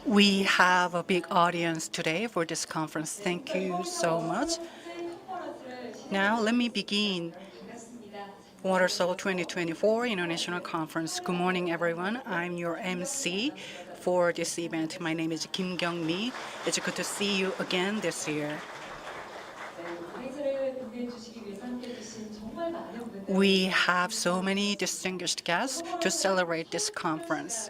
We have a big audience today for this conference. Thank you so much. Now, let me begin WaterSoul 2024 International Conference. Good morning, everyone. I'm your MC for this event. My name is Kim Kyung-mi. It's good to see you again this year. We have so many distinguished guests to celebrate this conference.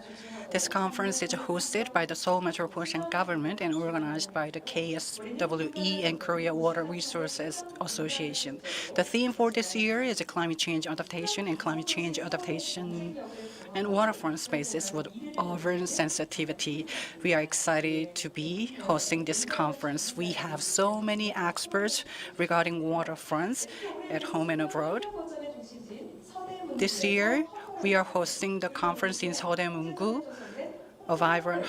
This conference is hosted by the Seoul Metropolitan Government and organized by the KSWE and Korea Water Resources Association. The theme for this year is climate change adaptation and waterfront spaces with urban sensitivity. We are excited to be hosting this conference. We have so many experts regarding waterfronts at home and abroad. This year, we are hosting the conference in Seodaemun-gu, a vibrant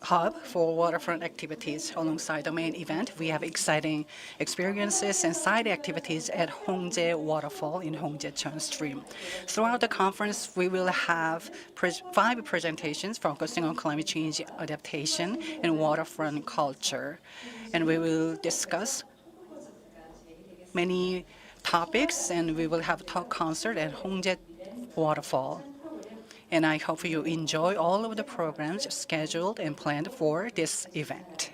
hub for waterfront activities. Alongside the main event, we have exciting experiences and side activities at Hongjae Waterfall in Hongjae Stream. Throughout the conference, we will have 5 presentations focusing on climate change adaptation and waterfront culture. And we will discuss many topics, and we will have a talk concert at Hongjae Waterfall. And I hope you enjoy all of the programs scheduled and planned for this event.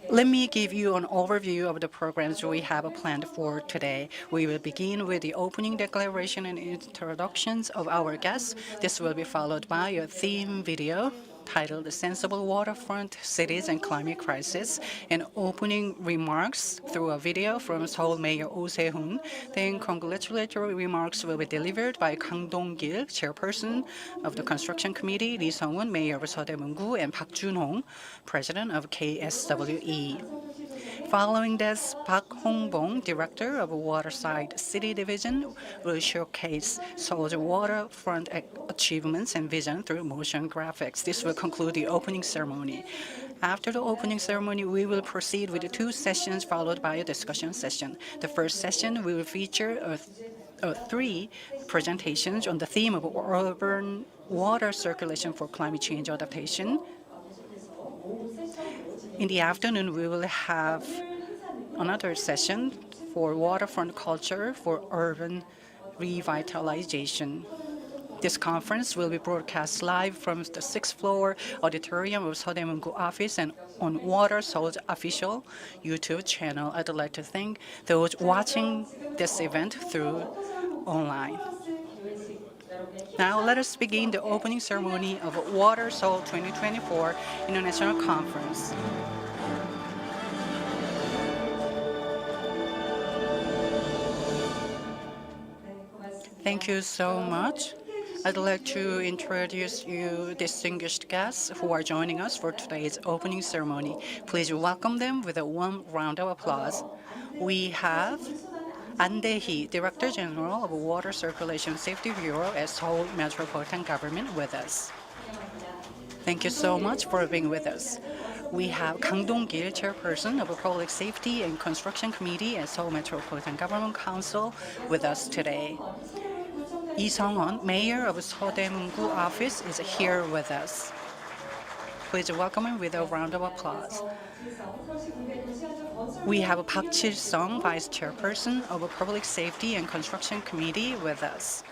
Let me give you an overview of the programs we have planned for today. We will begin with the opening declaration and introductions of our guests. This will be followed by a theme video titled Sensible Waterfront Cities and Climate Crisis, and opening remarks through a video from Seoul Mayor Oh Se-hoon. Then congratulatory remarks will be delivered by Kang Dong-gil, chairperson of the Construction Committee, Lee Sung-won, Mayor of Seodaemun-gu, and Park Joon-hong, president of KSWE. Following this, Park Hong-bong, director of Waterside City Division, will showcase Seoul's waterfront achievements and vision through motion graphics. This will conclude the opening ceremony. After the opening ceremony, we will proceed with the 2 sessions followed by a discussion session. The first session will feature 3 presentations on the theme of urban water circulation for climate change adaptation. In the afternoon, we will have another session for waterfront culture for urban revitalization. This conference will be broadcast live from the 6th floor auditorium of Seodaemun-gu office and on WaterSoul's official YouTube channel. I'd like to thank those watching this event through online. Now let us begin the opening ceremony of WaterSoul 2024 International Conference. Thank you so much. I'd like to introduce you distinguished guests who are joining us for today's opening ceremony. Please welcome them with a warm round of applause. We have An Dae-hee, Director General of Water Circulation Safety Bureau at Seoul Metropolitan Government with us. Thank you so much for being with us. We have Kang Dong-gil, Chairperson of Public Safety and Construction Committee at Seoul Metropolitan Government Council with us today. Lee Sung-won, Mayor of Seodaemun-gu office, is here with us. Please welcome him with a round of applause. We have Park Chil-sung, Vice Chairperson of Public Safety and Construction Committee with us.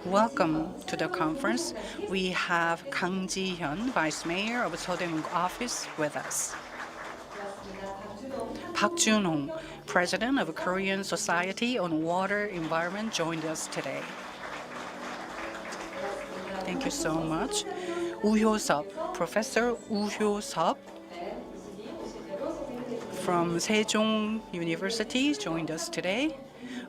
Welcome to the conference. We have Kang Ji-hyun, Vice Mayor of Seodaemun-gu office with us. Park Joon-hong, President of Korean Society on Water Environment, joined us today. Thank you so much. Hyo-seop, Professor Hyo-seop from Sejong University joined us today.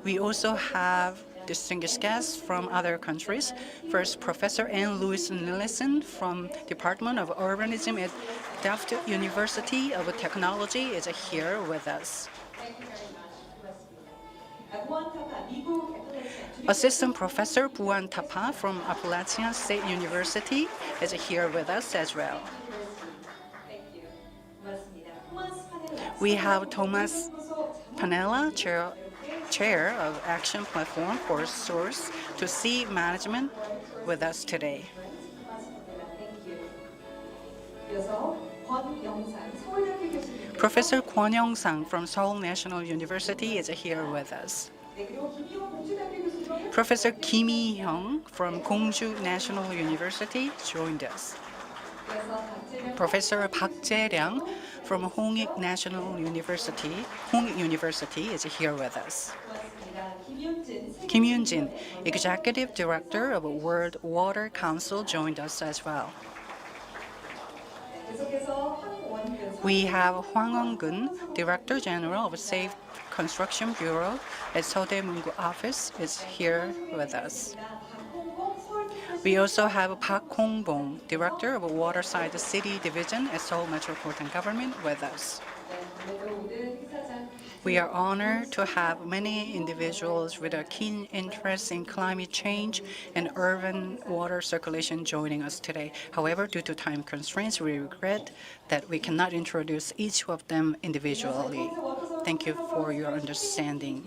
We also have distinguished guests from other countries. First, Professor Louis Nillesen from Department of Urbanism at Delft University of Technology is here with us. Assistant Professor Bhuwan Thapa from Appalachian State University is here with us as well. We have Thomas Panella, Chair of Action Platform for Source to Sea Management with us today. Professor Kwon Young-sang from Seoul National University is here with us. Professor Kim Hee-hyung from Kongju National University joined us. Professor Park Jae-ryang from Hongik National University, Hongik University is here with us. Kim Yoon-jin, Executive Director of World Water Council, joined us as well. We have Hwang Won-gun, Director General of Safe Construction Bureau at Seodaemun-gu office, is here with us. We also have Park Hong-bong, Director of Waterside City Division at Seoul Metropolitan Government, with us. We are honored to have many individuals with a keen interest in climate change and urban water circulation joining us today. However, due to time constraints, we regret that we cannot introduce each of them individually. Thank you for your understanding.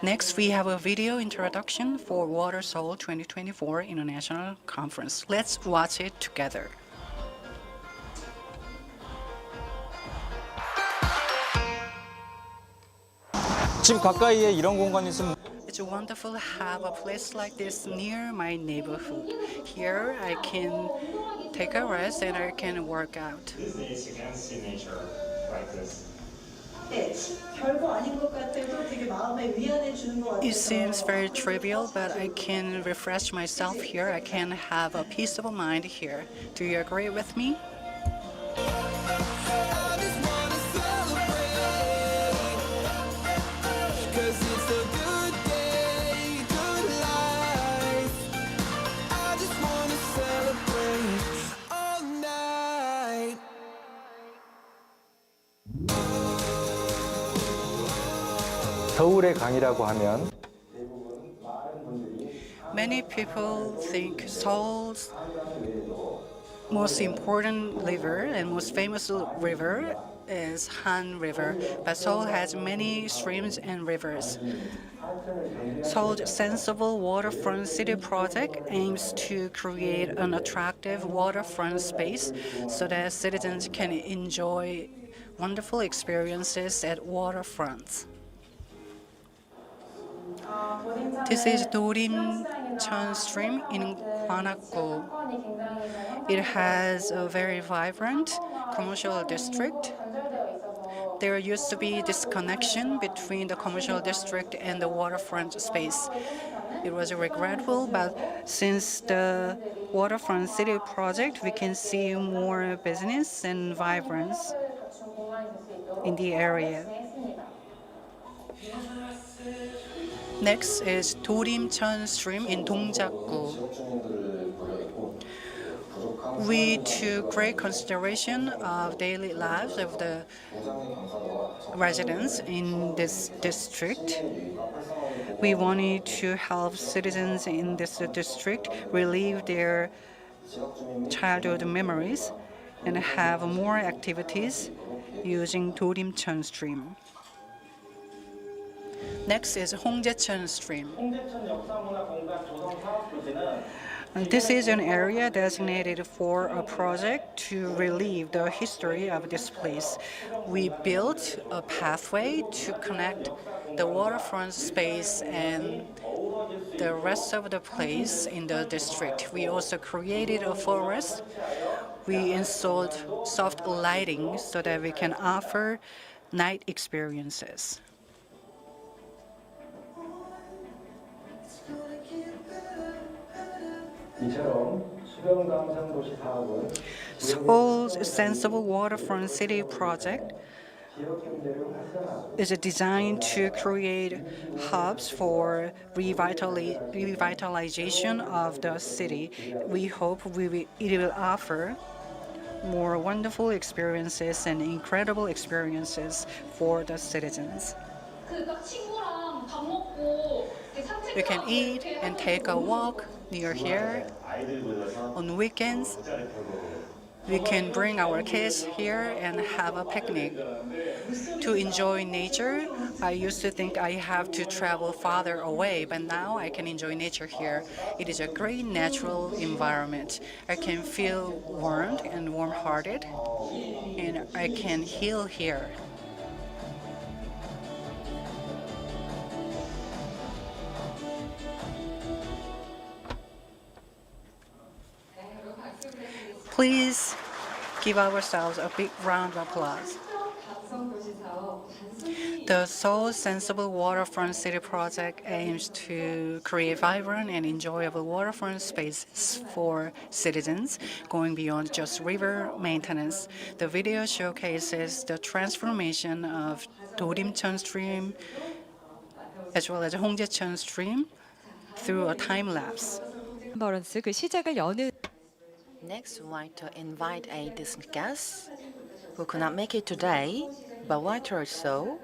Next, we have a video introduction for WaterSeoul 2024 International Conference. Let's watch it together. 집 가까이에 이런 공간이 있으면 It's wonderful to have a place like this near my neighborhood. Here, I can take a rest and I can work out. These days you can see nature like this. It seems very trivial, but I can refresh myself here. I can have a peaceful mind here. Do you agree with me? 겨울의 강이라고 하면 Many people think Seoul's most important river and most famous river is Han River, but Seoul has many streams and rivers. Seoul's sensible waterfront city project aims to create an attractive waterfront space so that citizens can enjoy wonderful experiences at waterfronts. This is Dorim-cheon stream in Gwanak-gu. It has a very vibrant commercial district. There used to be disconnection between the commercial district and the waterfront space. It was regretful, but since the waterfront city project, we can see more business and vibrance in the area. Next is Dorim-cheon stream in Dongjak-gu. We took great consideration of daily lives of the residents in this district. We wanted to help citizens in this district relive their childhood memories and have more activities using Dorim-cheon stream. Next is Hongjaecheon stream. This is an area designated for a project to relive the history of this place. We built a pathway to connect the waterfront space and the rest of the place in the district. We also created a forest. We installed soft lighting so that we can offer night experiences. Seoul's Sensible Waterfront City project is designed to create hubs for revitalization of the city. We hope it will offer more wonderful experiences and incredible experiences for the citizens. You can eat and take a walk near here on weekends. We can bring our kids here and have a picnic. To enjoy nature, I used to think I have to travel farther away, but now I can enjoy nature here. It is a great natural environment. I can feel warmed and warm-hearted, and I can heal here. Please give ourselves a big round of applause. The Seoul Sensible Waterfront City project aims to create vibrant and enjoyable waterfront spaces for citizens, going beyond just river maintenance. The video showcases the transformation of 도림천 stream as well as 홍제천 stream through a time lapse. 버런스 그 시작을 여는 Next, we'd like to invite a distinguished guest who could not make it today, but later or so,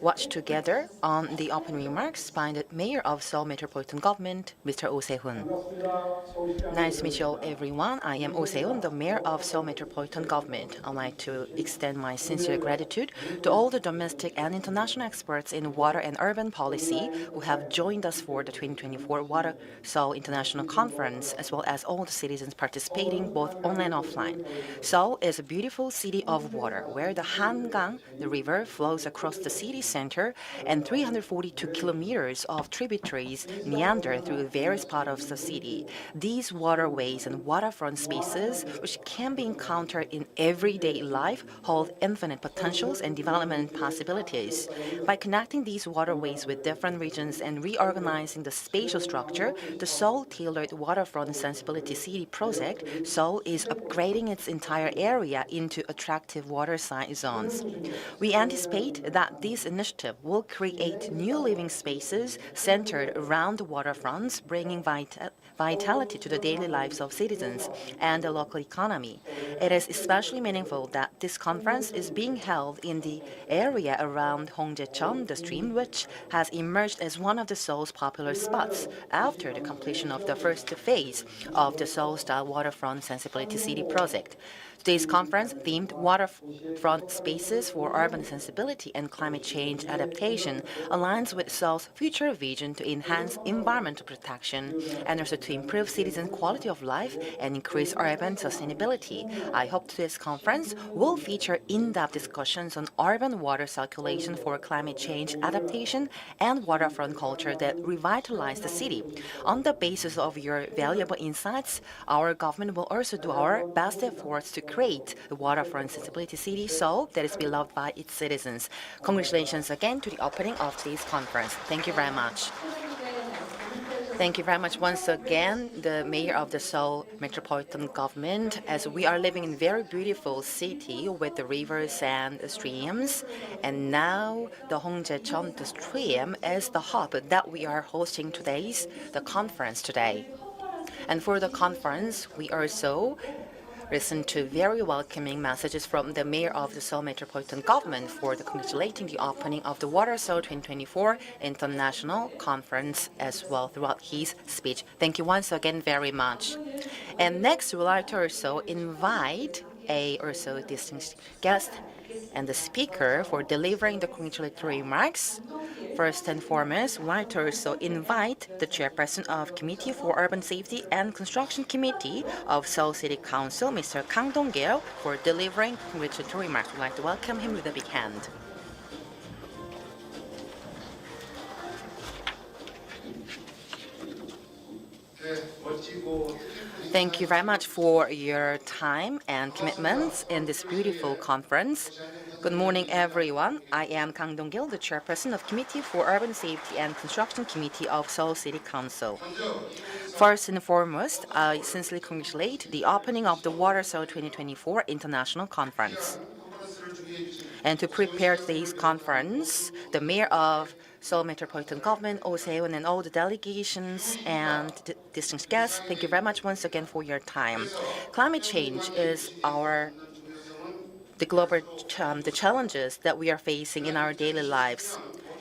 watch together on the opening remarks by the Mayor of Seoul Metropolitan Government, Mr. Oh Se-hoon. Nice to meet you all, everyone. I am Oh Se-hoon, the Mayor of Seoul Metropolitan Government. I'd like to extend my sincere gratitude to all the domestic and international experts in water and urban policy who have joined us for the 2024 Water Seoul International Conference, as well as all the citizens participating both online and offline. Seoul is a beautiful city of water, where the Hangang, the river, flows across the city center, and 342 kilometers of tributaries meander through various parts of the city. These waterways and waterfront spaces, which can be encountered in everyday life, hold infinite potentials and development possibilities. By connecting these waterways with different regions and reorganizing the spatial structure, the Seoul-tailored Waterfront Sensibility City project, Seoul is upgrading its entire area into attractive waterside zones. We anticipate that this initiative will create new living spaces centered around the waterfronts, bringing vitality to the daily lives of citizens and the local economy. It is especially meaningful that this conference is being held in the area around Hongjaecheon, the stream, which has emerged as one of the Seoul's popular spots after the completion of the first phase of the Seoul-style Waterfront Sensibility City project. Today's conference, themed Waterfront Spaces for Urban Sensibility and Climate Change Adaptation, aligns with Seoul's future vision to enhance environmental protection and also to improve citizens' quality of life and increase urban sustainability. I hope today's conference will feature in-depth discussions on urban water circulation for climate change adaptation and waterfront culture that revitalize the city. On the basis of your valuable insights, our government will also do our best efforts to create the waterfront sensibility city Seoul that is beloved by its citizens. Congratulations again to the opening of today's conference. Thank you very much. Thank you very much once again, the Mayor of the Seoul Metropolitan Government, as we are living in a very beautiful city with the rivers and the streams. And now the Hongjaecheon, the stream, is the hub that we are hosting the conference today. And for the conference, we also listen to very welcoming messages from the Mayor of the Seoul Metropolitan Government for congratulating the opening of the Waterfront 2024 International Conference as well throughout his speech. Thank you once again very much. And next, we'd like to also invite a distinguished guest and the speaker for delivering the congratulatory remarks. First and foremost, we'd like to also invite the chairperson of Committee for Urban Safety and Construction Committee of Seoul City Council, Mr. Kang Dong-gil, for delivering congratulatory remarks. We'd like to welcome him with a big hand. Thank you very much for your time and commitments in this beautiful conference. Good morning, everyone. I am Kang Dong-gil, the chairperson of Committee for Urban Safety and Construction Committee of Seoul City Council. First and foremost, I sincerely congratulate the opening of the Waterfront 2024 International Conference. And to prepare today's conference, the Mayor of Seoul Metropolitan Government, Oh Se-hoon, and all the delegations and distinguished guests, thank you very much once again for your time. Climate change is the challenges that we are facing in our daily lives.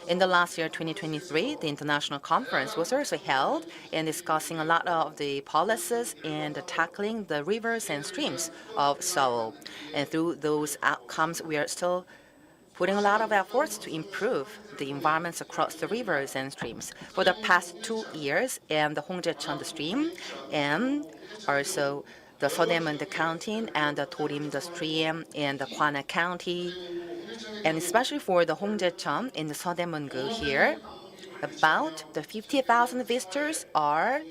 In the last year, 2023, the international conference was also held in discussing a lot of the policies and tackling the rivers and streams of Seoul. And through those outcomes, we are still putting a lot of efforts to improve the environments across the rivers and streams. For the past 2 years, in the Hongjae-cheon stream and also the Seodaemun-gu County and the Torim stream in the Gwana County, and especially for the Hongjae-cheon in the Seodaemun-gu here, about the 50,000 visitors are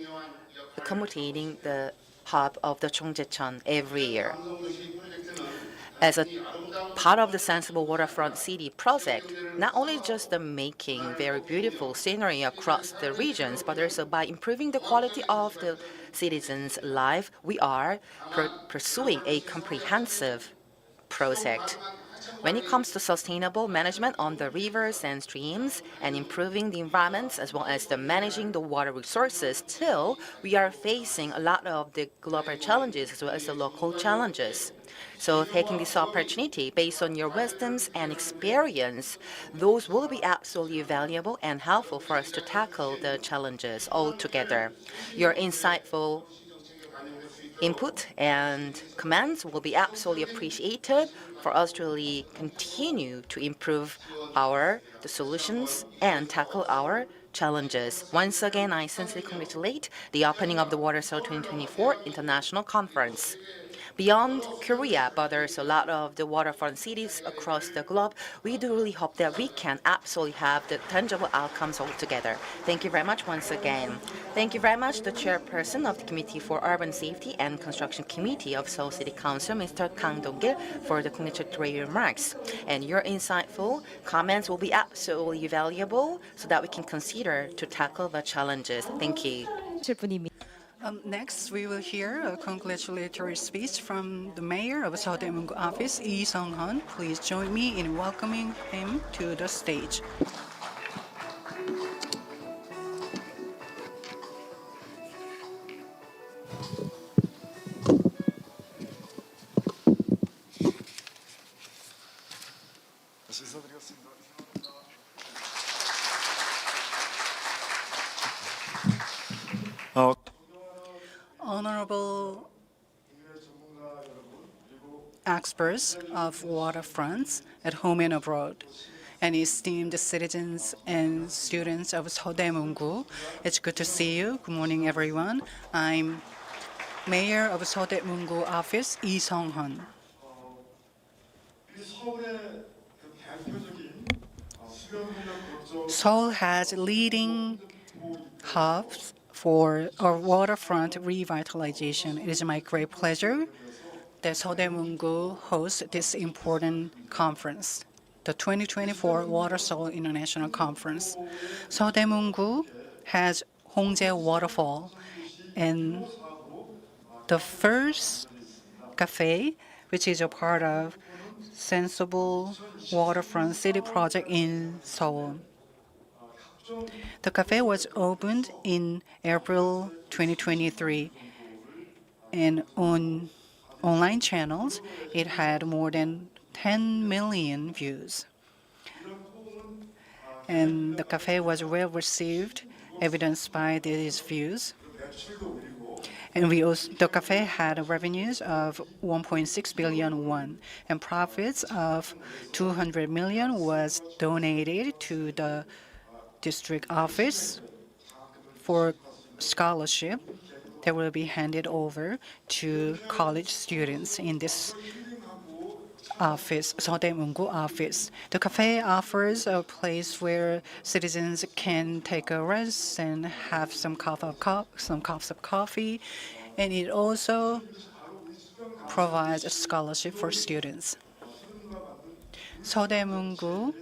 accommodating the hub of the Chongjae-cheon every year. As a part of the Sensible Waterfront City project, not only just the making very beautiful scenery across the regions, but also by improving the quality of the citizens' life, we are pursuing a comprehensive project. When it comes to sustainable management on the rivers and streams and improving the environments as well as the managing the water resources, still we are facing a lot of the global challenges as well as the local challenges. So taking this opportunity based on your wisdoms and experience, those will be absolutely valuable and helpful for us to tackle the challenges all together. Your insightful input and comments will be absolutely appreciated for us to really continue to improve the solutions and tackle our challenges. Once again, I sincerely congratulate the opening of the Waterfront 2024 International Conference. Beyond Korea, but there's a lot of the waterfront cities across the globe. We do really hope that we can absolutely have the tangible outcomes altogether. Thank you very much once again. Thank you very much, the chairperson of the Committee for Urban Safety and Construction Committee of Seoul City Council, Mr. Kang Dong-gil, for the congratulatory remarks. And your insightful comments will be absolutely valuable so that we can consider to tackle the challenges. Thank you. 실 분입니다. Next, we will hear a congratulatory speech from the mayor of Seodaemun-gu office, Lee Sung-hun. Please join me in welcoming him to the stage. Honorable experts of waterfronts at home and abroad, and esteemed citizens and students of Seodaemun-gu, it's good to see you. Good morning, everyone. I'm Mayor of Seodaemun-gu office, Lee Sung-hun. Seoul has leading hubs for our waterfront revitalization. It is my great pleasure that Seodaemun-gu hosts this important conference, the 2024 Waterfront International Conference. Seodaemun-gu has Hongjae Waterfall and the first cafe, which is a part of Sensible Waterfront City project in Seoul. The cafe was opened in April 2023, and on online channels, it had more than 10 million views. And the cafe was well received, evidenced by these views. And the cafe had revenues of 1.6 billion won, and profits of 200 million was donated to the district office for scholarship that will be handed over to college students in this office, Seodaemun-gu office. The cafe offers a place where citizens can take a rest and have some cups of coffee, and it also provides a scholarship for students. Seodaemun-gu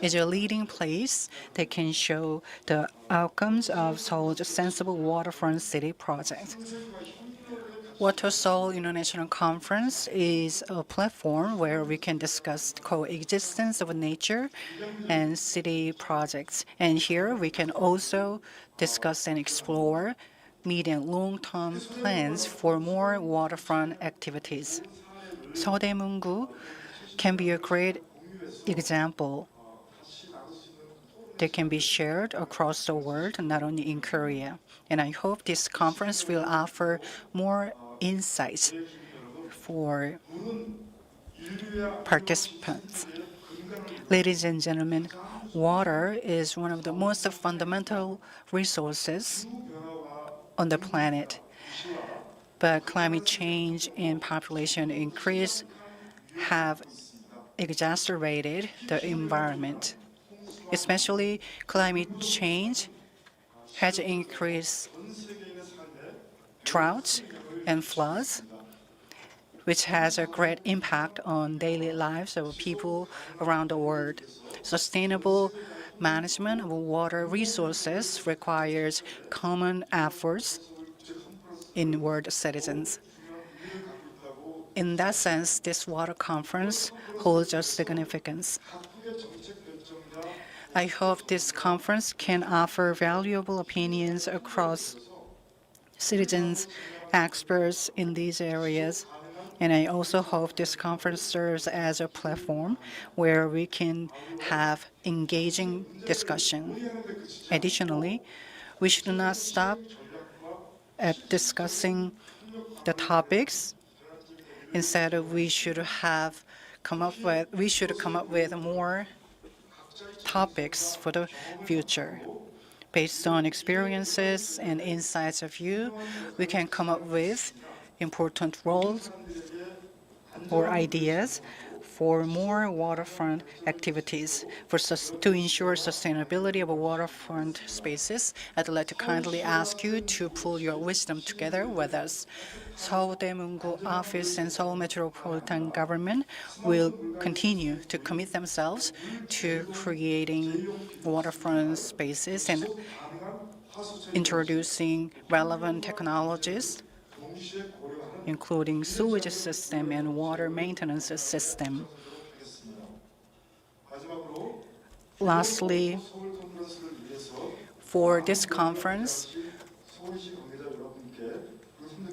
is a leading place that can show the outcomes of Seoul's Sensible Waterfront City project. Watersoul International Conference is a platform where we can discuss coexistence of nature and city projects. And here we can also discuss and explore medium and long-term plans for more waterfront activities. Seodaemun-gu can be a great example that can be shared across the world, not only in Korea. And I hope this conference will offer more insights for participants. Ladies and gentlemen, water is one of the most fundamental resources on the planet. But climate change and population increase have exacerbated the environment. Especially climate change has increased droughts and floods, which has a great impact on daily lives of people around the world. Sustainable management of water resources requires common efforts in world citizens. In that sense, this water conference holds a significance. I hope this conference can offer valuable opinions across citizens, experts in these areas, and I also hope this conference serves as a platform where we can have engaging discussion. Additionally, we should not stop at discussing the topics. Instead, we should come up with more topics for the future. Based on experiences and insights of you, we can come up with important roles or ideas for more waterfront activities. To ensure sustainability of waterfront spaces, I'd like to kindly ask you to pull your wisdom together with us. Seodaemun-gu Office and Seoul Metropolitan Government will continue to commit themselves to creating waterfront spaces and introducing relevant technologies, including sewage system and water maintenance system. Lastly, for this conference,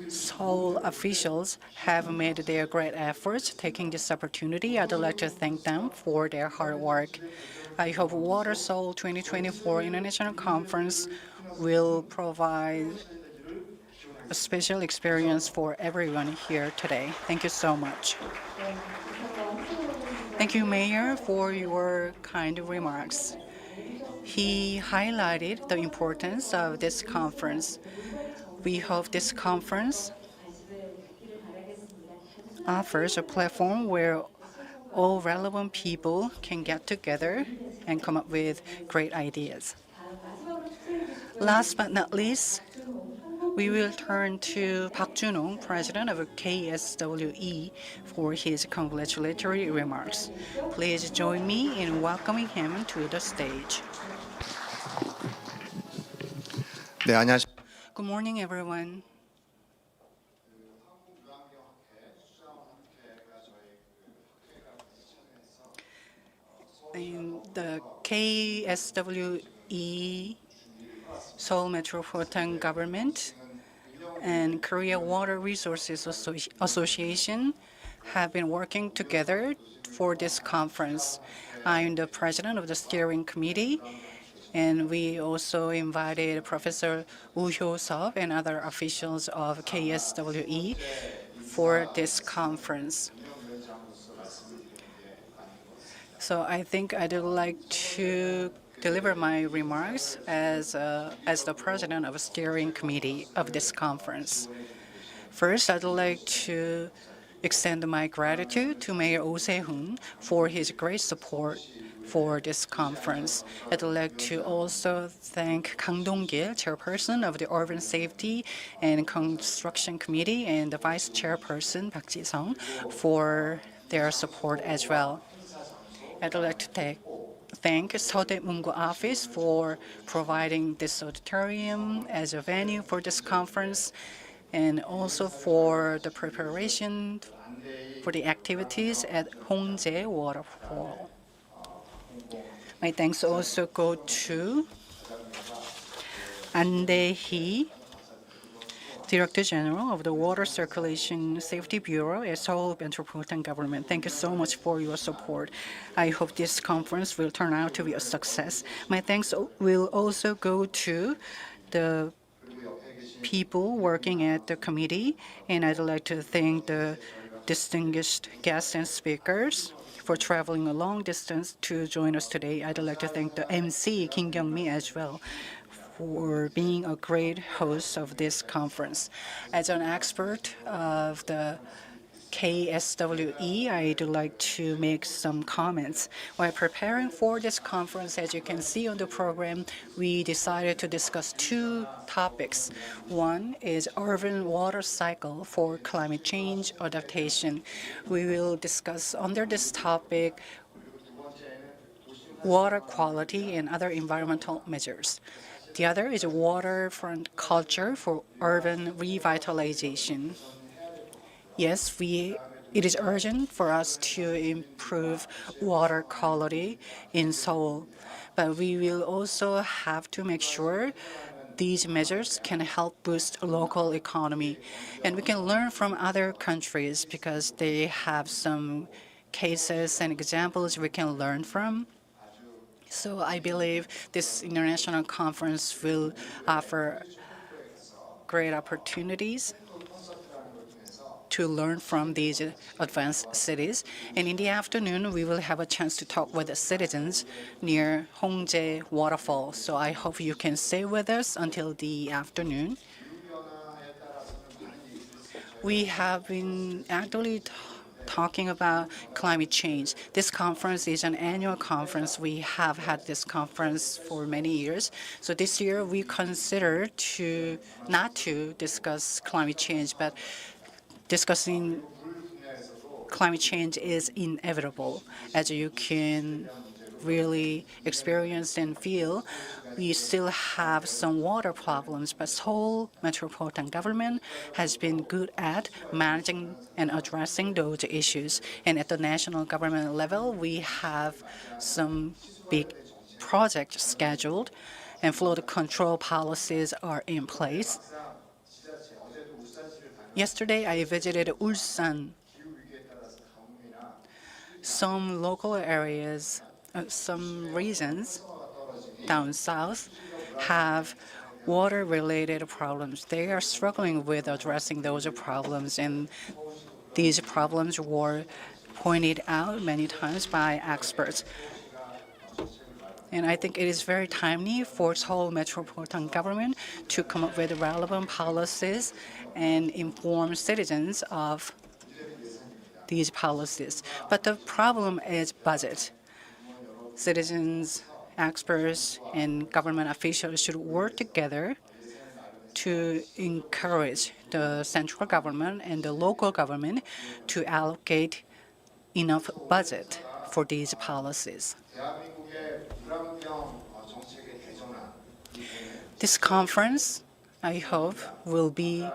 Seoul officials have made their great efforts taking this opportunity. I'd like to thank them for their hard work. I hope WaterSeoul 2024 International Conference will provide a special experience for everyone here today. Thank you so much. Thank you, Mayor, for your kind remarks. He highlighted the importance of this conference. We hope this conference offers a platform where all relevant people can get together and come up with great ideas. Last but not least, we will turn to Park Joon-hong, President of KSWE, for his congratulatory remarks. Please join me in welcoming him to the stage. 네, 안녕하십니까. Good morning, everyone. In the KSWE Seoul Metropolitan Government and Korea Water Resources Association have been working together for this conference. I'm the president of the steering committee, and we also invited Professor Hyo-seop and other officials of KSWE for this conference. So I think I'd like to deliver my remarks as the president of the steering committee of this conference. First, I'd like to extend my gratitude to Mayor Oh Se-hoon for his great support for this conference. I'd like to also thank Kang Dong-gil, chairperson of the Urban Safety and Construction Committee, and the vice chairperson Park Ji-sung for their support as well. I'd like to thank Seodaemun-gu Office for providing this auditorium as a venue for this conference, and also for the preparation for the activities at Hongjae Waterfall. My thanks also go to An Dae-hee, Director General of the Water Circulation Safety Bureau at Seoul Metropolitan Government. Thank you so much for your support. I hope this conference will turn out to be a success. My thanks will also go to the people working at the committee, and I'd like to thank the distinguished guests and speakers for traveling a long distance to join us today. I'd like to thank the MC, Kim Kyung-mi, as well, for being a great host of this conference. As an expert of the KSWE, I'd like to make some comments. While preparing for this conference, as you can see on the program, we decided to discuss two topics. One is urban water cycle for climate change adaptation. We will discuss under this topic water quality and other environmental measures. The other is waterfront culture for urban revitalization. Yes, it is urgent for us to improve water quality in Seoul, but we will also have to make sure these measures can help boost local economy. And we can learn from other countries because they have some cases and examples we can learn from. So I believe this international conference will offer great opportunities to learn from these advanced cities. And in the afternoon, we will have a chance to talk with the citizens near Hongjae Waterfall. So I hope you can stay with us until the afternoon. We have been actually talking about climate change. This conference is an annual conference. We have had this conference for many years. So this year we consider not to discuss climate change, but discussing climate change is inevitable. As you can really experience and feel, we still have some water problems, but Seoul Metropolitan Government has been good at managing and addressing those issues. And at the national government level, we have some big projects scheduled, and flood control policies are in place. Yesterday, I visited Ulsan. Some local areas, some regions down south have water-related problems. They are struggling with addressing those problems, and these problems were pointed out many times by experts. And I think it is very timely for Seoul Metropolitan Government to come up with relevant policies and inform citizens of these policies. But the problem is budget. Citizens, experts, and government officials should work together to encourage the central government and the local government to allocate enough budget for these policies. This conference, I hope, will be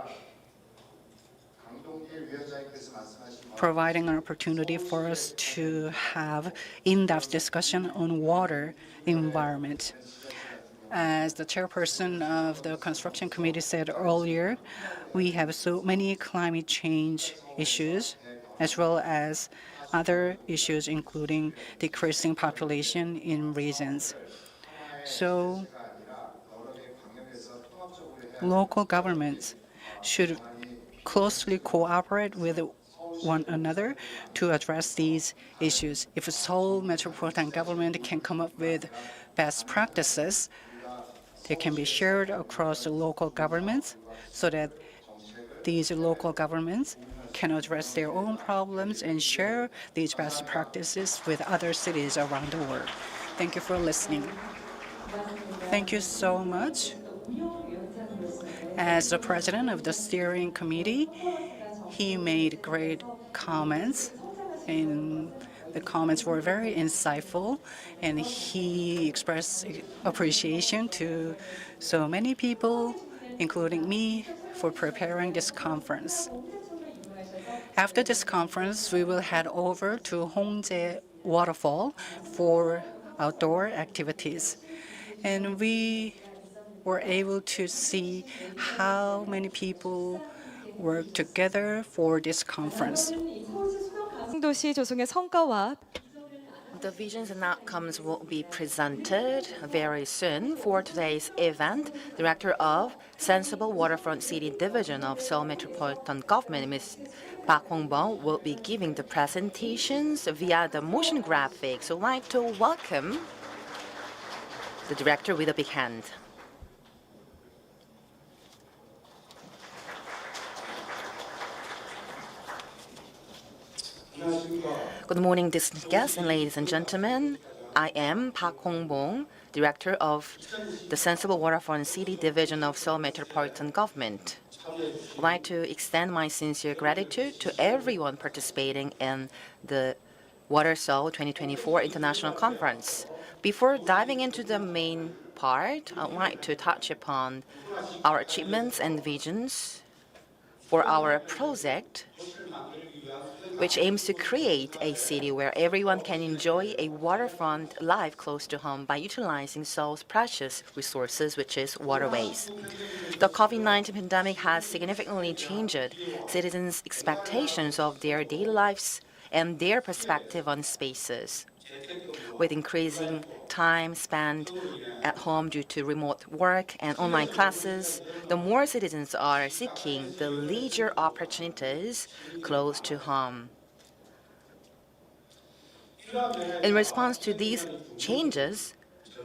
providing an opportunity for us to have in-depth discussion on water environment. As the chairperson of the construction committee said earlier, we have so many climate change issues, as well as other issues, including decreasing population in regions. So local governments should closely cooperate with one another to address these issues. If Seoul Metropolitan Government can come up with best practices, they can be shared across the local governments so that these local governments can address their own problems and share these best practices with other cities around the world. Thank you for listening. Thank you so much. As the president of the steering committee, he made great comments, and the comments were very insightful, and he expressed appreciation to so many people, including me, for preparing this conference. After this conference, we will head over to Hongjae Waterfall for outdoor activities. And we were able to see how many people work together for this conference. 도시 조성의 성과와 The visions and outcomes will be presented very soon. For today's event, Director of Sensible Waterfront City Division of Seoul Metropolitan Government, Ms. Park Hong-bong, will be giving the presentations via the motion graphics. So I'd like to welcome the director with a big hand. Good morning, distinguished guests and ladies and gentlemen. I am Park Hong-bong, Director of the Sensible Waterfront City Division of Seoul Metropolitan Government. I'd like to extend my sincere gratitude to everyone participating in the WaterSeoul 2024 International Conference. Before diving into the main part, I'd like to touch upon our achievements and visions for our project, which aims to create a city where everyone can enjoy a waterfront life close to home by utilizing Seoul's precious resources, which is waterways. The COVID-19 pandemic has significantly changed citizens' expectations of their daily lives and their perspective on spaces. With increasing time spent at home due to remote work and online classes, the more citizens are seeking the leisure opportunities close to home. In response to these changes,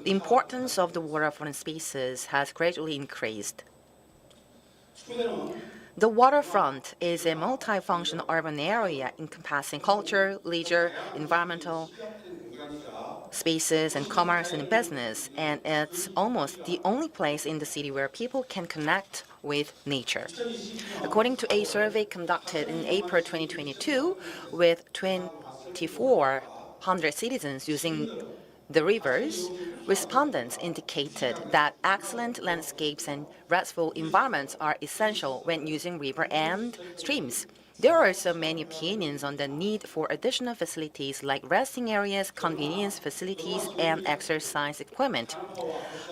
the importance of the waterfront spaces has gradually increased. The waterfront is a multifunctional urban area encompassing culture, leisure, environmental spaces, and commerce and business, and it's almost the only place in the city where people can connect with nature. According to a survey conducted in April 2022 with 2,400 citizens using the rivers, respondents indicated that excellent landscapes and restful environments are essential when using river and streams. There are so many opinions on the need for additional facilities like resting areas, convenience facilities, and exercise equipment.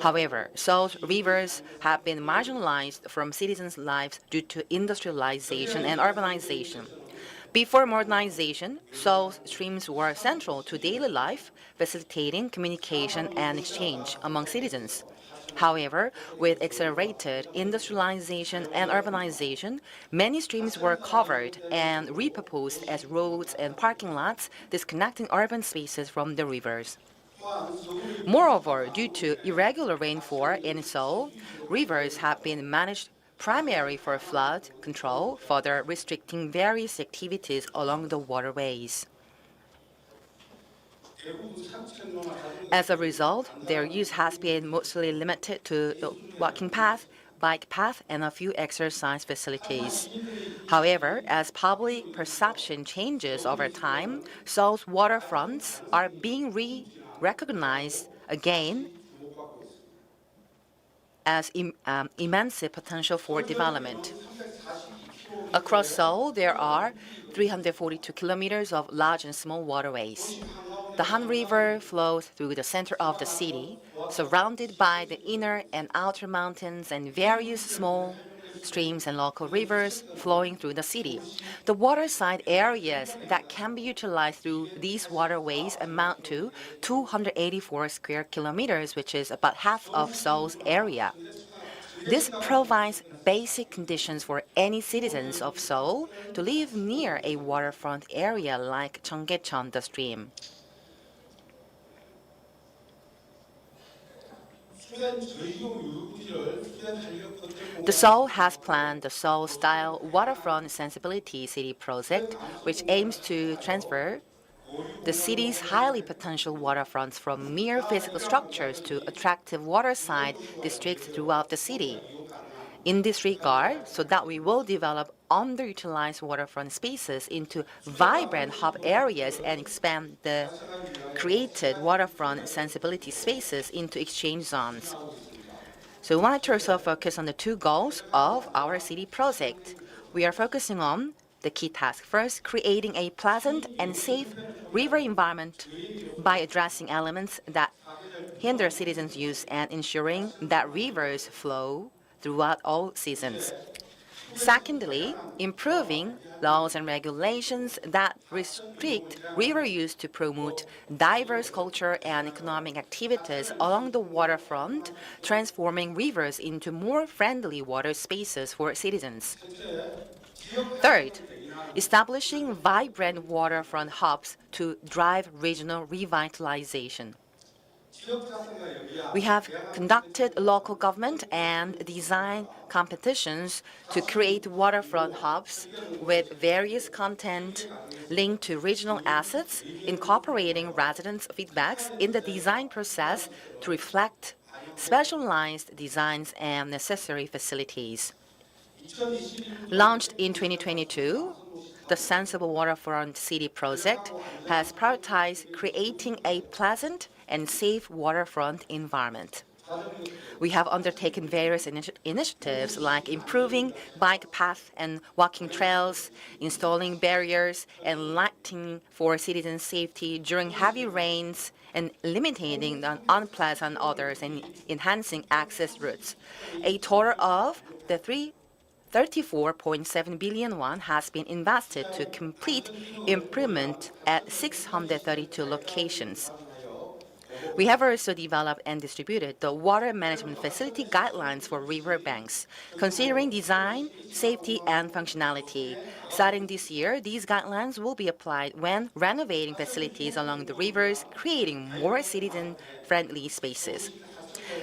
However, Seoul's rivers have been marginalized from citizens' lives due to industrialization and urbanization. Before modernization, Seoul's streams were central to daily life, facilitating communication and exchange among citizens. However, with accelerated industrialization and urbanization, many streams were covered and repurposed as roads and parking lots, disconnecting urban spaces from the rivers. Moreover, due to irregular rainfall in Seoul, rivers have been managed primarily for flood control, further restricting various activities along the waterways. As a result, their use has been mostly limited to the walking path, bike path, and a few exercise facilities. However, as public perception changes over time, Seoul's waterfronts are being recognized again as immense potential for development. Across Seoul, there are 342 kilometers of large and small waterways. The Han River flows through the center of the city, surrounded by the inner and outer mountains and various small streams and local rivers flowing through the city. The waterside areas that can be utilized through these waterways amount to 284 square kilometers, which is about half of Seoul's area. This provides basic conditions for any citizens of Seoul to live near a waterfront area like Cheonggyecheon, the stream. The Seoul has planned the Seoul-style Waterfront Sensibility City project, which aims to transfer the city's highly potential waterfronts from mere physical structures to attractive waterside districts throughout the city. In this regard, so that we will develop underutilized waterfront spaces into vibrant hub areas and expand the created waterfront sensibility spaces into exchange zones. So we want to also focus on the two goals of our city project. We are focusing on the key task. First, creating a pleasant and safe river environment by addressing elements that hinder citizens' use and ensuring that rivers flow throughout all seasons. Secondly, improving laws and regulations that restrict river use to promote diverse culture and economic activities along the waterfront, transforming rivers into more friendly water spaces for citizens. Third, establishing vibrant waterfront hubs to drive regional revitalization. We have conducted local government and design competitions to create waterfront hubs with various content linked to regional assets, incorporating residents' feedbacks in the design process to reflect specialized designs and necessary facilities. Launched in 2022, the Sensible Waterfront City project has prioritized creating a pleasant and safe waterfront environment. We have undertaken various initiatives like improving bike paths and walking trails, installing barriers and lighting for citizen safety during heavy rains, and limiting the unpleasant odors and enhancing access routes. A total of the 34.7 billion won has been invested to complete improvement at 632 locations. We have also developed and distributed the water management facility guidelines for river banks, considering design, safety, and functionality. Starting this year, these guidelines will be applied when renovating facilities along the rivers, creating more citizen-friendly spaces.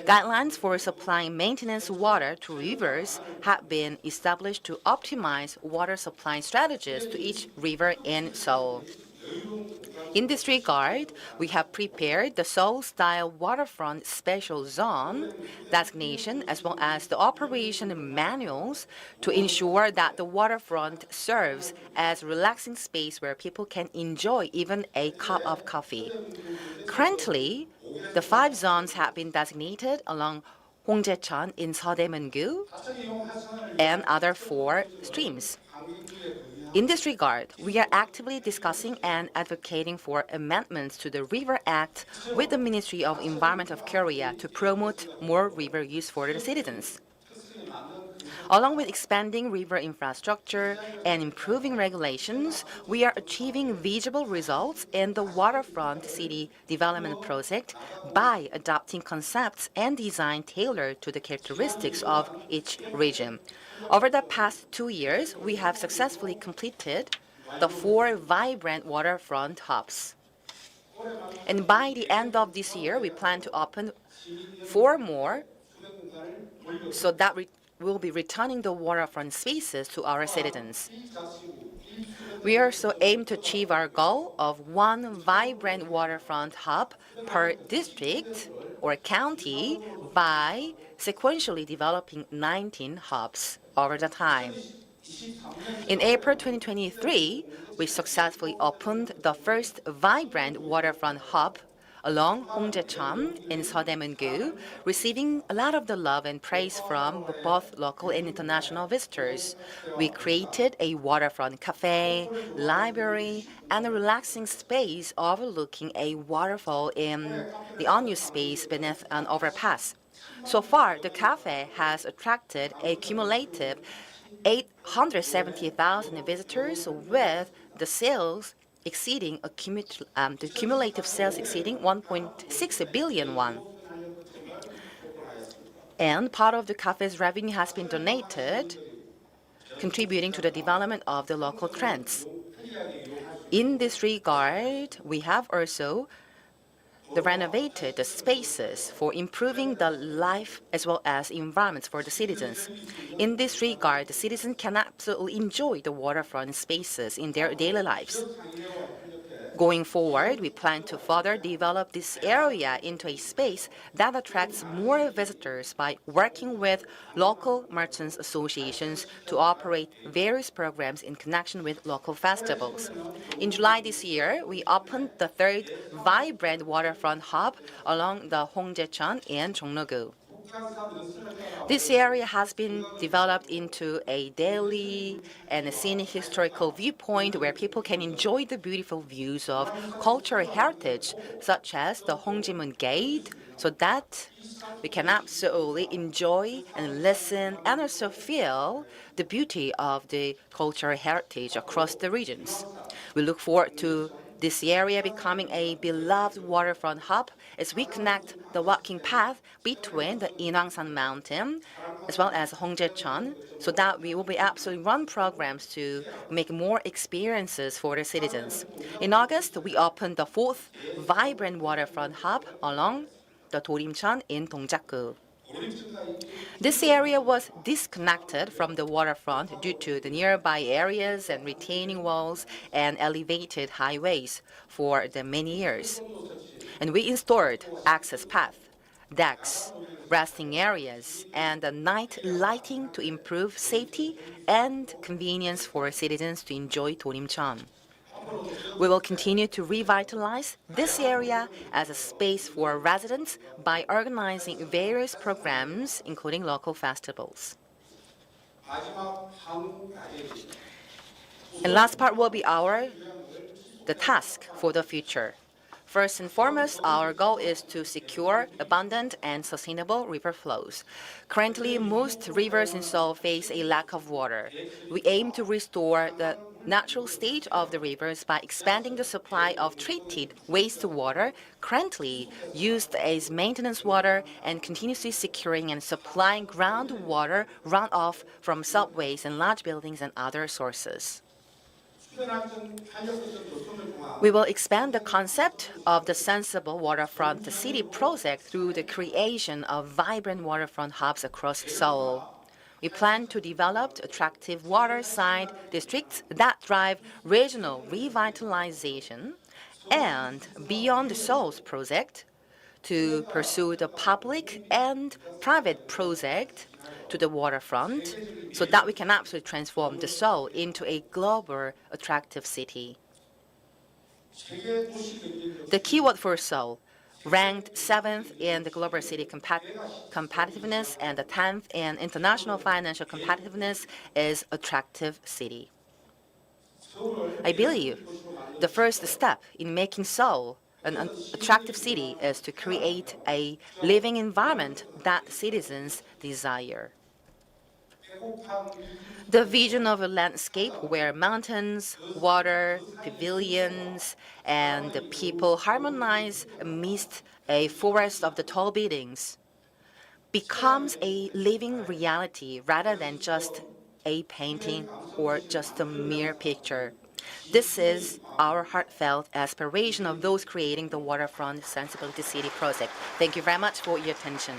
Guidelines for supplying maintenance water to rivers have been established to optimize water supply strategies to each river in Seoul. In this regard, we have prepared the Seoul-style waterfront special zone designation as well as the operation manuals to ensure that the waterfront serves as a relaxing space where people can enjoy even a cup of coffee. Currently, the 5 zones have been designated along Hongjaecheon in Seodaemun-gu and other 4 streams. In this regard, we are actively discussing and advocating for amendments to the River Act with the Ministry of Environment of Korea to promote more river use for the citizens. Along with expanding river infrastructure and improving regulations, we are achieving visible results in the Waterfront City Development Project by adopting concepts and design tailored to the characteristics of each region. Over the past 2 years, we have successfully completed the 4 vibrant waterfront hubs. And by the end of this year, we plan to open 4 more so that we will be returning the waterfront spaces to our citizens. We also aim to achieve our goal of 1 vibrant waterfront hub per district or county by sequentially developing 19 hubs over the time. In April 2023, we successfully opened the first vibrant waterfront hub along Hongjaecheon in Seodaemun-gu, receiving a lot of the love and praise from both local and international visitors. We created a waterfront cafe, library, and a relaxing space overlooking a waterfall in the unused space beneath an overpass. So far, the cafe has attracted a cumulative 870,000 visitors with the cumulative sales exceeding 1.6 billion won. And part of the cafe's revenue has been donated, contributing to the development of the local trends. In this regard, we have also renovated the spaces for improving the life as well as environments for the citizens. In this regard, the citizens can absolutely enjoy the waterfront spaces in their daily lives. Going forward, we plan to further develop this area into a space that attracts more visitors by working with local merchants associations to operate various programs in connection with local festivals. In July this year, we opened the 3rd vibrant waterfront hub along the Hongjaecheon and Jongno-gu. This area has been developed into a daily and a scenic historical viewpoint where people can enjoy the beautiful views of cultural heritage, such as the Hongjimun Gate, so that we can absolutely enjoy and listen and also feel the beauty of the cultural heritage across the regions. We look forward to this area becoming a beloved waterfront hub as we connect the walking path between the Inwangsan Mountain as well as Hongjaecheon, so that we will be absolutely run programs to make more experiences for the citizens. In August, we opened the fourth vibrant waterfront hub along the Dorimcheon in Dongjakgu. This area was disconnected from the waterfront due to the nearby areas and retaining walls and elevated highways for the many years. And we installed access path, decks, resting areas, and night lighting to improve safety and convenience for citizens to enjoy Dorimcheon. We will continue to revitalize this area as a space for residents by organizing various programs, including local festivals. And last part will be the task for the future. First and foremost, our goal is to secure abundant and sustainable river flows. Currently, most rivers in Seoul face a lack of water. We aim to restore the natural state of the rivers by expanding the supply of treated wastewater currently used as maintenance water and continuously securing and supplying groundwater runoff from subways and large buildings and other sources. We will expand the concept of the sensible waterfront city project through the creation of vibrant waterfront hubs across Seoul. We plan to develop attractive waterside districts that drive regional revitalization and beyond Seoul's project to pursue the public and private project to the waterfront so that we can absolutely transform the Seoul into a global attractive city. The keyword for Seoul, ranked 7th in the global city competitiveness and the 10th in international financial competitiveness, is attractive city. I believe the first step in making Seoul an attractive city is to create a living environment that citizens desire. The vision of a landscape where mountains, water, pavilions, and the people harmonize amidst a forest of the tall buildings becomes a living reality rather than just a painting or just a mere picture. This is our heartfelt aspiration of those creating the Waterfront Sensibility City project. Thank you very much for your attention.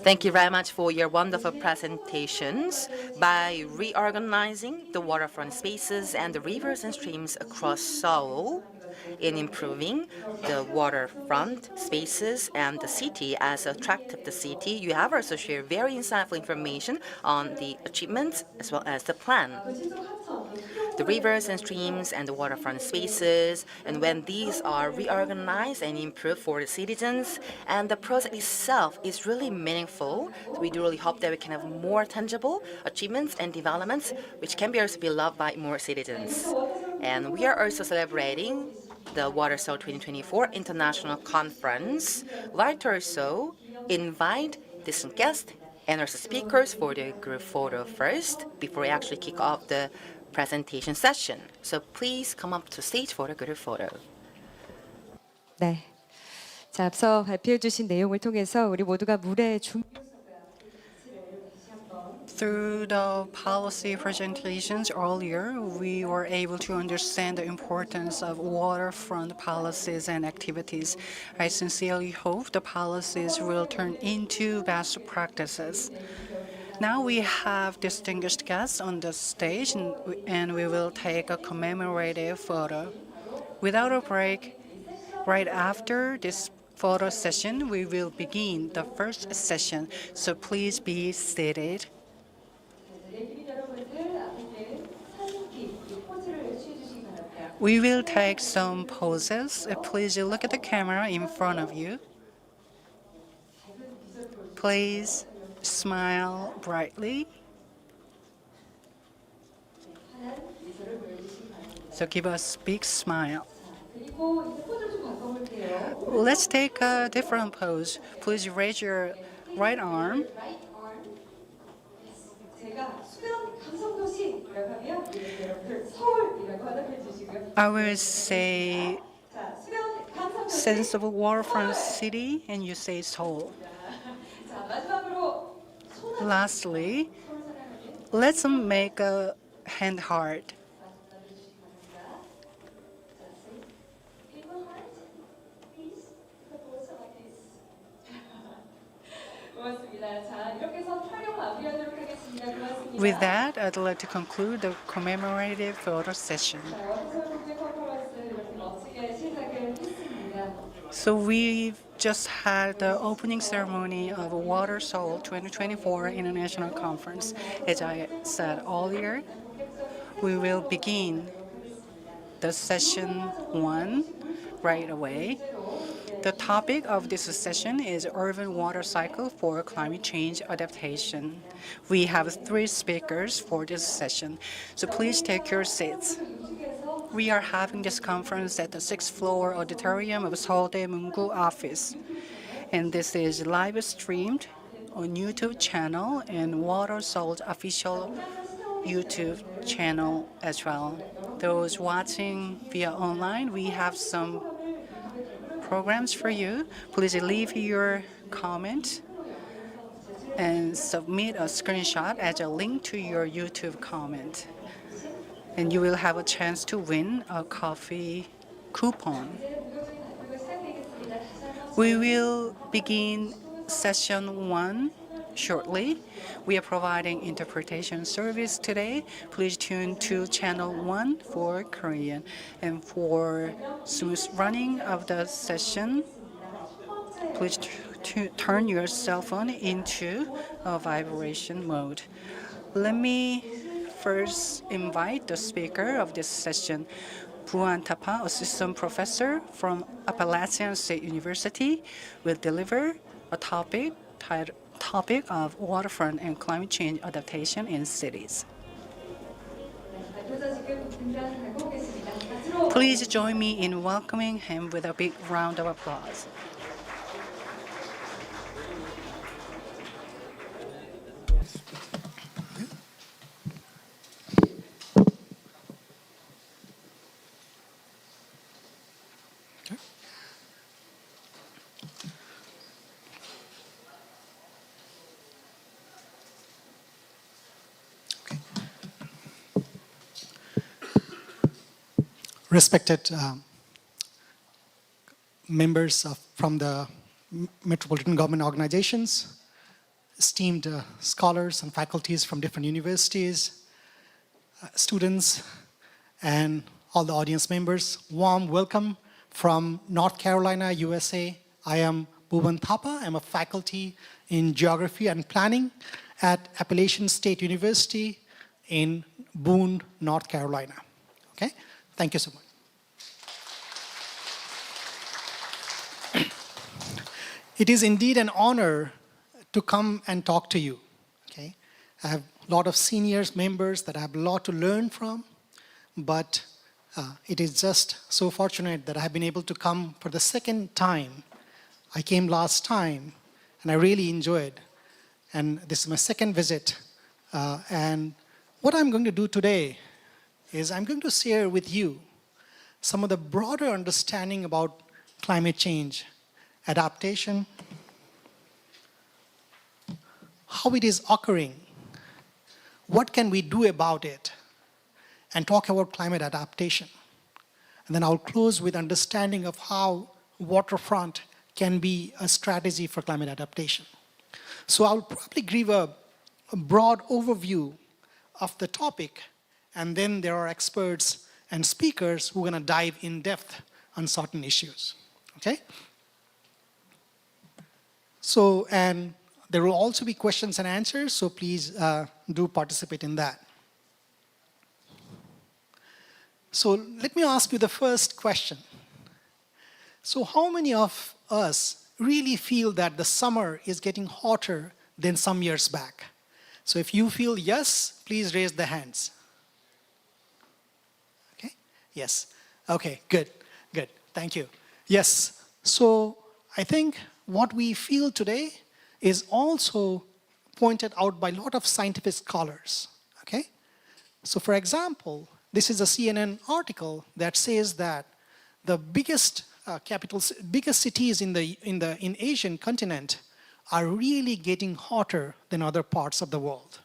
Thank you very much for your wonderful presentations. By reorganizing the waterfront spaces and the rivers and streams across Seoul, in improving the waterfront spaces and the city as attractive the city, you have also shared very insightful information on the achievements as well as the plan. The rivers and streams and the waterfront spaces, and when these are reorganized and improved for the citizens, and the project itself is really meaningful, so we do really hope that we can have more tangible achievements and developments which can be also be loved by more citizens. And we are also celebrating the Waterfront 2024 International Conference. We'd like to also invite distinguished guests and also speakers for the group photo first before we actually kick off the presentation session. So please come up to stage for the group photo. 네. 자, 앞서 발표해 주신 내용을 통해서 우리 모두가 물의 Through the policy presentations earlier, we were able to understand the importance of waterfront policies and activities. I sincerely hope the policies will turn into best practices. Now we have distinguished guests on the stage, and we will take a commemorative photo. Without a break, right after this photo session, we will begin the first session, so please be seated. We will take some poses. Please look at the camera in front of you. Please smile brightly. So give us big smile. Let's take a different pose. Please raise your right arm. I will say sense of a waterfront city, and you say Seoul. Lastly, let's make a hand heart. With that, I'd like to conclude the commemorative photo session. So we've just had the opening ceremony of WaterSeoul 2024 International Conference. As I said earlier, we will begin the session 1 right away. The topic of this session is urban water cycle for climate change adaptation. We have 3 speakers for this session, so please take your seats. We are having this conference at the 6th floor auditorium of Seodaemun-gu office. And this is live streamed on YouTube channel and WaterSeoul's official YouTube channel as well. Those watching via online, we have some programs for you. Please leave your comment and submit a screenshot as a link to your YouTube comment. And you will have a chance to win a coffee coupon. We will begin session 1 shortly. We are providing interpretation service today. Please tune to channel 1 for Korean. And for smooth running of the session, please turn your cell phone into a vibration mode. Let me first invite the speaker of this session, Bhuwan Thapa, assistant professor from Appalachian State University, will deliver a topic of waterfront and climate change adaptation in cities. Please join me in welcoming him with a big round of applause. Respected members from the Metropolitan government organizations, esteemed scholars and faculties from different universities, students, and all the audience members, warm welcome from North Carolina, USA. I am Bhuwan Thapa. I'm a faculty in geography and planning at Appalachian State University in Boone, North Carolina. Okay, thank you so much. It is indeed an honor to come and talk to you. Okay, I have a lot of seniors members that I have a lot to learn from, but it is just so fortunate that I have been able to come for the second time. I came last time, and I really enjoyed. And this is my second visit. And what I'm going to do today is I'm going to share with you some of the broader understanding about climate change, adaptation, how it is occurring, what can we do about it, and talk about climate adaptation. And then I'll close with understanding of how waterfront can be a strategy for climate adaptation. So I'll probably give a broad overview of the topic, and then there are experts and speakers who are going to dive in depth on certain issues. Okay? So, and there will also be questions and answers, so please do participate in that. So let me ask you the first question. So how many of us really feel that the summer is getting hotter than some years back? So if you feel yes, please raise the hands. Okay, yes. Okay, good, good, thank you. Yes, so I think what we feel today is also pointed out by a lot of scientific scholars, okay? So for example, this is a CNN article that says that the biggest biggest cities in Asian continent are really getting hotter than other parts of the world,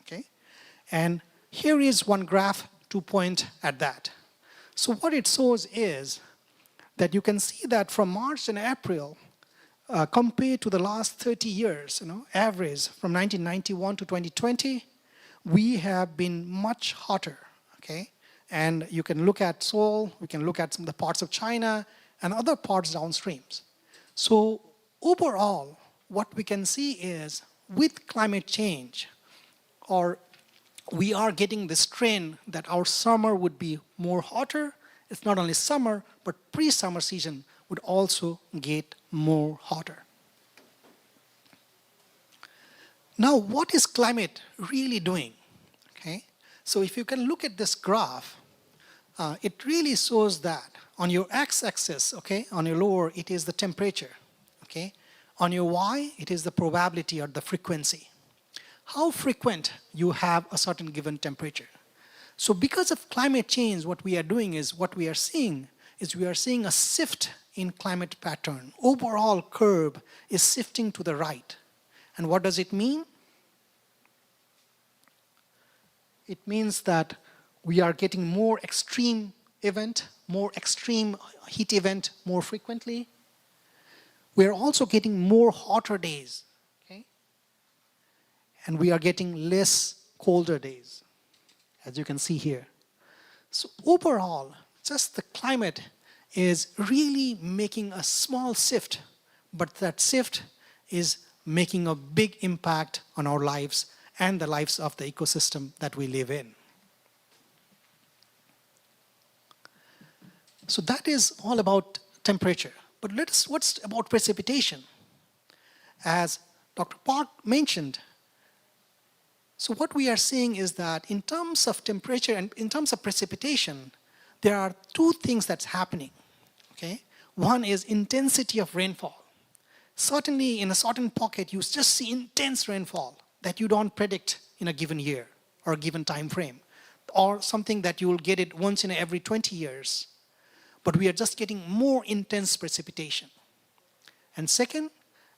okay? And here is one graph to point at that. So what it shows is that you can see that from March and April, compared to the last 30 years, average from 1991 to 2020, we have been much hotter, okay? And you can look at Seoul, we can look at some of the parts of China and other parts downstreams. So overall, what we can see is with climate change, or we are getting this trend that our summer would be more hotter. It's not only summer, but pre-summer season would also get more hotter. Now, what is climate really doing? Okay, so if you can look at this graph, it really shows that on your x-axis, okay, on your lower, it is the temperature, okay? On your y, it is the probability or the frequency. How frequent you have a certain given temperature. So because of climate change, what we are doing is, what we are seeing is we are seeing a shift in climate pattern. Overall curve is shifting to the right. And what does it mean? It means that we are getting more extreme event, more extreme heat event more frequently. We are also getting more hotter days, okay? And we are getting less colder days, as you can see here. So overall, just the climate is really making a small shift, but that shift is making a big impact on our lives and the lives of the ecosystem that we live in. So that is all about temperature. But what's about precipitation? As Dr. Park mentioned, so what we are seeing is that in terms of temperature and in terms of precipitation, there are two things that's happening, okay? One is intensity of rainfall. Certainly in a certain pocket, you just see intense rainfall that you don't predict in a given year or a given time frame, or something that you will get it once in every 20 years. But we are just getting more intense precipitation. And second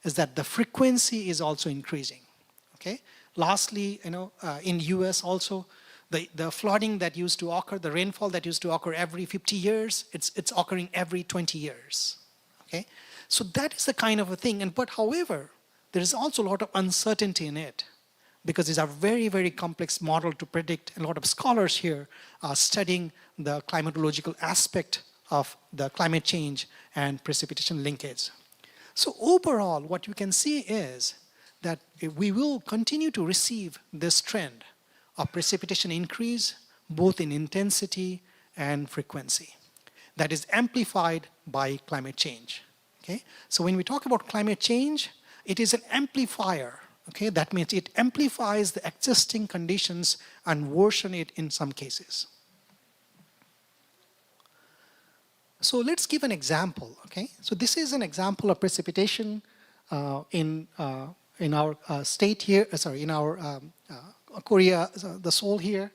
is that the frequency is also increasing, okay? Lastly, in US also, the flooding that used to occur, the rainfall that used to occur every 50 years, it's occurring every 20 years, okay? So that is the kind of a thing. But however, there is also a lot of uncertainty in it, because it's a very, very complex model to predict. A lot of scholars here are studying the climatological aspect of the climate change and precipitation linkage. So overall, what you can see is that we will continue to receive this trend of precipitation increase, both in intensity and frequency, that is amplified by climate change, okay? So when we talk about climate change, it is an amplifier, okay? That means it amplifies the existing conditions and worsen it in some cases. So let's give an example, okay? So this is an example of precipitation in our state here, in our Korea, the Seoul here.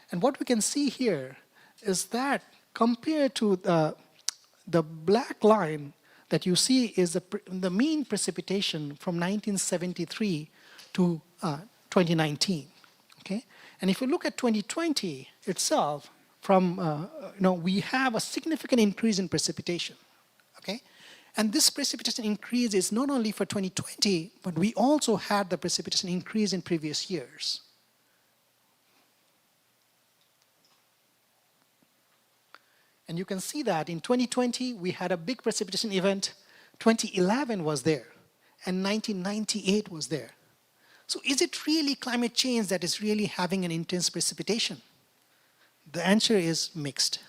And what we can see here is that compared to the black line that you see is the mean precipitation from 1973 to 2019, okay? And if you look at 2020 itself, we have a significant increase in precipitation, okay? And this precipitation increase is not only for 2020, but we also had the precipitation increase in previous years. And you can see that in 2020, we had a big precipitation event. 2011 was there, and 1998 was there. So is it really climate change that is really having an intense precipitation? The answer is mixed,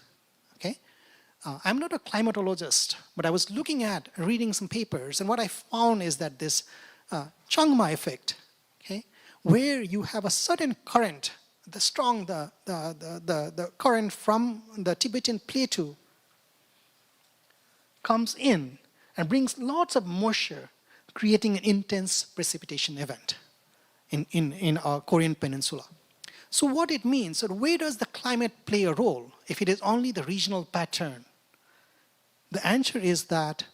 I'm not a climatologist, but I was looking at reading some papers, and what I found is that this Changma effect, okay, where you have a sudden current, the current from the Tibetan plateau comes in and brings lots of moisture, creating an intense precipitation event in our Korean peninsula. So what it means, so where does the climate play a role if it is only the regional pattern? The answer is that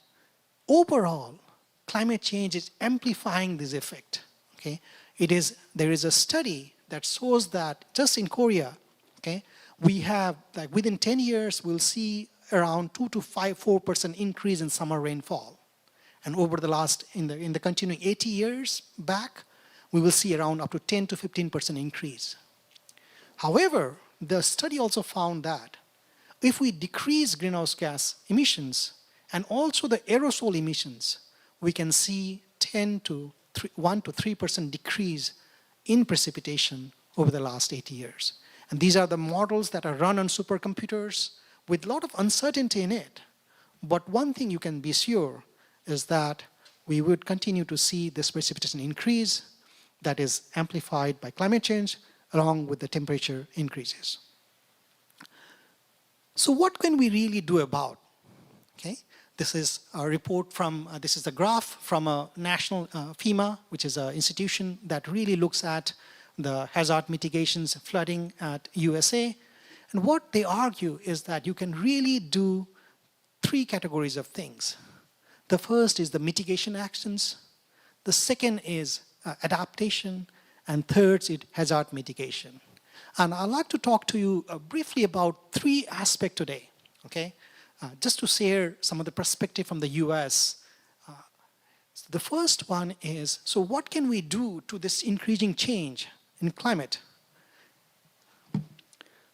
overall, climate change is amplifying this effect. Okay? There is a study that shows that just in Korea, okay, we have, like within 10 years, we'll see around 4% increase in summer rainfall. And over the last, in the continuing 80 years back, we will see around up to 10 to 15% increase. However, the study also found that if we decrease greenhouse gas emissions and also the aerosol emissions, we can see 1 to 3% decrease in precipitation over the last 80 years. And these are the models that are run on supercomputers with a lot of uncertainty in it. But one thing you can be sure is that we would continue to see this precipitation increase that is amplified by climate change along with the temperature increases. So what can we really do about? Okay, this is a report from, this is a graph from a national FEMA, which is an institution that really looks at the hazard mitigations, flooding at USA. And what they argue is that you can really do 3 categories of things. The first is the mitigation actions. The second is adaptation. And third is hazard mitigation. And I'd like to talk to you briefly about 3 aspects today, okay? Just to share some of the perspective from the US. The first one is, so what can we do to this increasing change in climate?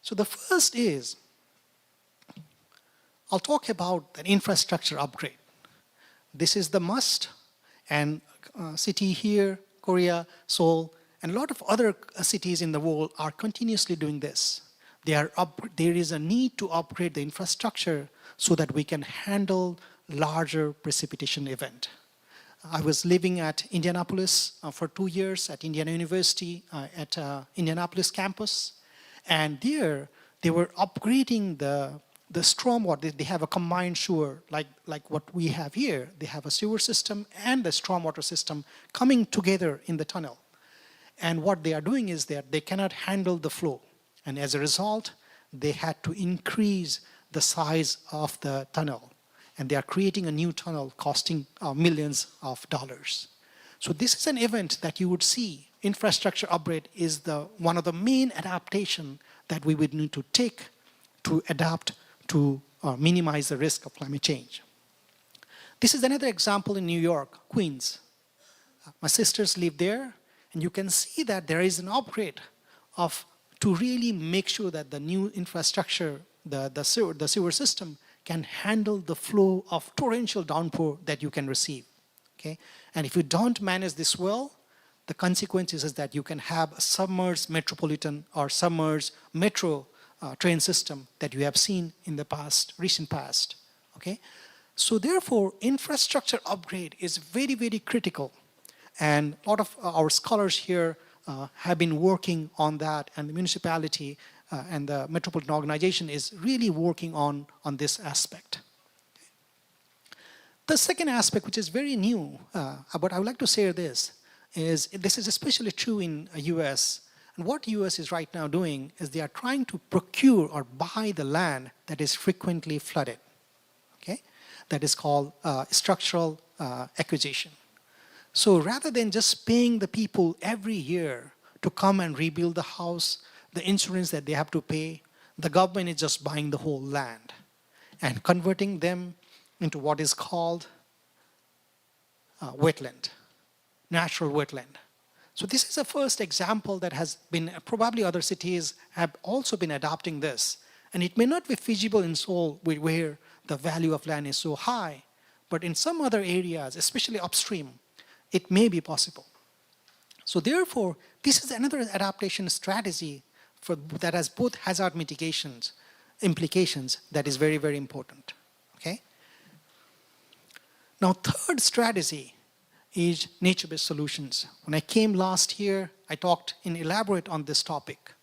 So the first is, I'll talk about an infrastructure upgrade. This is the must, and city here, Korea, Seoul, and a lot of other cities in the world are continuously doing this. There is a need to upgrade the infrastructure so that we can handle larger precipitation event. I was living at Indianapolis for 2 years at Indiana University at Indianapolis campus. And there, they were upgrading the stormwater. They have a combined sewer like what we have here. They have a sewer system and the stormwater system coming together in the tunnel. And what they are doing is that they cannot handle the flow. And as a result, they had to increase the size of the tunnel. And they are creating a new tunnel costing millions of dollars. So this is an event that you would see. Infrastructure upgrade is one of the main adaptation that we would need to take to adapt to minimize the risk of climate change. This is another example in New York, Queens. My sisters live there. And you can see that there is an upgrade to really make sure that the new infrastructure, the sewer system, can handle the flow of torrential downpour that you can receive. Okay? And if you don't manage this well, the consequences is that you can have a submerged Metropolitan or submerged metro train system that you have seen in the recent past. Okay? So therefore, infrastructure upgrade is very, very critical. And a lot of our scholars here have been working on that, and the municipality and the Metropolitan organization is really working on this aspect. The second aspect, which is very new, but I would like to say this is especially true in the US. And what US is right now doing is they are trying to procure or buy the land that is frequently flooded. Okay? That is called structural acquisition. So rather than just paying the people every year to come and rebuild the house, the insurance that they have to pay, the government is just buying the whole land and converting them into what is called wetland, natural wetland. So this is the first example that has been, probably other cities have also been adopting this. And it may not be feasible in Seoul where the value of land is so high, but in some other areas, especially upstream, it may be possible. So therefore, this is another adaptation strategy that has both hazard mitigations implications that is very, very important. Okay? Now, third strategy is nature-based solutions. When I came last year, I talked in elaborate on this topic.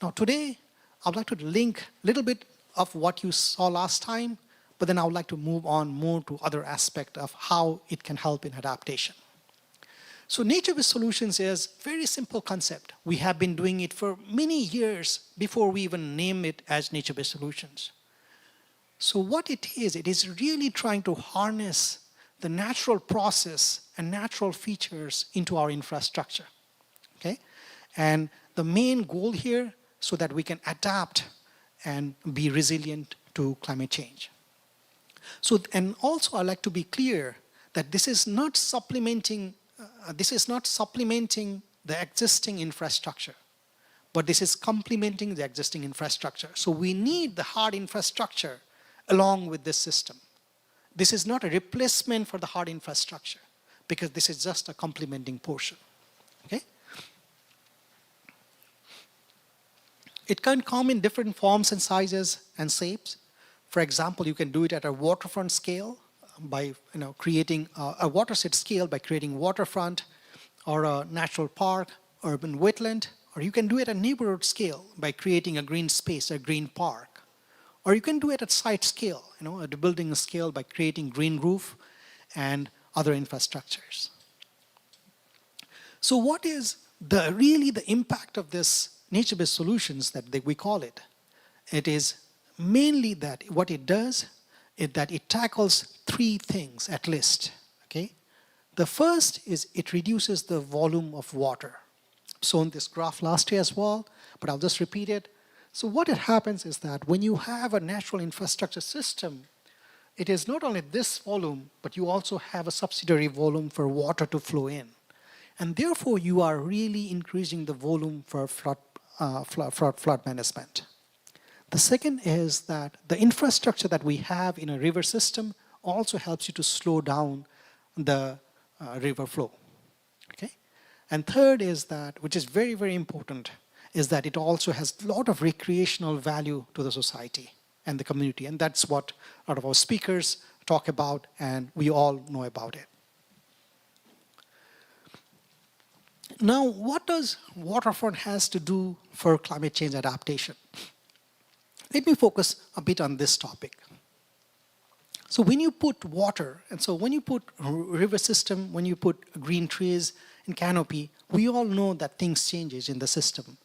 Now today, I would like to link a little bit of what you saw last time, but then I would like to move on more to other aspect of how it can help in adaptation. So nature-based solutions is a very simple concept. We have been doing it for many years before we even name it as nature-based solutions. So what it is really trying to harness the natural process and natural features into our infrastructure. Okay? And the main goal here, so that we can adapt and be resilient to climate change. So, and also I'd like to be clear that this is not supplementing the existing infrastructure, but this is complementing the existing infrastructure. So we need the hard infrastructure along with this system. This is not a replacement for the hard infrastructure, because this is just a complementing portion. Okay? It can come in different forms and sizes and shapes. For example, you can do it at a waterfront scale by creating a watershed scale by creating waterfront or a natural park, urban wetland, or you can do it at a neighborhood scale by creating a green space, a green park. Or you can do it at site scale, at a building scale by creating green roof and other infrastructures. So what is really the impact of this nature-based solutions that we call it? It is mainly that what it does is that it tackles three things at least. Okay? The first is it reduces the volume of water. I've shown this graph last year as well, but I'll just repeat it. So what it happens is that when you have a natural infrastructure system, it is not only this volume, but you also have a subsidiary volume for water to flow in. And therefore, you are really increasing the volume for flood management. The second is that the infrastructure that we have in a river system also helps you to slow down the river flow. Okay? And third is that, which is very, very important, is that it also has a lot of recreational value to the society and the community. And that's what a lot of our speakers talk about, and we all know about it. Now, what does Waterfront has to do for climate change adaptation? Let me focus a bit on this topic. So when you put water, and so when you put river system, when you put green trees and canopy, we all know that things changes in the system.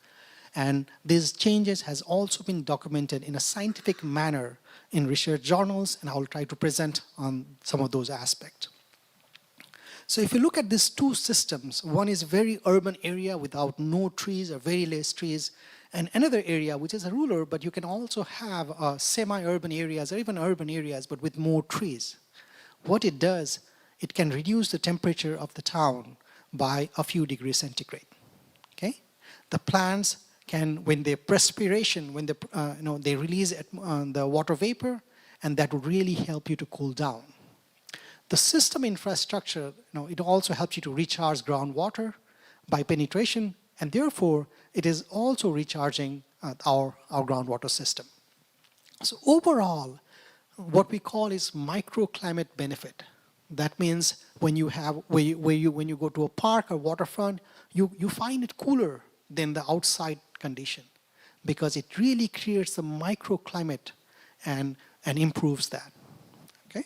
And these changes has also been documented in a scientific manner in research journals, and I will try to present on some of those aspects. So if you look at these two systems, one is a very urban area without no trees or very less trees, and another area which is a rural, but you can also have semi-urban areas or even urban areas, but with more trees. What it does, it can reduce the temperature of the town by a few degrees centigrade. Okay? The plants can, when they perspiration, when they release the water vapor, and that would really help you to cool down. The system infrastructure, it also helps you to recharge groundwater by penetration, and therefore it is also recharging our groundwater system. So overall, what we call is microclimate benefit. That means when you go to a park or waterfront, you find it cooler than the outside condition, because it really creates a microclimate and improves that. Okay?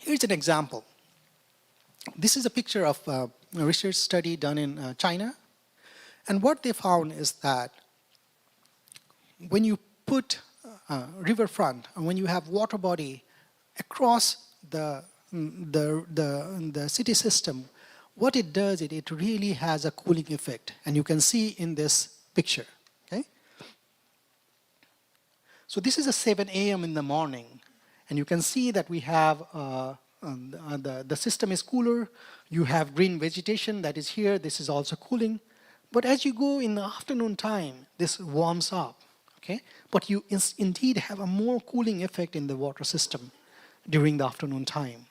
Here's an example. This is a picture of a research study done in China. And what they found is that when you put riverfront, and when you have water body across the city system, what it does, it really has a cooling effect. And you can see in this picture. Okay? So this is a 7 a.m. in the morning. And you can see that we have the system is cooler. You have green vegetation that is here. This is also cooling. But as you go in the afternoon time, this warms up. Okay? But you indeed have a more cooling effect in the water system during the afternoon time.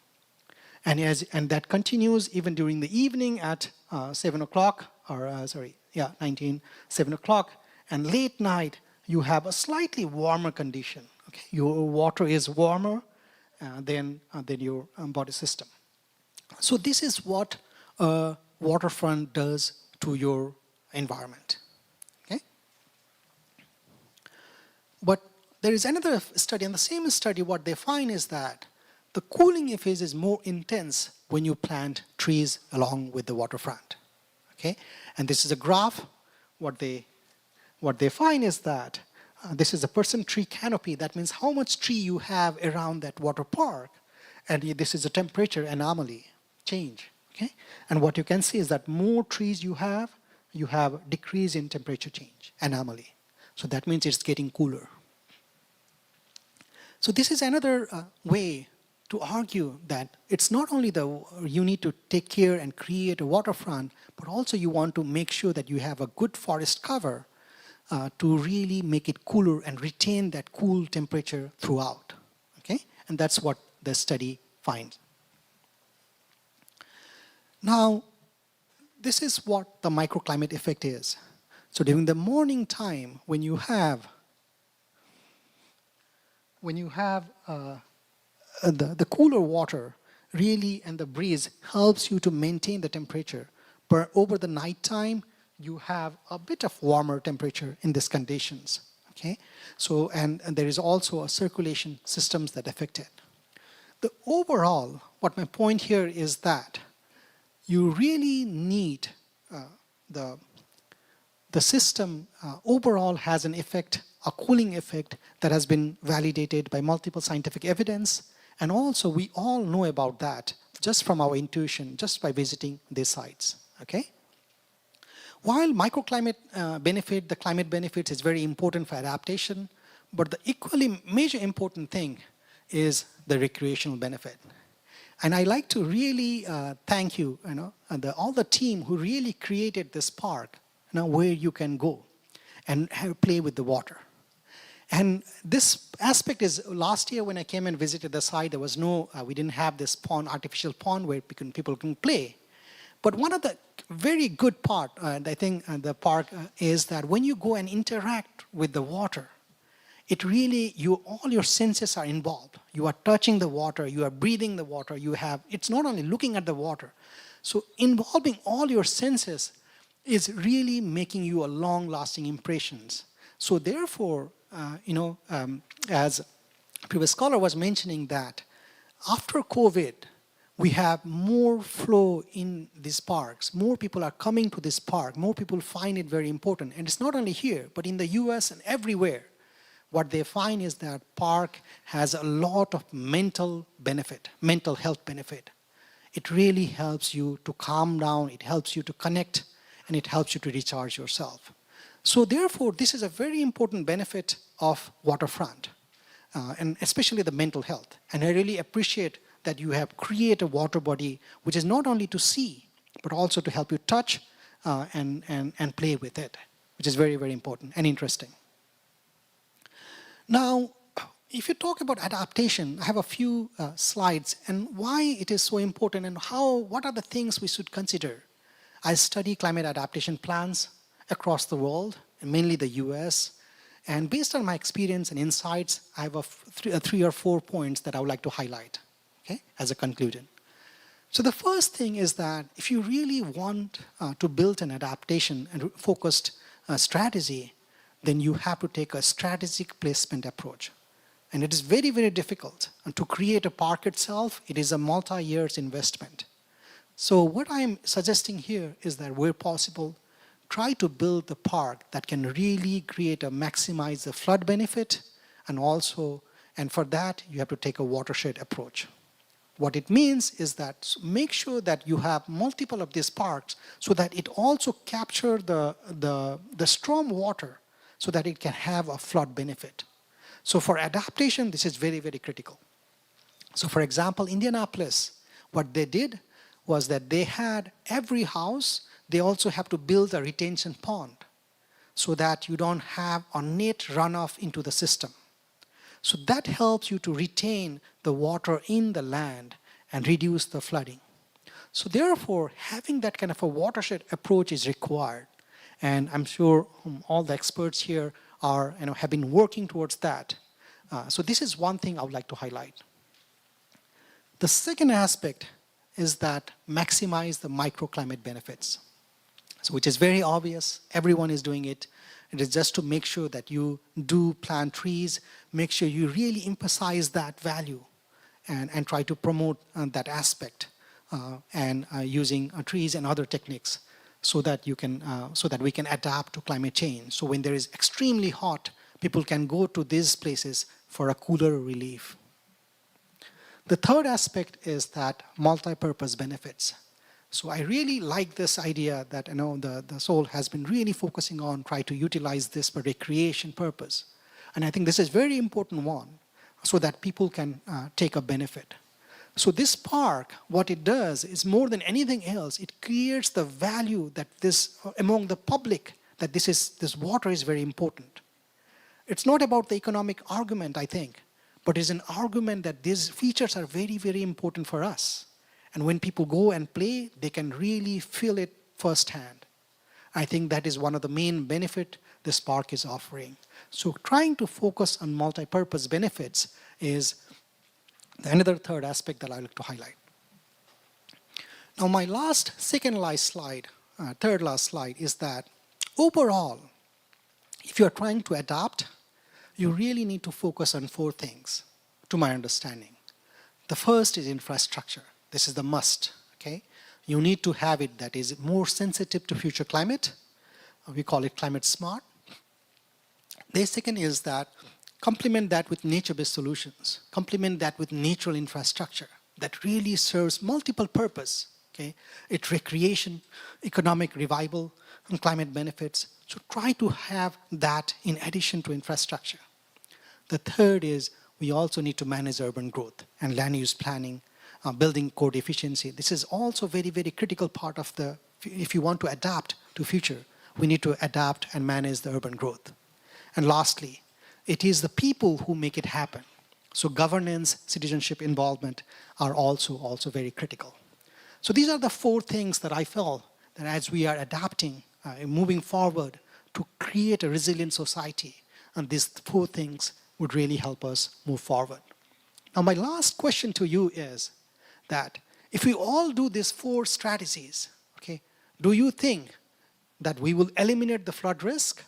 And that continues even during the evening at 7 o'clock, or 7 o'clock. And late night, you have a slightly warmer condition. Okay? Your water is warmer than your body system. So this is what a waterfront does to your environment. Okay? But there is another study, and the same study, what they find is that the cooling effect is more intense when you plant trees along with the waterfront. Okay? And this is a graph. What they find is that this is a percent tree canopy. That means how much tree you have around that water park. And this is a temperature anomaly change. Okay? And what you can see is that more trees you have decrease in temperature change anomaly. So that means it's getting cooler. So this is another way to argue that it's not only you need to take care and create a waterfront, but also you want to make sure that you have a good forest cover to really make it cooler and retain that cool temperature throughout. Okay? And that's what the study finds. Now, this is what the microclimate effect is. So during the morning time, when you have the cooler water really and the breeze helps you to maintain the temperature. But over the night time, you have a bit of warmer temperature in these conditions. Okay? So, and there is also a circulation systems that affect it. The overall, what my point here is that you really need the system overall has an effect, a cooling effect that has been validated by multiple scientific evidence. And also we all know about that just from our intuition, just by visiting these sites. Okay? While microclimate the climate benefits is very important for adaptation, but the equally major important thing is the recreational benefit. And I like to really thank you, all the team who really created this park, where you can go and play with the water. And this aspect is, last year when I came and visited the site, there was we didn't have this pond, artificial pond where people can play. But one of the very good part, I think, the park is that when you go and interact with the water, it really, all your senses are involved. You are touching the water, you are breathing the water, it's not only looking at the water. So involving all your senses is really making you a long-lasting impressions. So therefore, as a previous scholar was mentioning that after COVID, we have more flow in these parks. More people are coming to this park. More people find it very important. And it's not only here, but in the US and everywhere. What they find is that park has a lot of mental health benefit. It really helps you to calm down, it helps you to connect, and it helps you to recharge yourself. So therefore, this is a very important benefit of waterfront, and especially the mental health. And I really appreciate that you have created a water body which is not only to see, but also to help you touch and play with it, which is very, very important and interesting. Now, if you talk about adaptation, I have a few slides and why it is so important and what are the things we should consider. I study climate adaptation plans across the world, and mainly the US. And based on my experience and insights, I have three or four points that I would like to highlight, okay, as a conclusion. So the first thing is that if you really want to build an adaptation and focused strategy, then you have to take a strategic placement approach. And it is very, very difficult. And to create a park itself, it is a multi-years investment. So what I'm suggesting here is that where possible, try to build the park that can really maximize the flood benefit, and for that, you have to take a watershed approach. What it means is that make sure that you have multiple of these parks so that it also captures the storm water so that it can have a flood benefit. So for adaptation, this is very, very critical. So for example, Indianapolis, what they did was that they had every house, they also have to build a retention pond so that you don't have a net runoff into the system. So that helps you to retain the water in the land and reduce the flooding. So therefore, having that kind of a watershed approach is required. And I'm sure all the experts here are, have been working towards that. So this is one thing I would like to highlight. The second aspect is that maximize the microclimate benefits. So which is very obvious, everyone is doing it. It is just to make sure that you do plant trees, make sure you really emphasize that value and try to promote that aspect and using trees and other techniques so that we can adapt to climate change. So when there is extremely hot, people can go to these places for a cooler relief. The third aspect is that multi-purpose benefits. So I really like this idea that the Seoul has been really focusing on trying to utilize this for recreation purpose. And I think this is very important one so that people can take a benefit. So this park, what it does is more than anything else, it creates the value that this among the public that this water is very important. It's not about the economic argument, I think, but it's an argument that these features are very, very important for us. And when people go and play, they can really feel it firsthand. I think that is one of the main benefits this park is offering. So trying to focus on multi-purpose benefits is another third aspect that I like to highlight. Now my third last slide is that overall, if you're trying to adapt, you really need to focus on 4 things, to my understanding. The first is infrastructure. This is the must, okay? You need to have it that is more sensitive to future climate. We call it climate smart. The second is that complement that with nature-based solutions. Complement that with natural infrastructure that really serves multiple purpose, okay? It's recreation, economic revival, and climate benefits. So try to have that in addition to infrastructure. The third is we also need to manage urban growth and land use planning, building code efficiency. This is also very, very critical part of if you want to adapt to future, we need to adapt and manage the urban growth. And lastly, it is the people who make it happen. So governance, citizenship involvement are also very critical. So these are the 4 things that I felt that as we are adapting, moving forward to create a resilient society, and these 4 things would really help us move forward. Now my last question to you is that if we all do these 4 strategies, okay, do you think that we will eliminate the flood risk?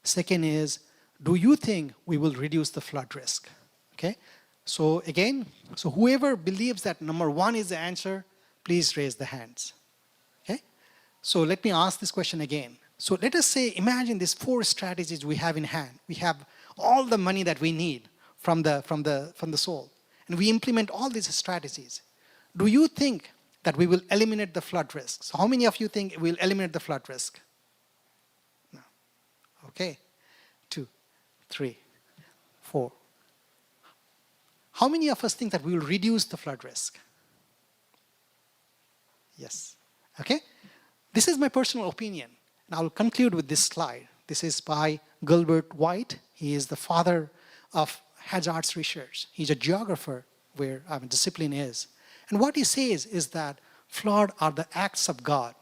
Second is, do you think we will reduce the flood risk? Okay, so again, whoever believes that number 1 is the answer, please raise the hands. Okay, so let me ask this question again. So let us say, imagine these 4 strategies we have in hand. We have all the money that we need from the Seoul, and we implement all these strategies. Do you think that we will eliminate the flood risk? So how many of you think we'll eliminate the flood risk? No. Okay. 2, 3, 4. How many of us think that we will reduce the flood risk? Yes. Okay. This is my personal opinion. And I'll conclude with this slide. This is by Gilbert White. He is the father of hazards research. He's a geographer where discipline is. And what he says is that flood are the acts of God,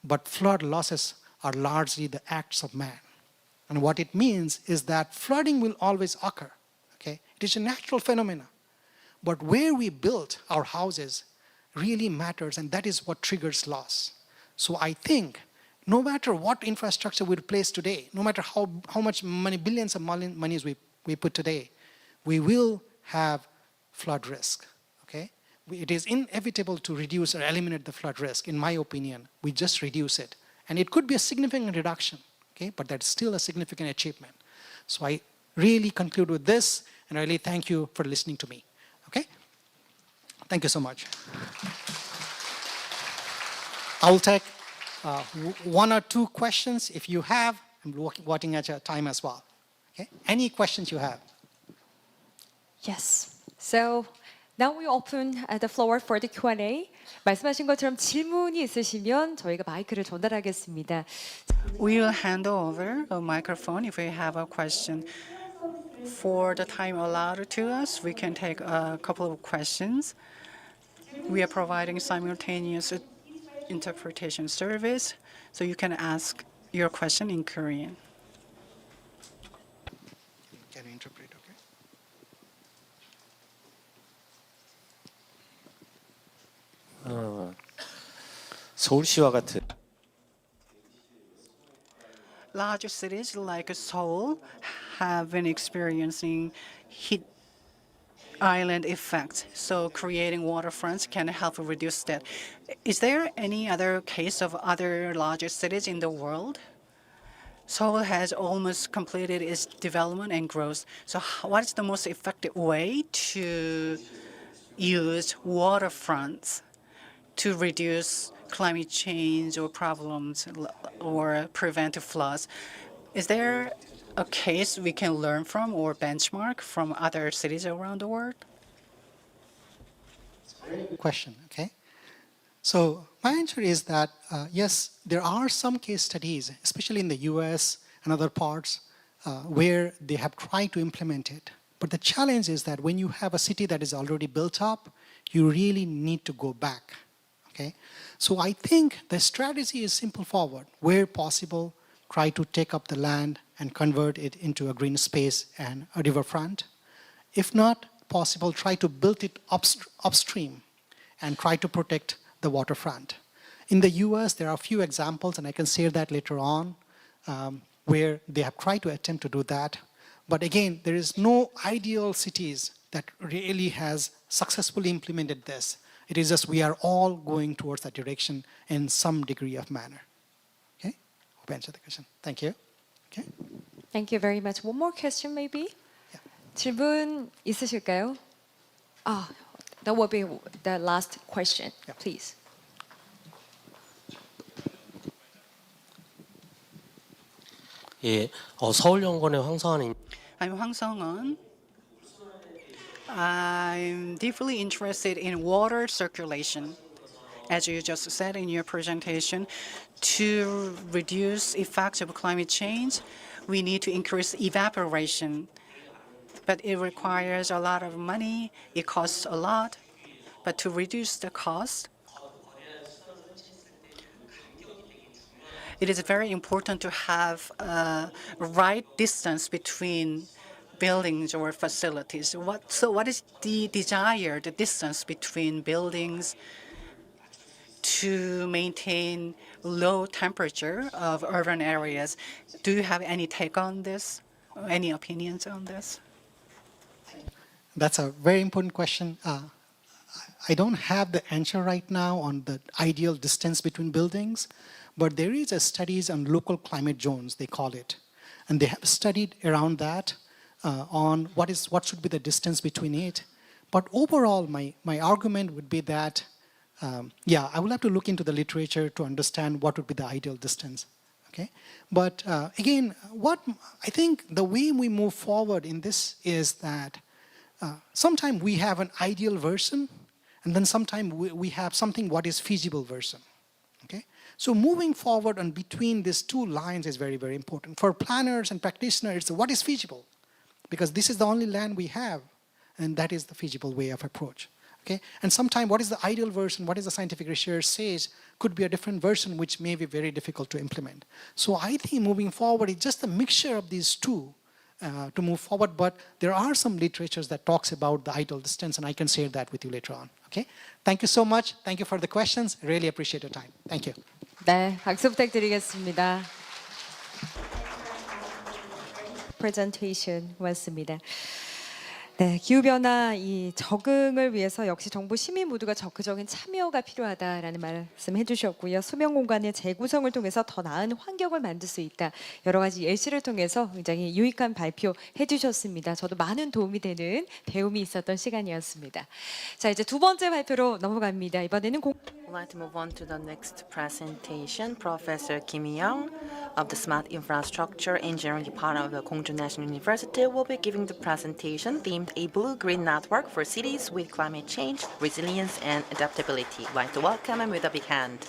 but flood losses are largely the acts of man. And what it means is that flooding will always occur. Okay? It is a natural phenomenon. But where we built our houses really matters, and that is what triggers loss. So I think no matter what infrastructure we replace today, no matter how much money, billions of monies we put today, we will have flood risk. Okay? It is inevitable to reduce or eliminate the flood risk. In my opinion, we just reduce it. And it could be a significant reduction, okay? But that's still a significant achievement. So I really conclude with this, and I really thank you for listening to me. Okay? Thank you so much. I will take 1 or 2 questions if you have. I'm watching at your time as well. Okay? Any questions you have? Yes. So now we open the floor for the Q&A. 말씀하신 것처럼 질문이 있으시면 저희가 마이크를 전달하겠습니다. We will hand over a microphone if we have a question. For the time allowed to us, we can take a couple of questions. We are providing simultaneous interpretation service, so you can ask your question in Korean. Can you interpret, okay? 서울시와 같은 Larger cities like Seoul have been experiencing heat island effect, so creating waterfronts can help reduce that. Is there any other case of other larger cities in the world? Seoul has almost completed its development and growth. So what is the most effective way to use waterfronts to reduce climate change or problems or prevent floods? Is there a case we can learn from or benchmark from other cities around the world? Question, okay? So my answer is that, yes, there are some case studies, especially in the US and other parts, where they have tried to implement it. But the challenge is that when you have a city that is already built up, you really need to go back, okay? So I think the strategy is simple forward. Where possible, try to take up the land and convert it into a green space and a riverfront. If not possible, try to build it upstream and try to protect the waterfront. In the US, there are a few examples, and I can share that later on, where they have tried to attempt to do that. But again, there is no ideal cities that really has successfully implemented this. It is just we are all going towards that direction in some degree of manner. Okay? Hope I answered the question. Thank you. Okay? Thank you very much. One more question maybe? Yeah. 질문 있으실까요? That will be the last question, Yeah. please. 예, 서울연구원의 황성환입니다. I'm Hwang Sung-eun. I'm deeply interested in water circulation. As you just said in your presentation, to reduce effects of climate change, we need to increase evaporation. But it requires a lot of money, it costs a lot. But to reduce the cost, it is very important to have a right distance between buildings or facilities. So what is the desired distance between buildings to maintain low temperature of urban areas? Do you have any take on this? Any opinions on this? That's a very important question. I don't have the answer right now on the ideal distance between buildings, but there is a studies on local climate zones, they call it. And they have studied around that on what should be the distance between it. But overall, my argument would be that, I will have to look into the literature to understand what would be the ideal distance. Okay? But again, what I think the way we move forward in this is that sometimes we have an ideal version, and then sometimes we have something what is feasible version. Okay? So moving forward and between these two lines is very, very important. For planners and practitioners, it's what is feasible? Because this is the only land we have, and that is the feasible way of approach. Okay? And sometimes what is the ideal version, what is the scientific research says, could be a different version which may be very difficult to implement. So I think moving forward, it's just a mixture of these two to move forward, but there are some literatures that talks about the ideal distance, and I can share that with you later on. Okay? Thank you so much. Thank you for the questions. Really appreciate your time. Thank you. 네, 박수 부탁드리겠습니다. presentation이었습니다. 네, 기후변화 이 적응을 위해서 역시 정부 시민 모두가 적극적인 참여가 필요하다라는 말씀 해주셨고요. 수면 공간의 재구성을 통해서 더 나은 환경을 만들 수 있다. 여러 가지 예시를 통해서 굉장히 유익한 발표 해주셨습니다. 저도 많은 도움이 되는 배움이 있었던 시간이었습니다. 자, 이제 두 번째 발표로 넘어갑니다. 이번에는 I'd like to move on to the next presentation. Professor Kim Hyo-seop of the Smart Infrastructure Engineering Department of the Kongju National University will be giving the presentation themed A Blue-Green Network for Cities with Climate Change, Resilience and Adaptability. I'd like to welcome him with a big hand.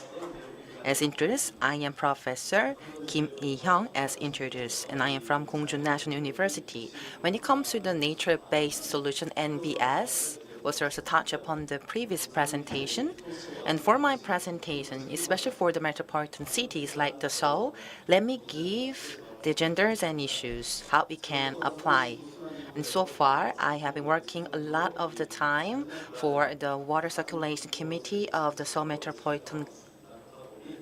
As introduced, I am Professor Kim Hyo-seop as introduced, and I am from Kongju National University. When it comes to the nature-based solution NBS, was also touched upon the previous presentation. And for my presentation, especially for the metropolitan cities like the Seoul, let me give the genders and issues, how we can apply. And so far, I have been working a lot of the time for the Water Circulation Committee of the Seoul Metropolitan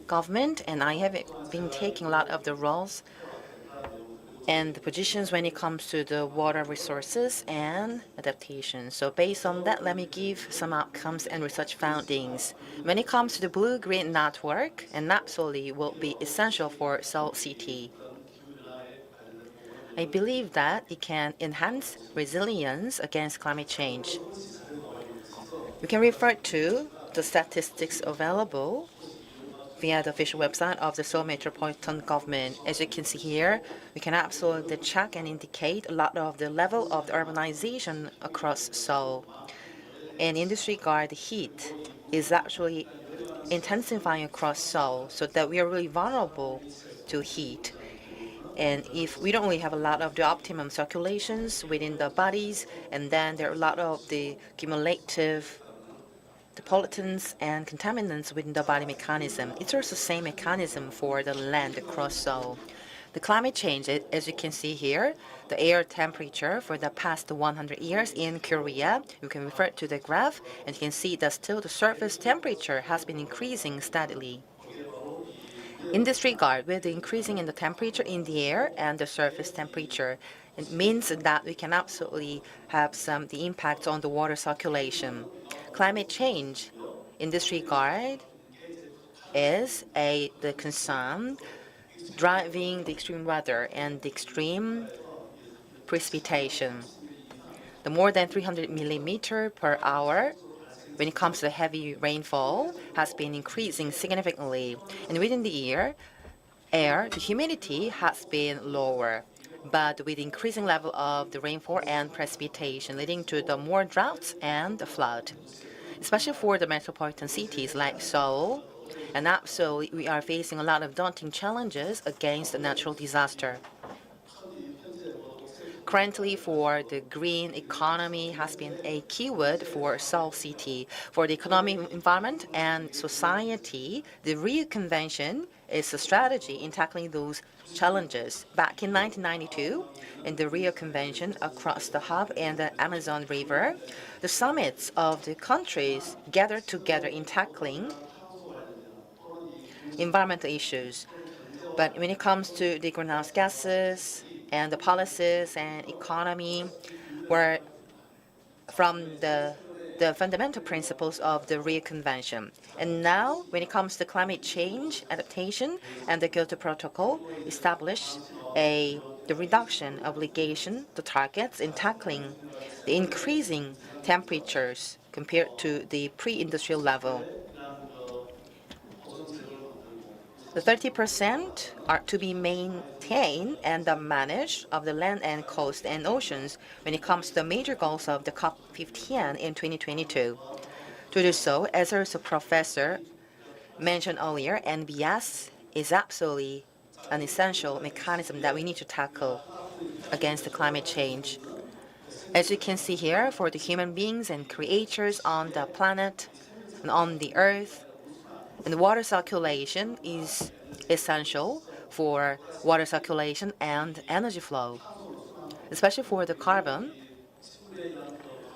Government, and I have been taking a lot of the roles and the positions when it comes to the water resources and adaptation. So based on that, let me give some outcomes and research findings. When it comes to the blue-green network, and absolutely will be essential for Seoul City. I believe that it can enhance resilience against climate change. You can refer to the statistics available via the official website of the Seoul Metropolitan Government. As you can see here, we can absolutely check and indicate a lot of the level of the urbanization across Seoul. And in this regard, the heat is actually intensifying across Seoul, so that we are really vulnerable to heat. And if we don't really have a lot of the optimum circulations within the bodies, and then there are a lot of the cumulative the pollutants and contaminants within the body mechanism. It's also the same mechanism for the land across Seoul. The climate change, as you can see here, the air temperature for the past 100 years in Korea, you can refer to the graph, and you can see that still the surface temperature has been increasing steadily. In this regard, with the increasing in the temperature in the air and the surface temperature, it means that we can absolutely have the impact on the water circulation. Climate change in this regard is the concern driving the extreme weather and the extreme precipitation. The more than 300 millimeter per hour when it comes to heavy rainfall has been increasing significantly. And within the year, the humidity has been lower, but with increasing level of the rainfall and precipitation, leading to the more droughts and the flood, especially for the metropolitan cities like Seoul. And also, we are facing a lot of daunting challenges against the natural disaster. Currently, for the green economy has been a keyword for Seoul City. For the economic environment and society, the Rio Convention is a strategy in tackling those challenges. Back in 1992, in the Rio Convention across the hub and the Amazon River, the summits of the countries gathered together in tackling environmental issues. But when it comes to the greenhouse gases and the policies and economy, were from the fundamental principles of the Rio Convention. And now, when it comes to climate change, adaptation, and the Kyoto Protocol, establish the reduction obligation, the targets in tackling the increasing temperatures compared to the pre-industrial level. The 30% are to be maintained and managed of the land and coast and oceans when it comes to the major goals of the COP15 in 2022. To do so, as also Professor mentioned earlier, NBS is absolutely an essential mechanism that we need to tackle against the climate change. As you can see here, for the human beings and creatures on the planet and on the earth, and the water circulation is essential for water circulation and energy flow, especially for the carbon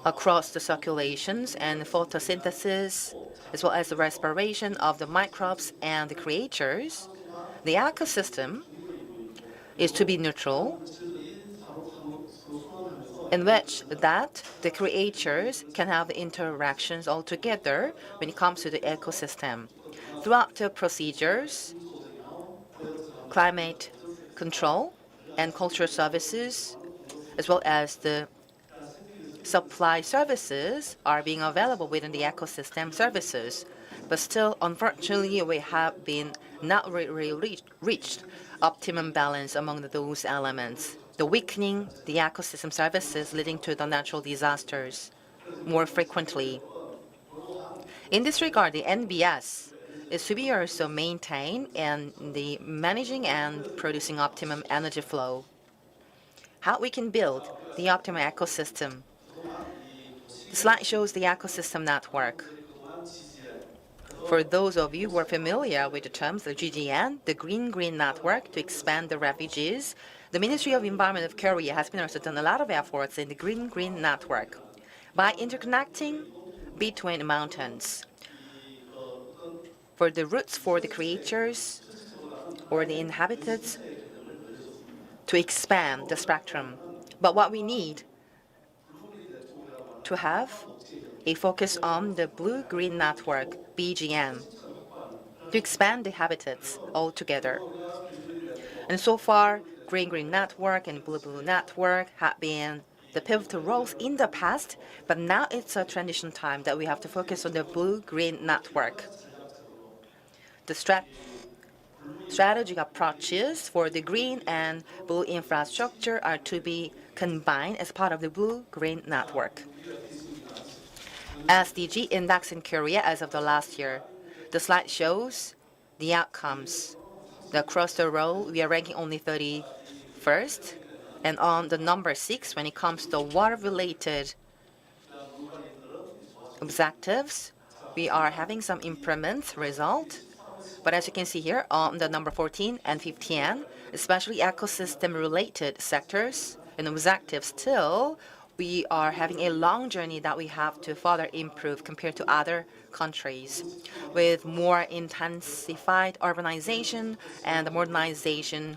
across the circulations and photosynthesis, as well as the respiration of the microbes and the creatures. The ecosystem is to be neutral, in which that the creatures can have interactions all together when it comes to the ecosystem. Throughout the procedures, climate control and cultural services, as well as the supply services, are being available within the ecosystem services. But still, unfortunately, we have been not really reached optimum balance among those elements, the weakening the ecosystem services leading to the natural disasters more frequently. In this regard, the NBS is to be also maintained in the managing and producing optimum energy flow. How we can build the optimum ecosystem. The slide shows the ecosystem network. For those of you who are familiar with the terms, the GGN, the Green Network, to expand the refugees, the Ministry of Environment of Korea has been also done a lot of efforts in the Green Network by interconnecting between mountains. For the roots for the creatures or the inhabitants to expand the spectrum. But what we need to have a focus on the Blue-Green Network, BGN, to expand the habitats altogether. And so far, Green Network and Blue Network have been the pivotal roles in the past, but now it's a transition time that we have to focus on the Blue-Green Network. The strategic approaches for the green and blue infrastructure are to be combined as part of the Blue-Green Network. SDG index in Korea as of the last year. The slide shows the outcomes. Across the row, we are ranking only 31st. And on the number 6, when it comes to water-related objectives, we are having some improvements result. But as you can see here, on the number 14 and 15, especially ecosystem-related sectors and objectives still, we are having a long journey that we have to further improve compared to other countries. With more intensified urbanization and modernization,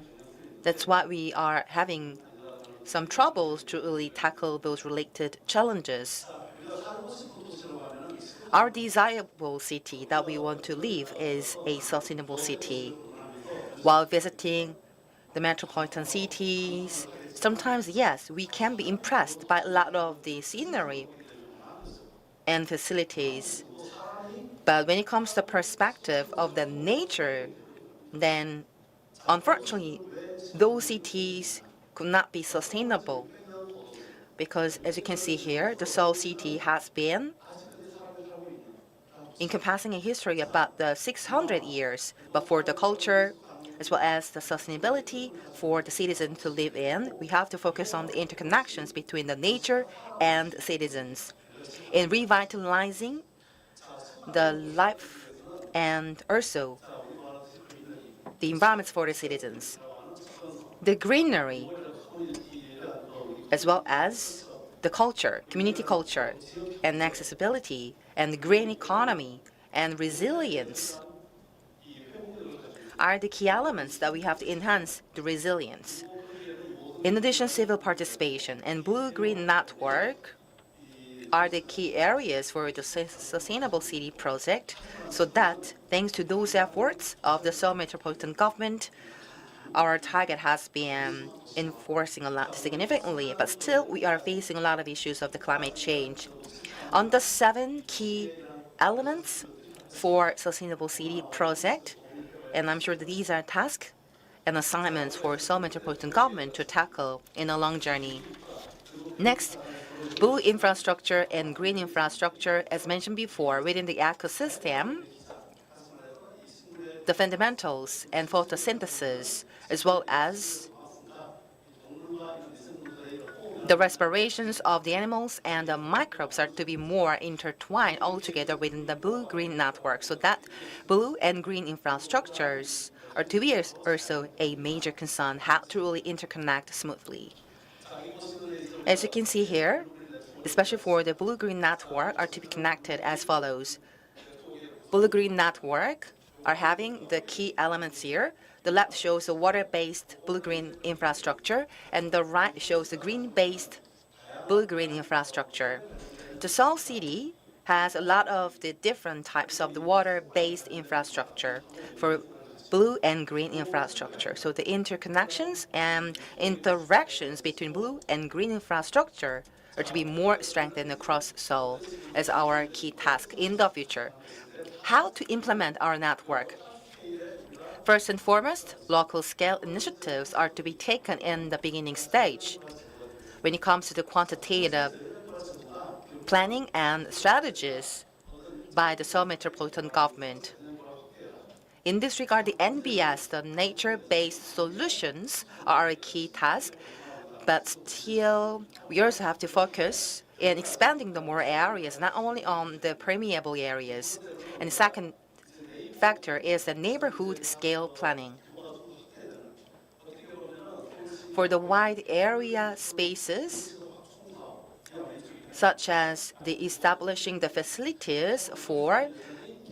that's why we are having some troubles to really tackle those related challenges. Our desirable city that we want to live is a sustainable city. While visiting the metropolitan cities, sometimes, yes, we can be impressed by a lot of the scenery and facilities. But when it comes to the perspective of the nature, then unfortunately, those cities could not be sustainable. Because as you can see here, the Seoul city has been encompassing a history about the 600 years, but for the culture, as well as the sustainability for the citizens to live in, we have to focus on the interconnections between the nature and citizens. In revitalizing the life and also the environments for the citizens. The greenery, as well as the culture, community culture, and accessibility, and the green economy, and resilience are the key elements that we have to enhance the resilience. In addition, civil participation and Blue-Green Network are the key areas for the Sustainable City project, so that, thanks to those efforts of the Seoul Metropolitan Government, our target has been enforcing a lot significantly, but still we are facing a lot of issues of the climate change. On the 7 key elements for Sustainable City project, and I'm sure that these are tasks and assignments for Seoul Metropolitan Government to tackle in a long journey. Next, blue infrastructure and green infrastructure, as mentioned before, within the ecosystem, the fundamentals and photosynthesis, as well as the respirations of the animals and the microbes are to be more intertwined altogether within the Blue-Green Network, so that blue and green infrastructures are to be also a major concern, how to really interconnect smoothly. As you can see here, especially for the Blue-Green Network, are to be connected as follows. Blue-Green Network are having the key elements here. The left shows the water-based blue-green infrastructure, and the right shows the green-based blue-green infrastructure. The Seoul city has a lot of the different types of the water-based infrastructure for blue and green infrastructure. So the interconnections and interactions between blue and green infrastructure are to be more strengthened across Seoul as our key task in the future. How to implement our network? First and foremost, local-scale initiatives are to be taken in the beginning stage. When it comes to the quantitative planning and strategies by the Seoul Metropolitan Government. In this regard, the NBS, the nature-based solutions, are a key task, but still we also have to focus in expanding the more areas, not only on the permeable areas. And the second factor is the neighborhood scale planning. For the wide area spaces, such as the establishing the facilities for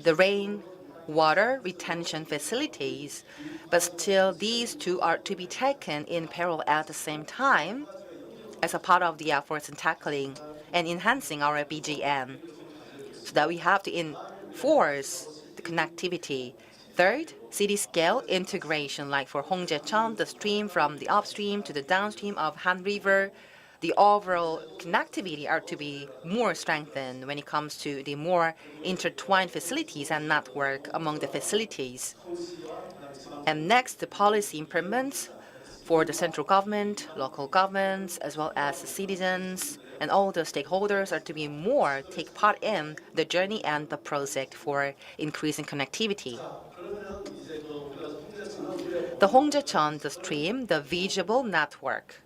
the rainwater retention facilities, but still these two are to be taken in parallel at the same time as a part of the efforts in tackling and enhancing our BGN, so that we have to enforce the connectivity. Third, city-scale integration, like for Hongjaecheon, the stream from the upstream to the downstream of Han River, the overall connectivity are to be more strengthened when it comes to the more intertwined facilities and network among the facilities. And next, the policy improvements for the central government, local governments, as well as the citizens, and all the stakeholders are to be more take part in the journey and the project for increasing connectivity. The Hongjaecheon, the stream, the visible network,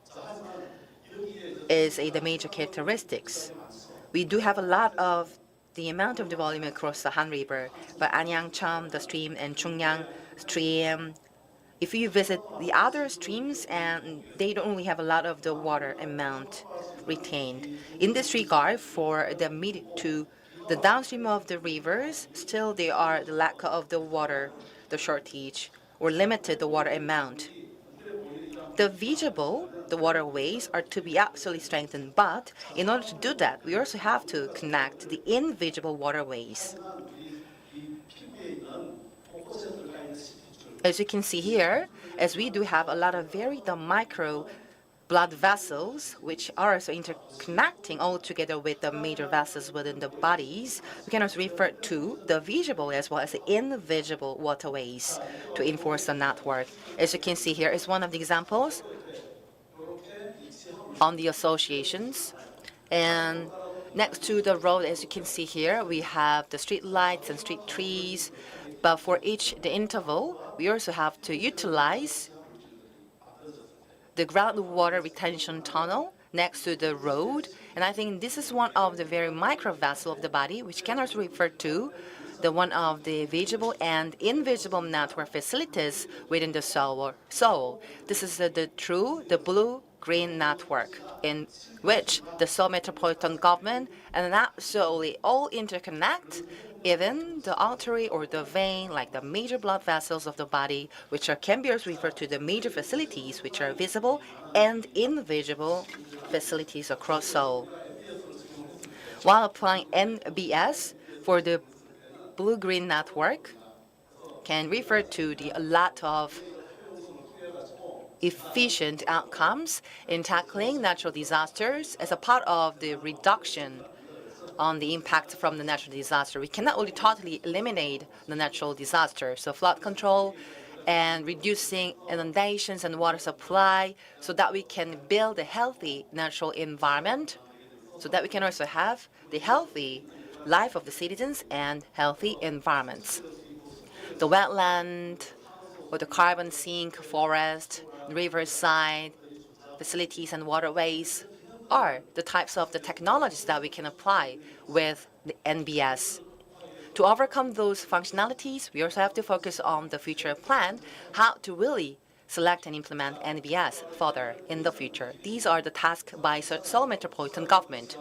is the major characteristics. We do have a lot of the amount of the volume across the Han River, but Anyangcheon, the stream, and Chungyang stream, if you visit the other streams, and they don't really have a lot of the water amount retained. In this regard, for the mid to the downstream of the rivers, still there are the lack of the water, the shortage, or limited the water amount. The visible, the waterways, are to be absolutely strengthened, but in order to do that, we also have to connect the invisible waterways. As you can see here, as we do have a lot of very micro blood vessels, which are also interconnecting all together with the major vessels within the bodies, we can also refer to the visible as well as the invisible waterways to enforce the network. As you can see here is one of the examples on the associations. And next to the road, as you can see here, we have the street lights and street trees. But for each the interval, we also have to utilize the groundwater retention tunnel next to the road. And I think this is one of the very micro vessel of the body, which can also refer to the one of the visible and invisible network facilities within the Seoul. This is the blue-green network in which the Seoul Metropolitan government and absolutely all interconnect, even the artery or the vein, like the major blood vessels of the body, which can be also referred to the major facilities, which are visible and invisible facilities across Seoul. While applying NBS for the blue-green network, can refer to a lot of efficient outcomes in tackling natural disasters as a part of the reduction on the impact from the natural disaster. We cannot only totally eliminate the natural disaster, so flood control and reducing inundations and water supply so that we can build a healthy natural environment, so that we can also have the healthy life of the citizens and healthy environments. The wetland or the carbon sink, forest, riverside, facilities and waterways are the types of the technologies that we can apply with the NBS. To overcome those functionalities, we also have to focus on the future plan, how to really select and implement NBS further in the future. These are the tasks by Seoul Metropolitan Government.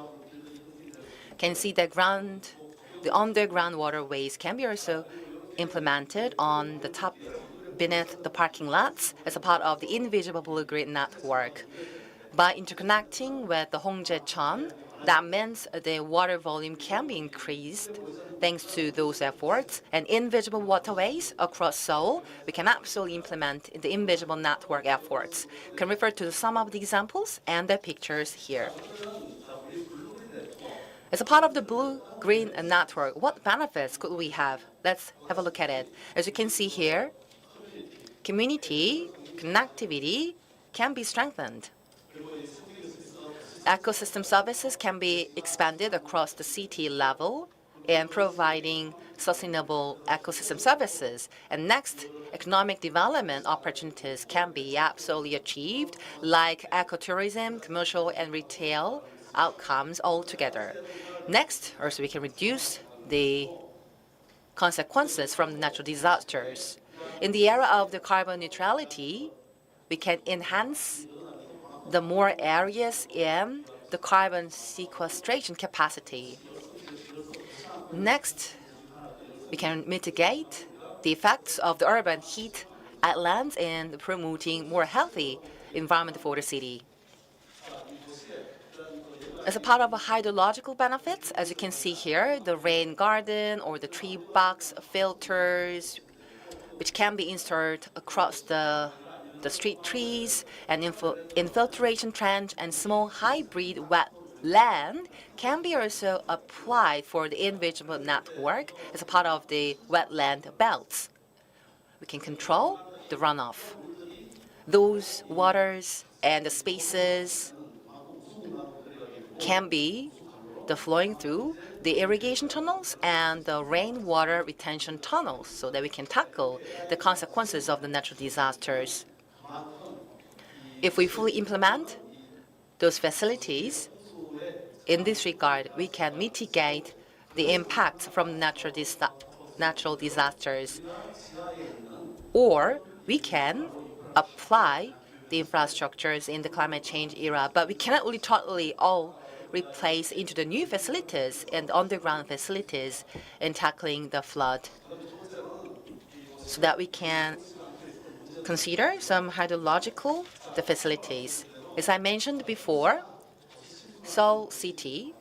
Can see the underground waterways can be also implemented on the top beneath the parking lots as a part of the invisible blue-green network. By interconnecting with the Hongjaecheon, that means the water volume can be increased thanks to those efforts. And invisible waterways across Seoul, we can absolutely implement the invisible network efforts. You can refer to some of the examples and the pictures here. As a part of the blue-green network, what benefits could we have? Let's have a look at it. As you can see here, community connectivity can be strengthened. Ecosystem services can be expanded across the city level in providing sustainable ecosystem services. And next, economic development opportunities can be absolutely achieved, like ecotourism, commercial and retail outcomes altogether. Next, also we can reduce the consequences from the natural disasters. In the era of the carbon neutrality, we can enhance the more areas in the carbon sequestration capacity. Next, we can mitigate the effects of the urban heat islands and promoting more healthy environment for the city. As a part of the hydrological benefits, as you can see here, the rain garden or the tree box filters, which can be installed across the street trees, and infiltration trench and small hybrid wetland can be also applied for the individual network as a part of the wetland belts. We can control the runoff. Those waters and the spaces can be the flowing through the irrigation tunnels and the rainwater retention tunnels so that we can tackle the consequences of the natural disasters. If we fully implement those facilities, in this regard, we can mitigate the impacts from natural disasters, or we can apply the infrastructures in the climate change era, but we cannot really totally all replace into the new facilities and underground facilities in tackling the flood, so that we can consider some hydrological facilities. As I mentioned before, Seoul City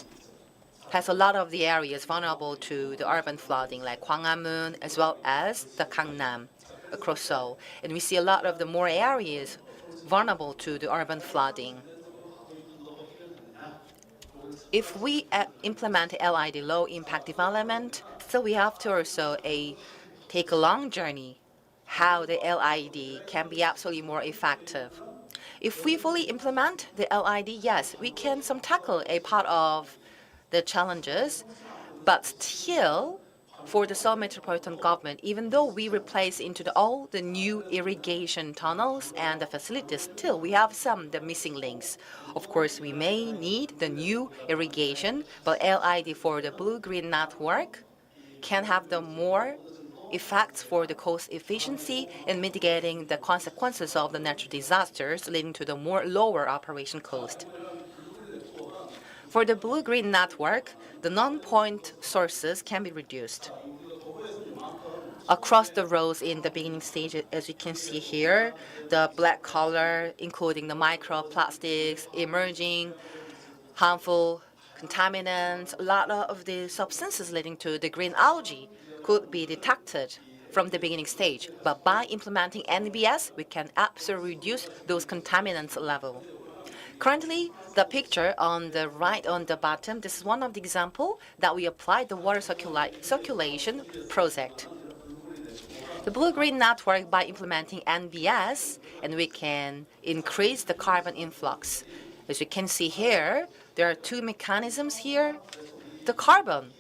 has a lot of the areas vulnerable to the urban flooding, like Gwanghwamun as well as the Gangnam across Seoul. And we see a lot of the more areas vulnerable to the urban flooding. If we implement LID, low impact development, still we have to also take a long journey how the LID can be absolutely more effective. If we fully implement the LID, yes, we can tackle a part of the challenges, but still, for the Seoul Metropolitan government, even though we replace into all the new irrigation tunnels and the facilities, still we have the missing links. Of course, we may need the new irrigation, but LID for the blue-green network can have the more effects for the cost efficiency in mitigating the consequences of the natural disasters, leading to the lower operation cost. For the blue-green network, the non-point sources can be reduced. Across the roads in the beginning stage, as you can see here, the black color, including the microplastics, emerging harmful contaminants, a lot of the substances leading to the green algae could be detected from the beginning stage. But by implementing NBS, we can absolutely reduce those contaminants level. Currently, the picture on the right on the bottom, this is one of the examples that we applied the water circulation project. The blue-green network by implementing NBS, and we can increase the carbon influx. As you can see here, there are two mechanisms here. The carbon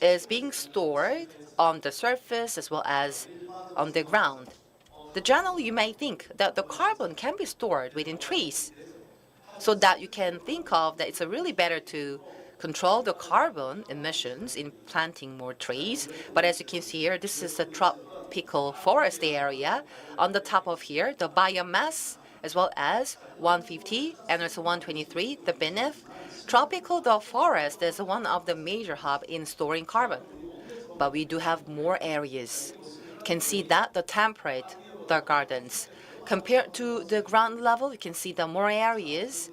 is being stored on the surface as well as on the ground. Generally, you may think that the carbon can be stored within trees, so that you can think of that it's really better to control the carbon emissions in planting more trees. But as you can see here, this is a tropical forest area. On the top of here, the biomass as well as 150 and also 123, the beneath. Tropical forest is one of the major hubs in storing carbon. But we do have more areas. You can see that the temperate the gardens. Compared to the ground level, you can see the more areas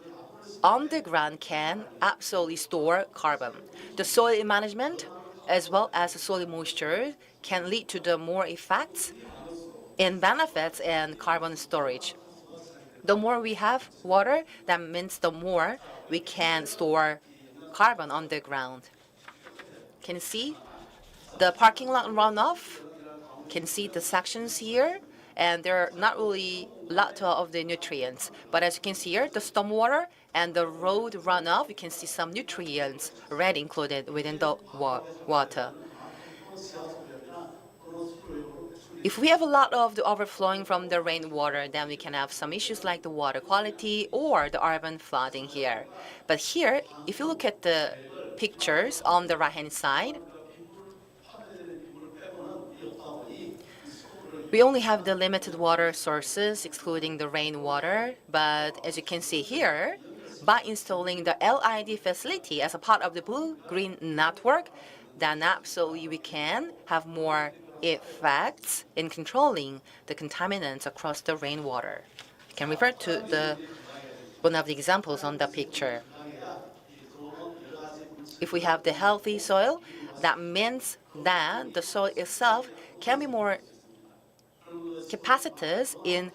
on the ground can absolutely store carbon. The soil management as well as the soil moisture can lead to the more effects in benefits and carbon storage. The more we have water, that means the more we can store carbon on the ground. Can you see the parking lot runoff? Can see the sections here, and there are not really a lot of the nutrients. But as you can see here, the stormwater and the road runoff, you can see some nutrients already included within the water. If we have a lot of the overflowing from the rainwater, then we can have some issues like the water quality or the urban flooding here. But here, if you look at the pictures on the right-hand side, we only have the limited water sources, excluding the rainwater. But as you can see here, by installing the LID facility as a part of the blue-green network, then absolutely we can have more effects in controlling the contaminants across the rainwater. You can refer to one of the examples on the picture. If we have the healthy soil, that means that the soil itself can be more capacitous in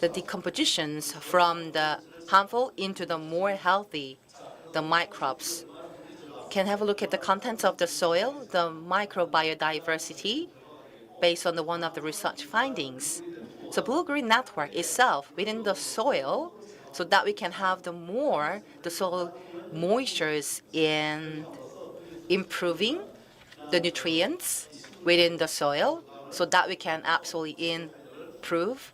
the decompositions from the harmful into the more healthy, the microbes. Can have a look at the contents of the soil, the microbiodiversity, based on one of the research findings. So blue-green network itself within the soil, so that we can have the soil moistures in improving the nutrients within the soil, so that we can absolutely improve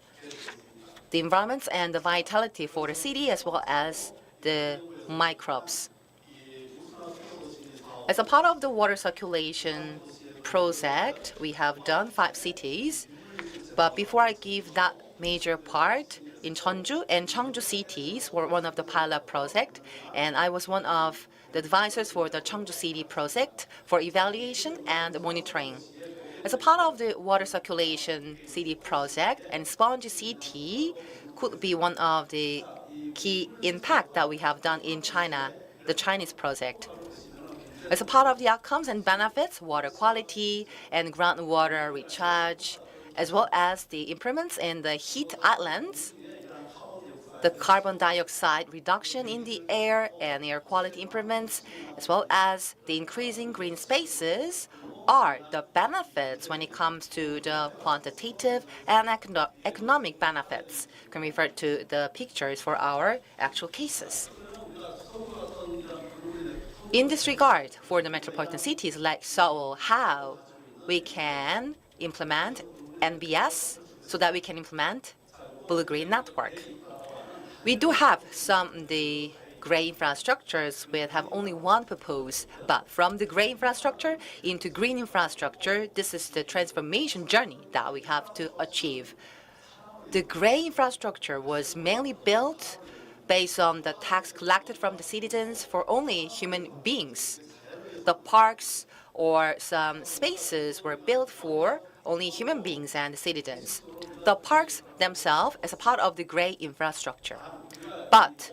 the environment and the vitality for the city as well as the microbes. As a part of the water circulation project, we have done 5 cities. But before I give that major part, in Jeonju and Cheongju cities were one of the pilot project, and I was one of the advisors for the Cheongju City project for evaluation and monitoring. As a part of the water circulation city project, and Spongy City could be one of the key impact that we have done in China, the Chinese project. As a part of the outcomes and benefits, water quality and groundwater recharge, as well as the improvements in the heat islands, the carbon dioxide reduction in the air and air quality improvements, as well as the increasing green spaces are the benefits when it comes to the quantitative and economic benefits. You can refer to the pictures for our actual cases. In this regard, for the metropolitan cities like Seoul, how we can implement NBS so that we can implement blue-green network. We do have some the gray infrastructures with have only one proposed, but from the gray infrastructure into green infrastructure, this is the transformation journey that we have to achieve. The gray infrastructure was mainly built based on the tax collected from the citizens for only human beings. The parks or some spaces were built for only human beings and citizens. The parks themselves as a part of the gray infrastructure. But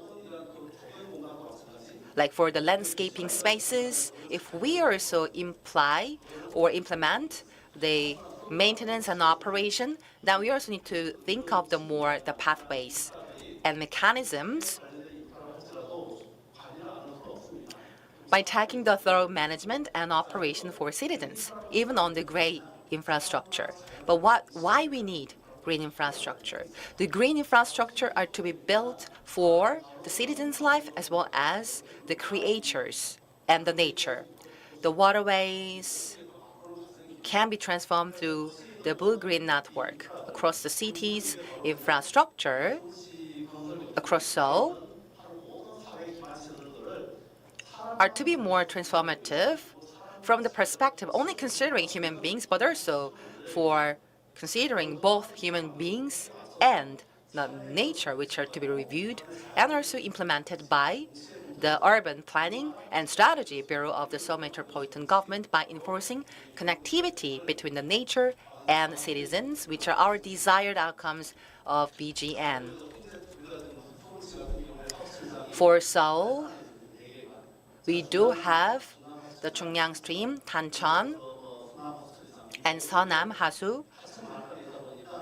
like for the landscaping spaces, if we also imply or implement the maintenance and operation, then we also need to think of the pathways and mechanisms by taking the thorough management and operation for citizens, even on the gray infrastructure. But why we need green infrastructure? The green infrastructure are to be built for the citizens' life as well as the creatures and the nature. The waterways can be transformed through the blue-green network across the cities, infrastructure across Seoul are to be more transformative from the perspective only considering human beings, but also for considering both human beings and the nature, which are to be reviewed and also implemented by the Urban Planning and Strategy Bureau of the Seoul Metropolitan Government by enforcing connectivity between the nature and citizens, which are our desired outcomes of BGN. For Seoul, we do have the Chungyang Stream, Tancheon, and Seonam Hasu.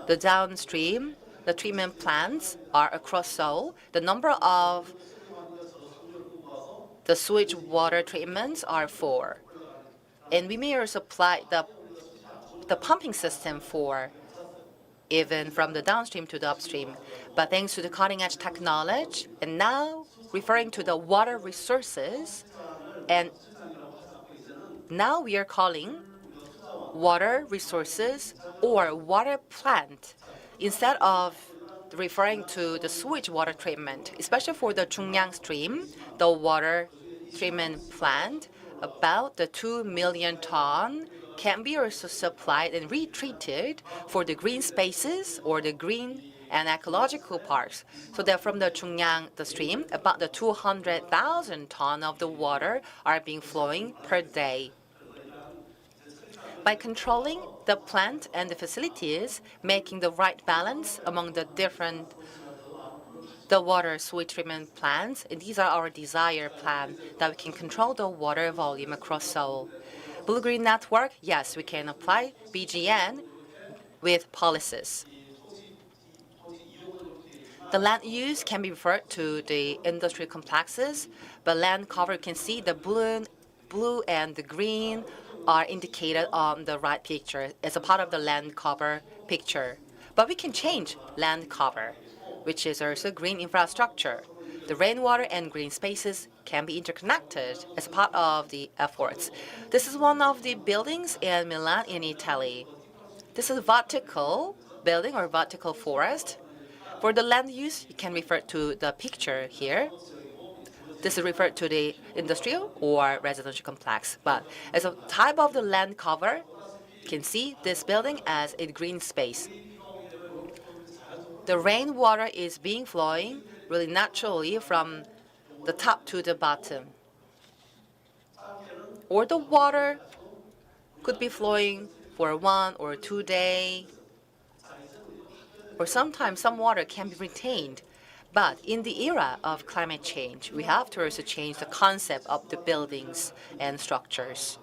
The downstream, the treatment plants are across Seoul. The number of the sewage water treatments are 4. And we may also apply the pumping system for even from the downstream to the upstream. But thanks to the cutting-edge technology, and now referring to the water resources, and now we are calling water resources or water plant instead of referring to the sewage water treatment, especially for the Jungyang stream, the water treatment plant, about the 2 million ton can be also supplied and retreated for the green spaces or the green and ecological parks. So that from the Jungyang, the stream, about the 200,000 ton of the water are being flowing per day. By controlling the plant and the facilities, making the right balance among the water sewage treatment plants, and these are our desire plan that we can control the water volume across Seoul. Blue-green network, yes, we can apply BGN with policies. The land use can be referred to the industry complexes, but land cover, you can see the blue and the green are indicated on the right picture as a part of the land cover picture. But we can change land cover, which is also green infrastructure. The rainwater and green spaces can be interconnected as part of the efforts. This is one of the buildings in Milan in Italy. This is a vertical building or vertical forest. For the land use, you can refer to the picture here. This is referred to the industrial or residential complex. But as a type of the land cover, you can see this building as a green space. The rainwater is being flowing really naturally from the top to the bottom. Or the water could be flowing for 1 or 2 days. Or sometimes some water can be retained. But in the era of climate change, we have to also change the concept of the buildings and structures.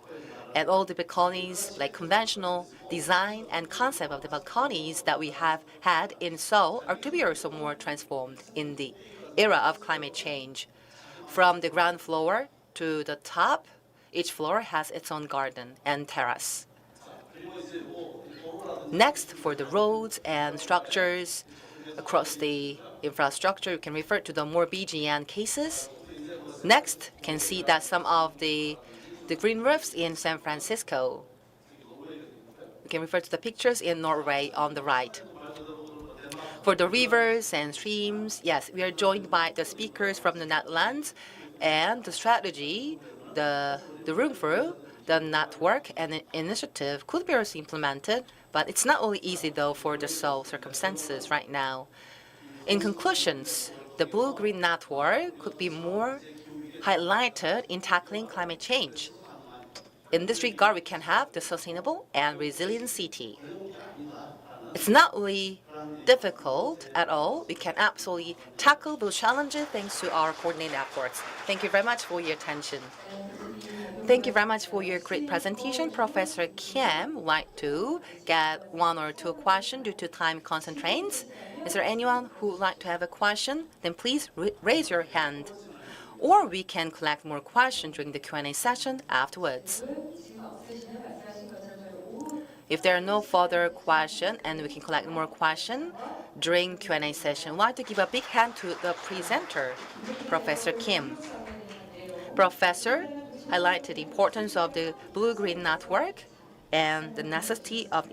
And all the balconies, like conventional design and concept of the balconies that we have had in Seoul, are to be also more transformed in the era of climate change. From the ground floor to the top, each floor has its own garden and terrace. Next, for the roads and structures across the infrastructure, you can refer to the more BGN cases. Next, you can see that some of the green roofs in San Francisco. You can refer to the pictures in Norway on the right. For the rivers and streams, yes, we are joined by the speakers from the Netherlands, and the strategy, the room for the network and the initiative could be also implemented, but it's not only easy though for the Seoul circumstances right now. In conclusions, the blue-green network could be more highlighted in tackling climate change. In this regard, we can have the sustainable and resilient city. It's not really difficult at all. We can absolutely tackle those challenges thanks to our coordinated efforts. Thank you very much for your attention. Thank you very much for your great presentation. Professor Kim would like to get 1 or 2 questions due to time constraints. Is there anyone who would like to have a question? Then please raise your hand. Or we can collect more questions during the Q&A session afterwards. If there are no further questions and we can collect more questions during Q&A session, I'd like to give a big hand to the presenter, Professor Kim. Professor highlighted the importance of the blue-green network and the necessity of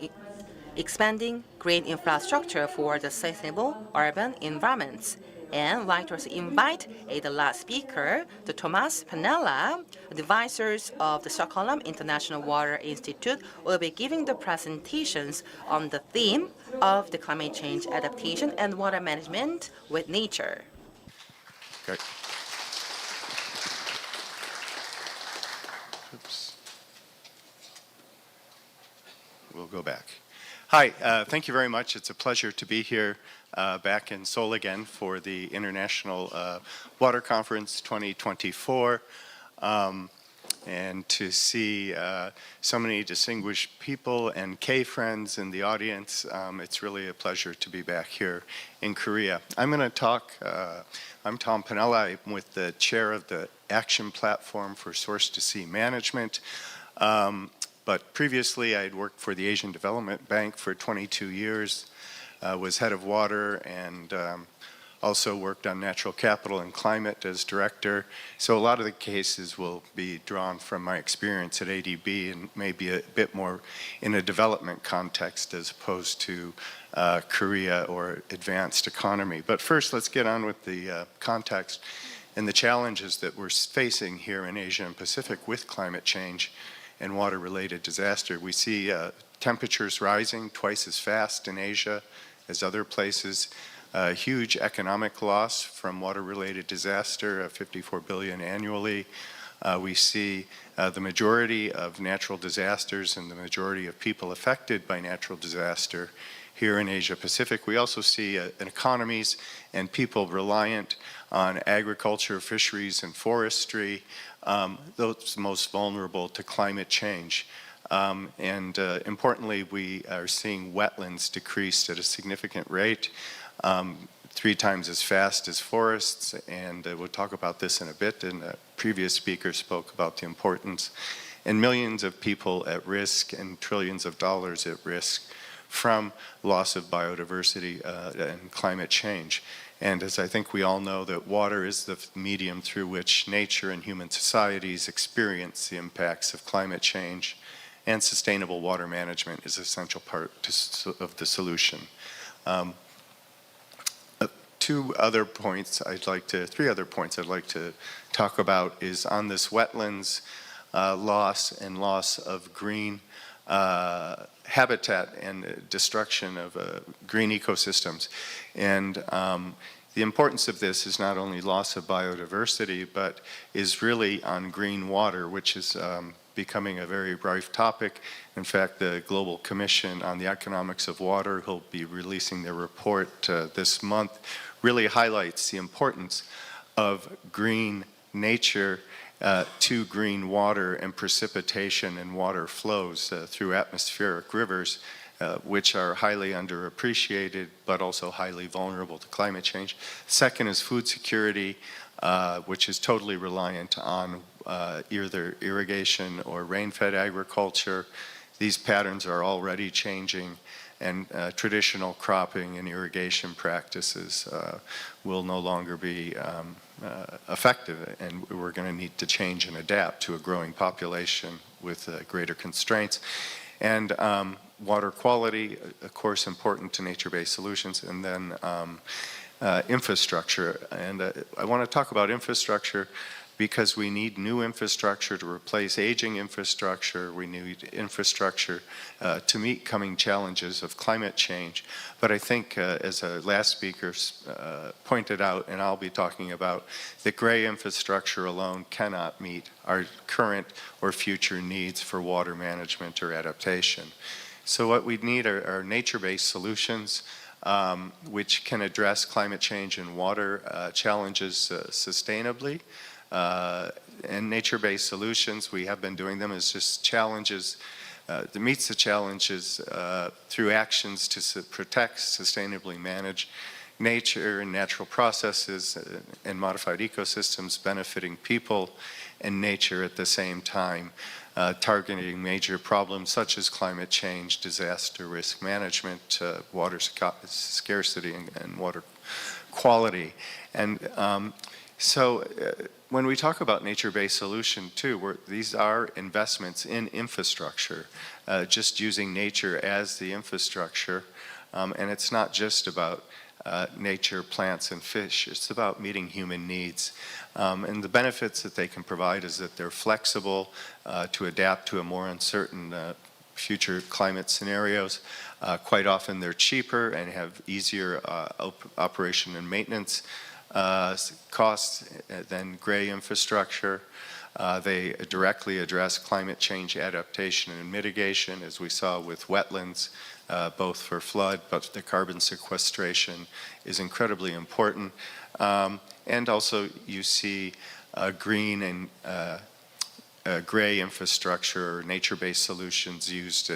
expanding green infrastructure for the sustainable urban environments. And I'd like to also invite the last speaker, the Thomas Panella, advisors of the Stockholm International Water Institute, will be giving the presentations on the theme of the climate change adaptation and water management with nature. Great. Oops. We'll go back. Hi, thank you very much. It's a pleasure to be here back in Seoul again for the International Water Conference 2024 and to see so many distinguished people and K friends in the audience. It's really a pleasure to be back here in Korea. I'm going to talk, I'm Tom Panella. I'm with the chair of the Action Platform for Source to Sea Management. But previously, I had worked for the Asian Development Bank for 22 years, was head of water and also worked on natural capital and climate as director. So a lot of the cases will be drawn from my experience at ADB and maybe a bit more in a development context as opposed to Korea or advanced economy. But first, let's get on with the context and the challenges that we're facing here in Asia and Pacific with climate change and water-related disaster. We see temperatures rising twice as fast in Asia as other places. Huge economic loss from water-related disaster, 54 billion annually. We see the majority of natural disasters and the majority of people affected by natural disaster here in Asia Pacific. We also see economies and people reliant on agriculture, fisheries, and forestry, those most vulnerable to climate change. Importantly, we are seeing wetlands decreased at a significant rate, 3 times as fast as forests, and we'll talk about this in a bit, and a previous speaker spoke about the importance, and millions of people at risk and trillions of dollars at risk from loss of biodiversity and climate change. And as I think we all know, that water is the medium through which nature and human societies experience the impacts of climate change, and sustainable water management is an essential part of the solution. 3 other points I'd like to talk about is on this wetlands loss and loss of green habitat and destruction of green ecosystems. And the importance of this is not only loss of biodiversity, but is really on green water, which is becoming a very rife topic. In fact, the Global Commission on the Economics of Water, who'll be releasing their report this month, really highlights the importance of green nature to green water and precipitation and water flows through atmospheric rivers, which are highly underappreciated, but also highly vulnerable to climate change. Second is food security, which is totally reliant on either irrigation or rain-fed agriculture. These patterns are already changing, and traditional cropping and irrigation practices will no longer be effective, and we're going to need to change and adapt to a growing population with greater constraints. And water quality, of course, important to nature-based solutions, and then infrastructure. And I want to talk about infrastructure because we need new infrastructure to replace aging infrastructure. We need infrastructure to meet coming challenges of climate change. But I think, as a last speaker pointed out, and I'll be talking about, that gray infrastructure alone cannot meet our current or future needs for water management or adaptation. So what we need are nature-based solutions which can address climate change and water challenges sustainably. And nature-based solutions, we have been doing them as just challenges that meets the challenges through actions to protect, sustainably manage nature and natural processes and modified ecosystems benefiting people and nature at the same time, targeting major problems such as climate change, disaster risk management, water scarcity, and water quality. And so when we talk about nature-based solution too, these are investments in infrastructure, just using nature as the infrastructure. And it's not just about nature, plants, and fish. It's about meeting human needs. And the benefits that they can provide is that they're flexible to adapt to a more uncertain future climate scenarios. Quite often they're cheaper and have easier operation and maintenance costs than gray infrastructure. They directly address climate change adaptation and mitigation, as we saw with wetlands, both for flood, but the carbon sequestration is incredibly important. And also you see green and gray infrastructure, nature-based solutions used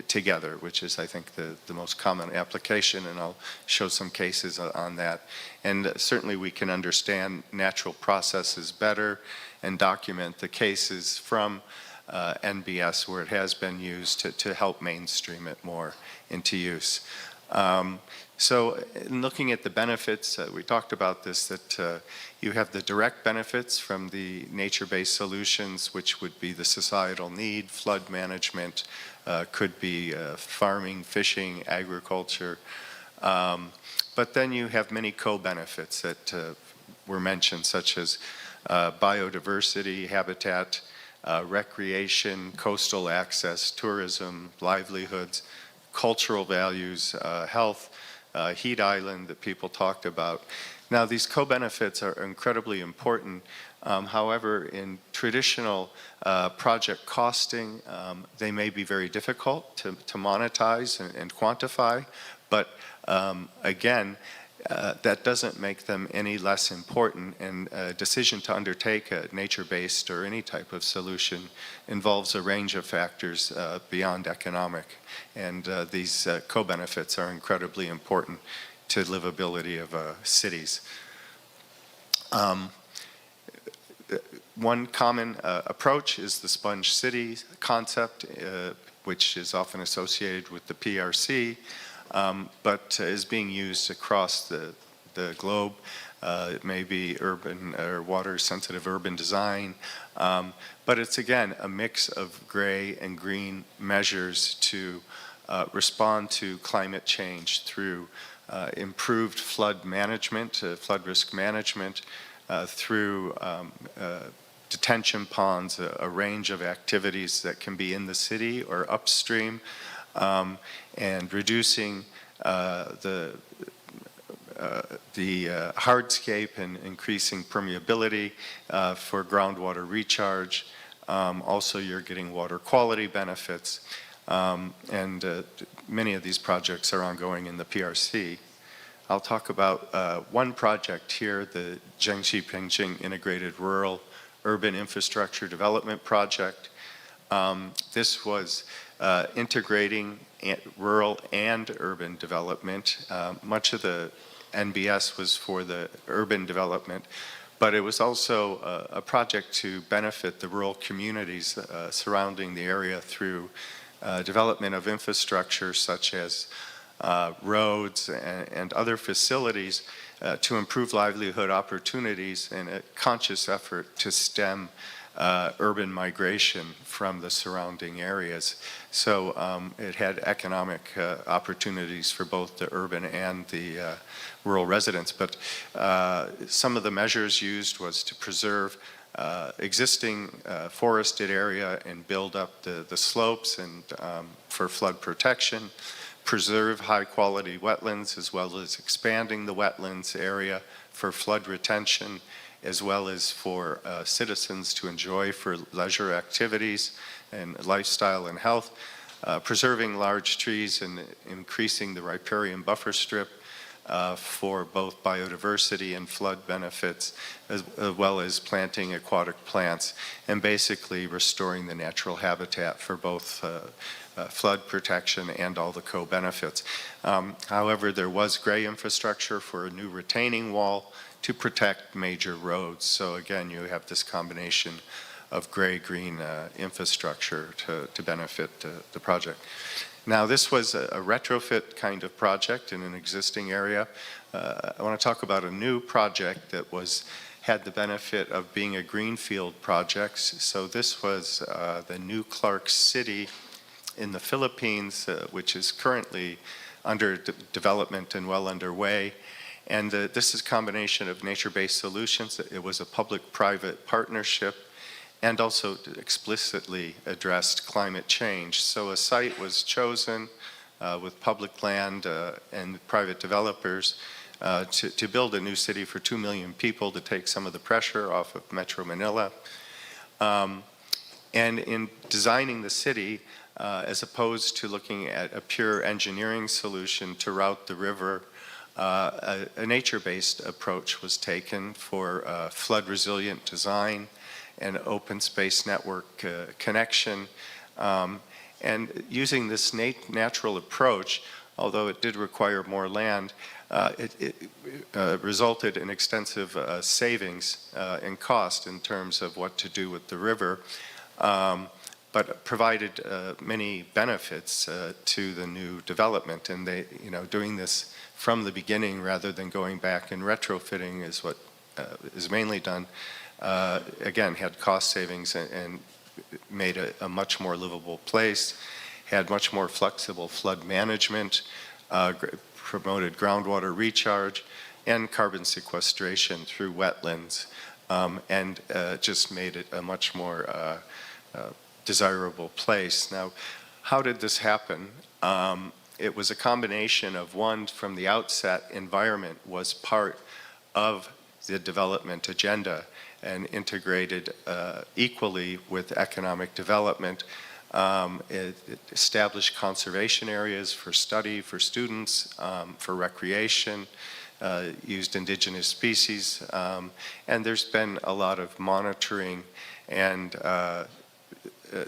together, which is, I think, the most common application, and I'll show some cases on that. And certainly we can understand natural processes better and document the cases from NBS where it has been used to help mainstream it more into use. So in looking at the benefits, we talked about this, that you have the direct benefits from the nature-based solutions, which would be the societal need, flood management, could be farming, fishing, agriculture. But then you have many co-benefits that were mentioned, such as biodiversity, habitat, recreation, coastal access, tourism, livelihoods, cultural values, health, heat island that people talked about. Now, these co-benefits are incredibly important. However, in traditional project costing, they may be very difficult to monetize and quantify, but again, that doesn't make them any less important, and a decision to undertake a nature-based or any type of solution involves a range of factors beyond economic, and these co-benefits are incredibly important to livability of cities. One common approach is the sponge city concept, which is often associated with the PRC, but is being used across the globe. It may be urban or water-sensitive urban design, but it's again a mix of gray and green measures to respond to climate change through improved flood management, flood risk management, through detention ponds, a range of activities that can be in the city or upstream, and reducing the hardscape and increasing permeability for groundwater recharge. Also, you're getting water quality benefits, and many of these projects are ongoing in the PRC. I'll talk about one project here, the Jiangxi-Pengjing Integrated Rural Urban Infrastructure Development Project. This was integrating rural and urban development. Much of the NBS was for the urban development, but it was also a project to benefit the rural communities surrounding the area through development of infrastructure such as roads and other facilities to improve livelihood opportunities, and a conscious effort to stem urban migration from the surrounding areas. So it had economic opportunities for both the urban and the rural residents. But some of the measures used was to preserve existing forested area and build up the slopes and for flood protection, preserve high quality wetlands, as well as expanding the wetlands area for flood retention, as well as for citizens to enjoy for leisure activities and lifestyle and health, preserving large trees and increasing the riparian buffer strip for both biodiversity and flood benefits, as well as planting aquatic plants, and basically restoring the natural habitat for both flood protection and all the co-benefits. However, there was gray infrastructure for a new retaining wall to protect major roads. So again, you have this combination of gray-green infrastructure to benefit the project. Now, this was a retrofit kind of project in an existing area. I want to talk about a new project that had the benefit of being a greenfield project. So this was the new Clark City in the Philippines, which is currently under development and well underway. And this is a combination of nature-based solutions. It was a public-private partnership and also explicitly addressed climate change. So a site was chosen with public land and private developers to build a new city for 2 million people to take some of the pressure off of Metro Manila. And in designing the city, as opposed to looking at a pure engineering solution to route the river, a nature-based approach was taken for flood-resilient design and open space network connection. And using this natural approach, although it did require more land, it resulted in extensive savings in cost in terms of what to do with the river. but provided many benefits to the new development. And they, doing this from the beginning rather than going back and retrofitting is what is mainly done. Again, had cost savings and made a much more livable place, had much more flexible flood management, promoted groundwater recharge, and carbon sequestration through wetlands, and just made it a much more desirable place. Now, how did this happen? It was a combination of one, from the outset, environment was part of the development agenda and integrated equally with economic development. It established conservation areas for study for students, for recreation, used indigenous species, and there's been a lot of monitoring and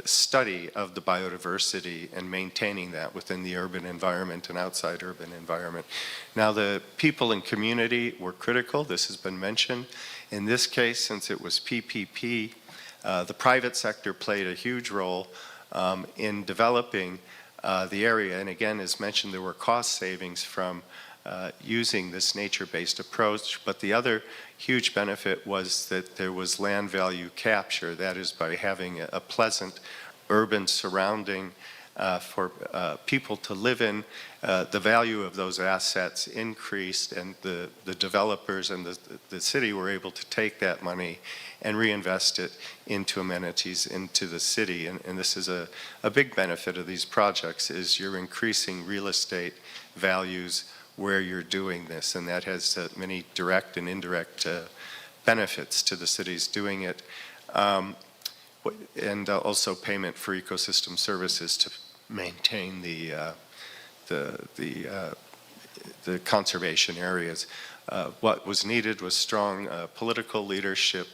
study of the biodiversity and maintaining that within the urban environment and outside urban environment. Now, the people and community were critical. This has been mentioned. In this case, since it was PPP, the private sector played a huge role in developing the area. And again, as mentioned, there were cost savings from using this nature-based approach, but the other huge benefit was that there was land value capture. That is, by having a pleasant urban surrounding for people to live in, the value of those assets increased, and the developers and the city were able to take that money and reinvest it into amenities into the city. And this is a big benefit of these projects, is you're increasing real estate values where you're doing this, and that has many direct and indirect benefits to the cities doing it, and also payment for ecosystem services to maintain the conservation areas. What was needed was strong political leadership,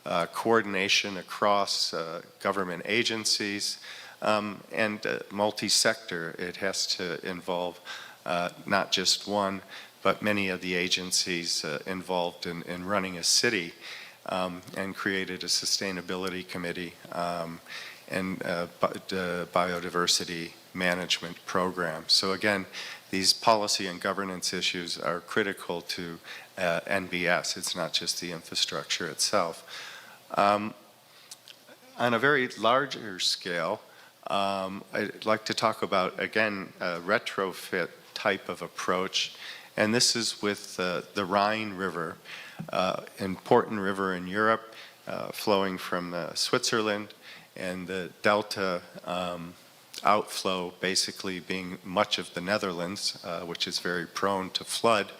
coordination across government agencies, and multi-sector. It has to involve not just one, but many of the agencies involved in running a city, and created a sustainability committee and biodiversity management program. So again, these policy and governance issues are critical to NBS. It's not just the infrastructure itself. On a very larger scale, I'd like to talk about, again, a retrofit type of approach, and this is with the Rhine River, important river in Europe, flowing from Switzerland, and the delta outflow basically being much of the Netherlands, which is very prone to flood.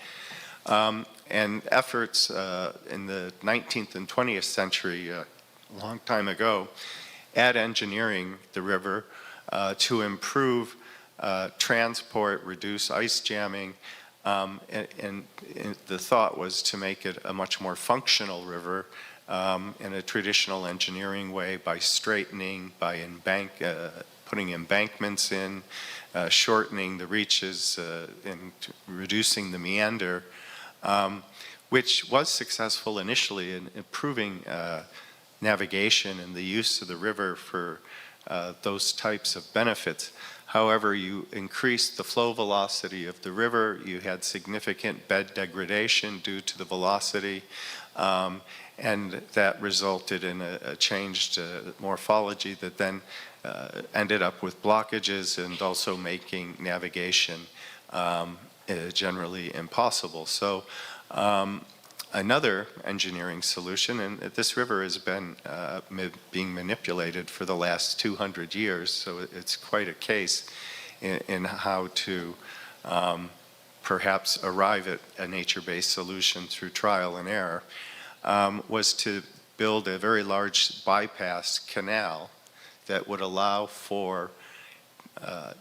And efforts in the 19th and 20th century, a long time ago, at engineering the river to improve transport, reduce ice jamming, and the thought was to make it a much more functional river in a traditional engineering way, by straightening, by putting embankments in, shortening the reaches, and reducing the meander, which was successful initially in improving navigation and the use of the river for those types of benefits. However, you increased the flow velocity of the river, you had significant bed degradation due to the velocity, and that resulted in a changed morphology that then ended up with blockages and also making navigation generally impossible. So another engineering solution, and this river has been being manipulated for the last 200 years, so it's quite a case in how to perhaps arrive at a nature-based solution through trial and error, was to build a very large bypass canal that would allow for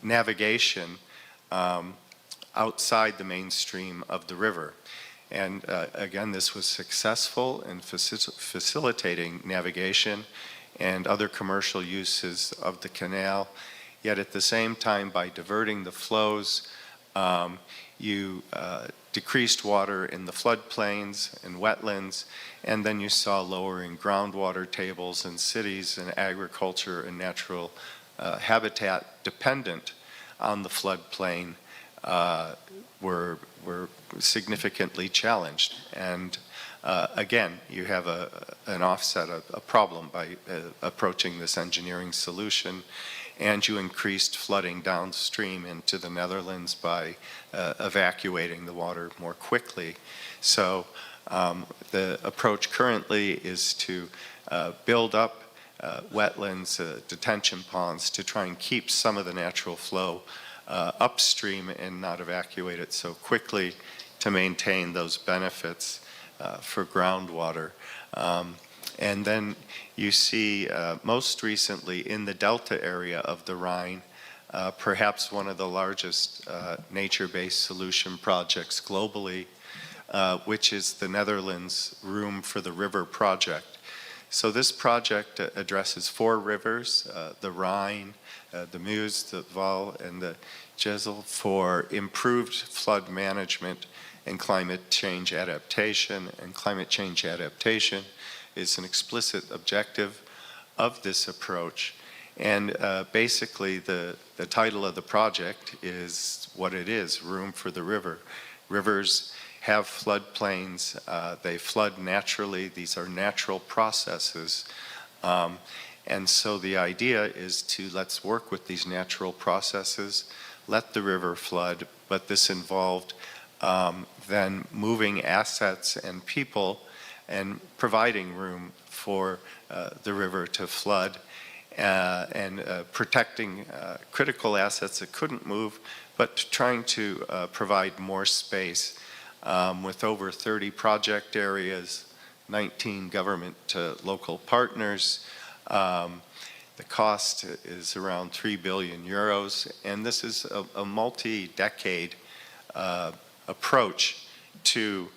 navigation outside the mainstream of the river. And again, this was successful in facilitating navigation and other commercial uses of the canal. Yet at the same time, by diverting the flows, you decreased water in the floodplains and wetlands, and then you saw lowering groundwater tables in cities, and agriculture and natural habitat dependent on the floodplain were significantly challenged. And again, you have an offset, a problem by approaching this engineering solution, and you increased flooding downstream into the Netherlands by evacuating the water more quickly. So the approach currently is to build up wetlands, detention ponds, to try and keep some of the natural flow upstream and not evacuate it so quickly, to maintain those benefits for groundwater. And then you see most recently in the Delta area of the Rhine, perhaps one of the largest nature-based solution projects globally, which is the Netherlands Room for the River project. So this project addresses 4 rivers, the Rhine, the Meuse, the Waal, and the Gesel, for improved flood management and climate change adaptation. And climate change adaptation is an explicit objective of this approach. And basically the title of the project is what it is, Room for the River. Rivers have floodplains, they flood naturally, these are natural processes. And so the idea is to let's work with these natural processes, let the river flood, but this involved then moving assets and people and providing room for the river to flood and protecting critical assets that couldn't move, but trying to provide more space with over 30 project areas, 19 government to local partners. The cost is around 3 billion euros, and this is a multi-decade approach to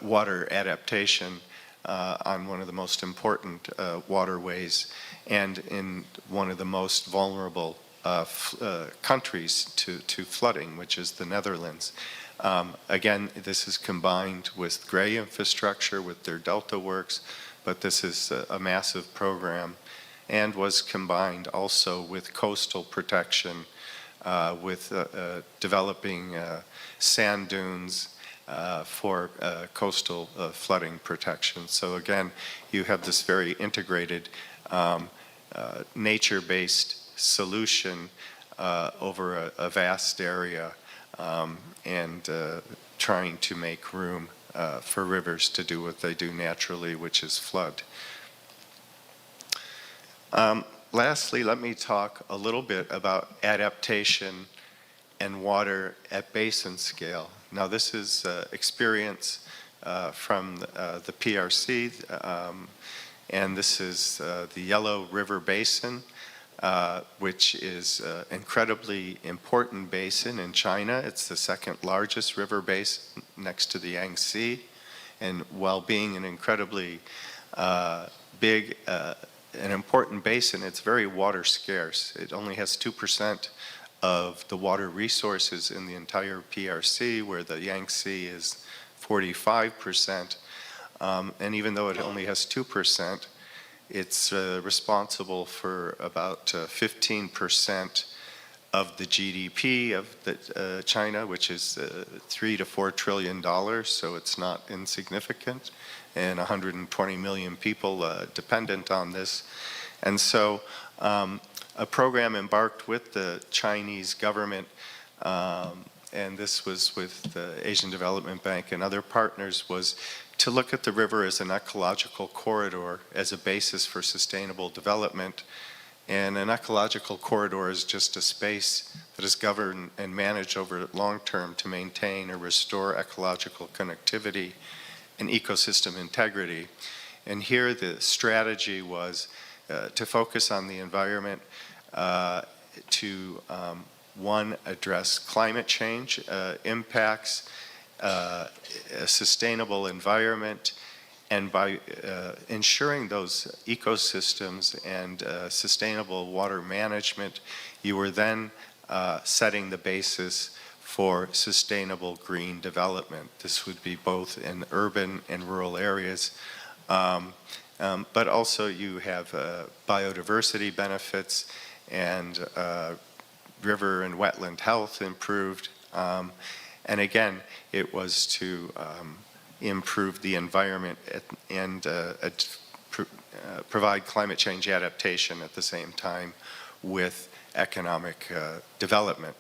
water adaptation on one of the most important waterways and in one of the most vulnerable countries to flooding, which is the Netherlands. Again, this is combined with gray infrastructure with their Delta works, but this is a massive program, and was combined also with coastal protection, with developing sand dunes for coastal flooding protection. So again, you have this very integrated nature-based solution over a vast area, and trying to make room for rivers to do what they do naturally, which is flood. Lastly, let me talk a little bit about adaptation and water at basin scale. Now, this is experience from the PRC, and this is the Yellow River Basin, which is an incredibly important basin in China. It's the second largest river basin next to the Yangtze, and while being an incredibly big an important basin, it's very water scarce. It only has 2% of the water resources in the entire PRC, where the Yangtze is 45%. And even though it only has 2%, it's responsible for about 15% of the GDP of China, which is $3 to $4 trillion, so it's not insignificant, and 120 million people dependent on this. And so a program embarked with the Chinese government, and this was with the Asian Development Bank and other partners, was to look at the river as an ecological corridor as a basis for sustainable development. And an ecological corridor is just a space that is governed and managed over long term to maintain or restore ecological connectivity and ecosystem integrity. And here the strategy was to focus on the environment, to one, address climate change impacts, a sustainable environment, and by ensuring those ecosystems and sustainable water management, you were then setting the basis for sustainable green development. This would be both in urban and rural areas. But also you have biodiversity benefits and river and wetland health improved. And again, it was to improve the environment and provide climate change adaptation at the same time with economic development.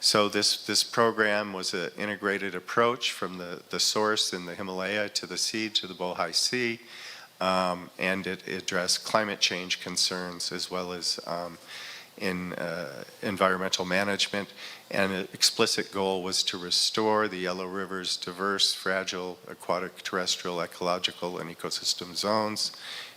So this program was an integrated approach from the source in the Himalaya to the sea to the Bohai Sea, and it addressed climate change concerns as well as in environmental management. And an explicit goal was to restore the Yellow River's diverse, fragile, aquatic, terrestrial, ecological, and ecosystem zones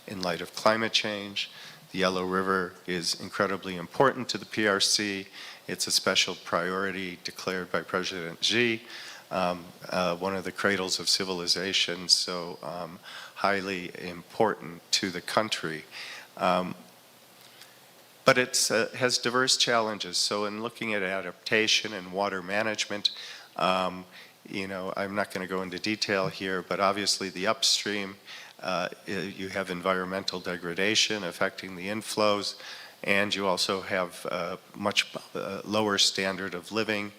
in light of climate change. The Yellow River is incredibly important to the PRC. It's a special priority declared by President Xi, one of the cradles of civilization, so highly important to the country. But it has diverse challenges. So in looking at adaptation and water management, you know, I'm not going to go into detail here, but obviously the upstream, you have environmental degradation affecting the inflows, and you also have a much lower standard of living,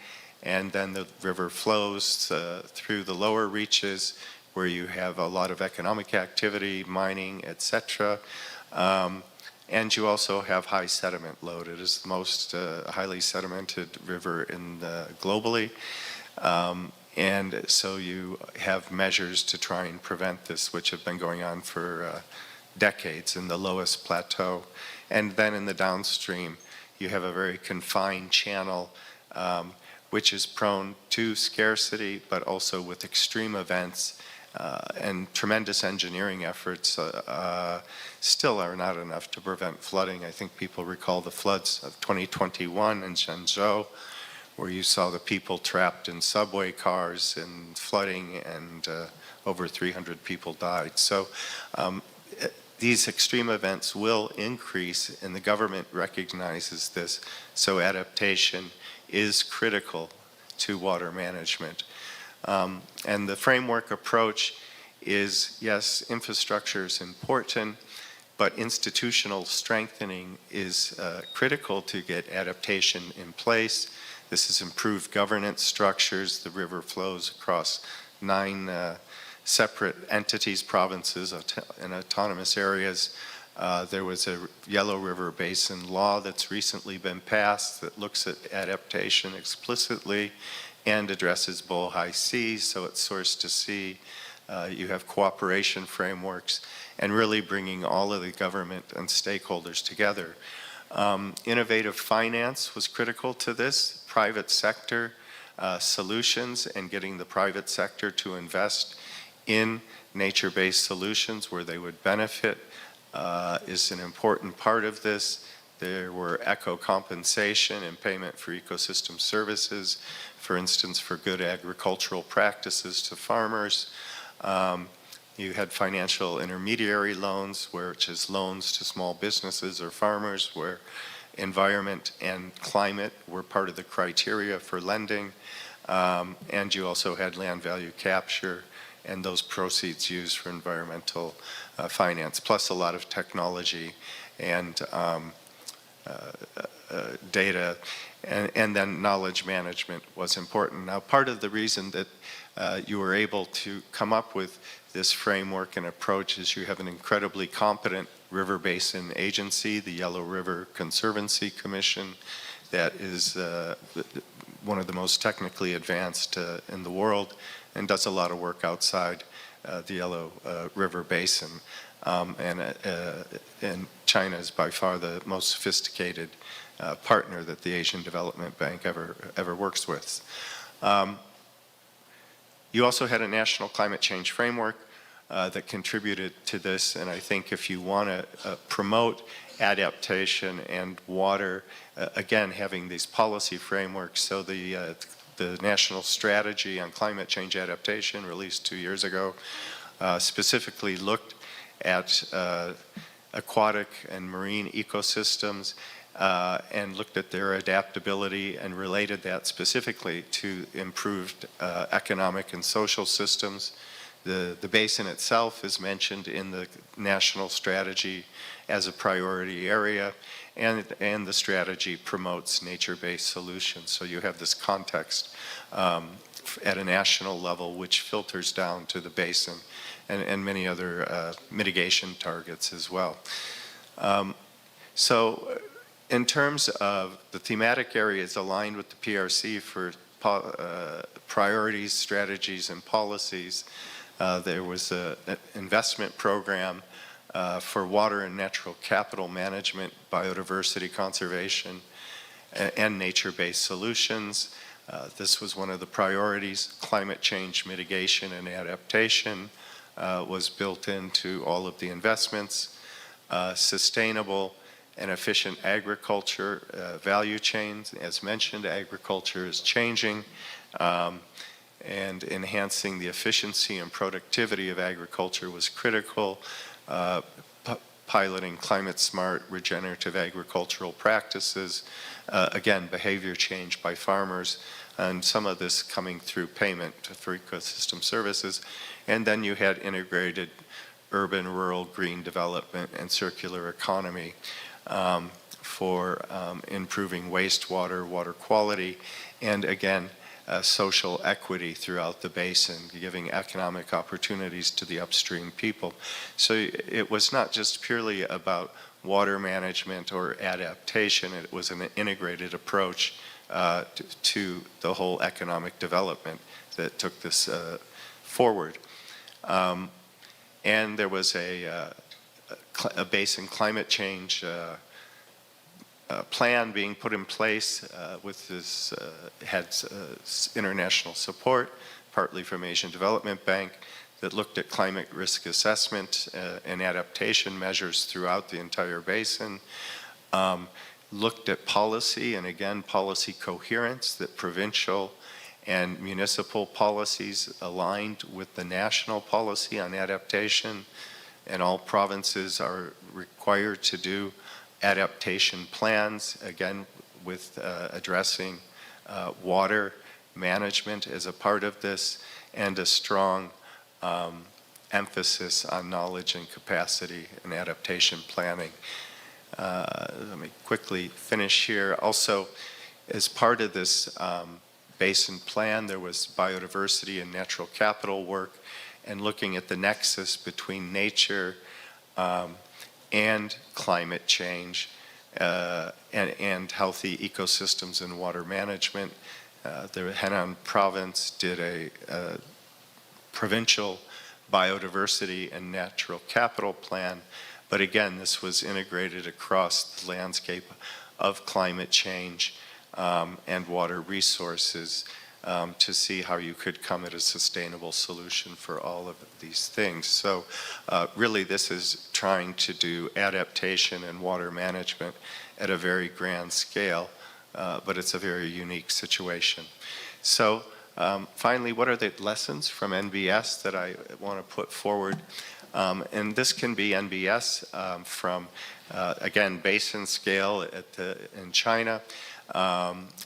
and then the river flows through the lower reaches where you have a lot of economic activity, mining, etc. And you also have high sediment load. It is the most highly sedimented river globally. And so you have measures to try and prevent this, which have been going on for decades in the Loes Plateau. And then in the downstream, you have a very confined channel, which is prone to scarcity, but also with extreme events and tremendous engineering efforts still are not enough to prevent flooding. I think people recall the floods of 2021 in Zhengzhou, where you saw the people trapped in subway cars and flooding, and over 300 people died. So these extreme events will increase, and the government recognizes this. So adaptation is critical to water management. And the framework approach is, yes, infrastructure is important, but institutional strengthening is critical to get adaptation in place. This is improved governance structures. The river flows across 9 separate entities, provinces, and autonomous areas. There was a Yellow River Basin law that's recently been passed that looks at adaptation explicitly and addresses Bohai Sea, so it's source to sea. You have cooperation frameworks and really bringing all of the government and stakeholders together. Innovative finance was critical to this, private sector solutions, and getting the private sector to invest in nature-based solutions where they would benefit is an important part of this. There were eco-compensation and payment for ecosystem services, for instance, for good agricultural practices to farmers. You had financial intermediary loans, which is loans to small businesses or farmers, where environment and climate were part of the criteria for lending. And you also had land value capture and those proceeds used for environmental finance, plus a lot of technology and data, and then knowledge management was important. Now, part of the reason that you were able to come up with this framework and approach is you have an incredibly competent river basin agency, the Yellow River Conservancy Commission, that is one of the most technically advanced in the world and does a lot of work outside the Yellow River Basin. And China is by far the most sophisticated partner that the Asian Development Bank ever works with. You also had a national climate change framework that contributed to this, and I think if you want to promote adaptation and water, again, having these policy frameworks, so the National Strategy on Climate Change Adaptation, released 2 years ago, specifically looked at aquatic and marine ecosystems and looked at their adaptability and related that specifically to improved economic and social systems. The basin itself is mentioned in the national strategy as a priority area, and the strategy promotes nature-based solutions. So you have this context at a national level which filters down to the basin and many other mitigation targets as well. So in terms of the thematic areas aligned with the PRC for priorities, strategies, and policies, there was an investment program for water and natural capital management, biodiversity conservation, and nature-based solutions. This was one of the priorities. Climate change mitigation and adaptation was built into all of the investments. Sustainable and efficient agriculture value chains. As mentioned, agriculture is changing, and enhancing the efficiency and productivity of agriculture was critical. Piloting climate-smart regenerative agricultural practices, again, behavior change by farmers, and some of this coming through payment for ecosystem services. And then you had integrated urban, rural, green development and circular economy for improving wastewater, water quality, and again, social equity throughout the basin, giving economic opportunities to the upstream people. So it was not just purely about water management or adaptation, it was an integrated approach to the whole economic development that took this forward. And there was a basin climate change plan being put in place with this, had international support, partly from Asian Development Bank, that looked at climate risk assessment and adaptation measures throughout the entire basin, looked at policy, and again, policy coherence, that provincial and municipal policies aligned with the national policy on adaptation, and all provinces are required to do adaptation plans, again, with addressing water management as a part of this, and a strong emphasis on knowledge and capacity and adaptation planning. Let me quickly finish here. Also, as part of this basin plan, there was biodiversity and natural capital work, and looking at the nexus between nature and climate change and healthy ecosystems and water management. The Henan province did a provincial biodiversity and natural capital plan, but again, this was integrated across the landscape of climate change and water resources to see how you could come at a sustainable solution for all of these things. So really this is trying to do adaptation and water management at a very grand scale, but it's a very unique situation. So finally, what are the lessons from NBS that I want to put forward? And this can be NBS from, again, basin scale in China,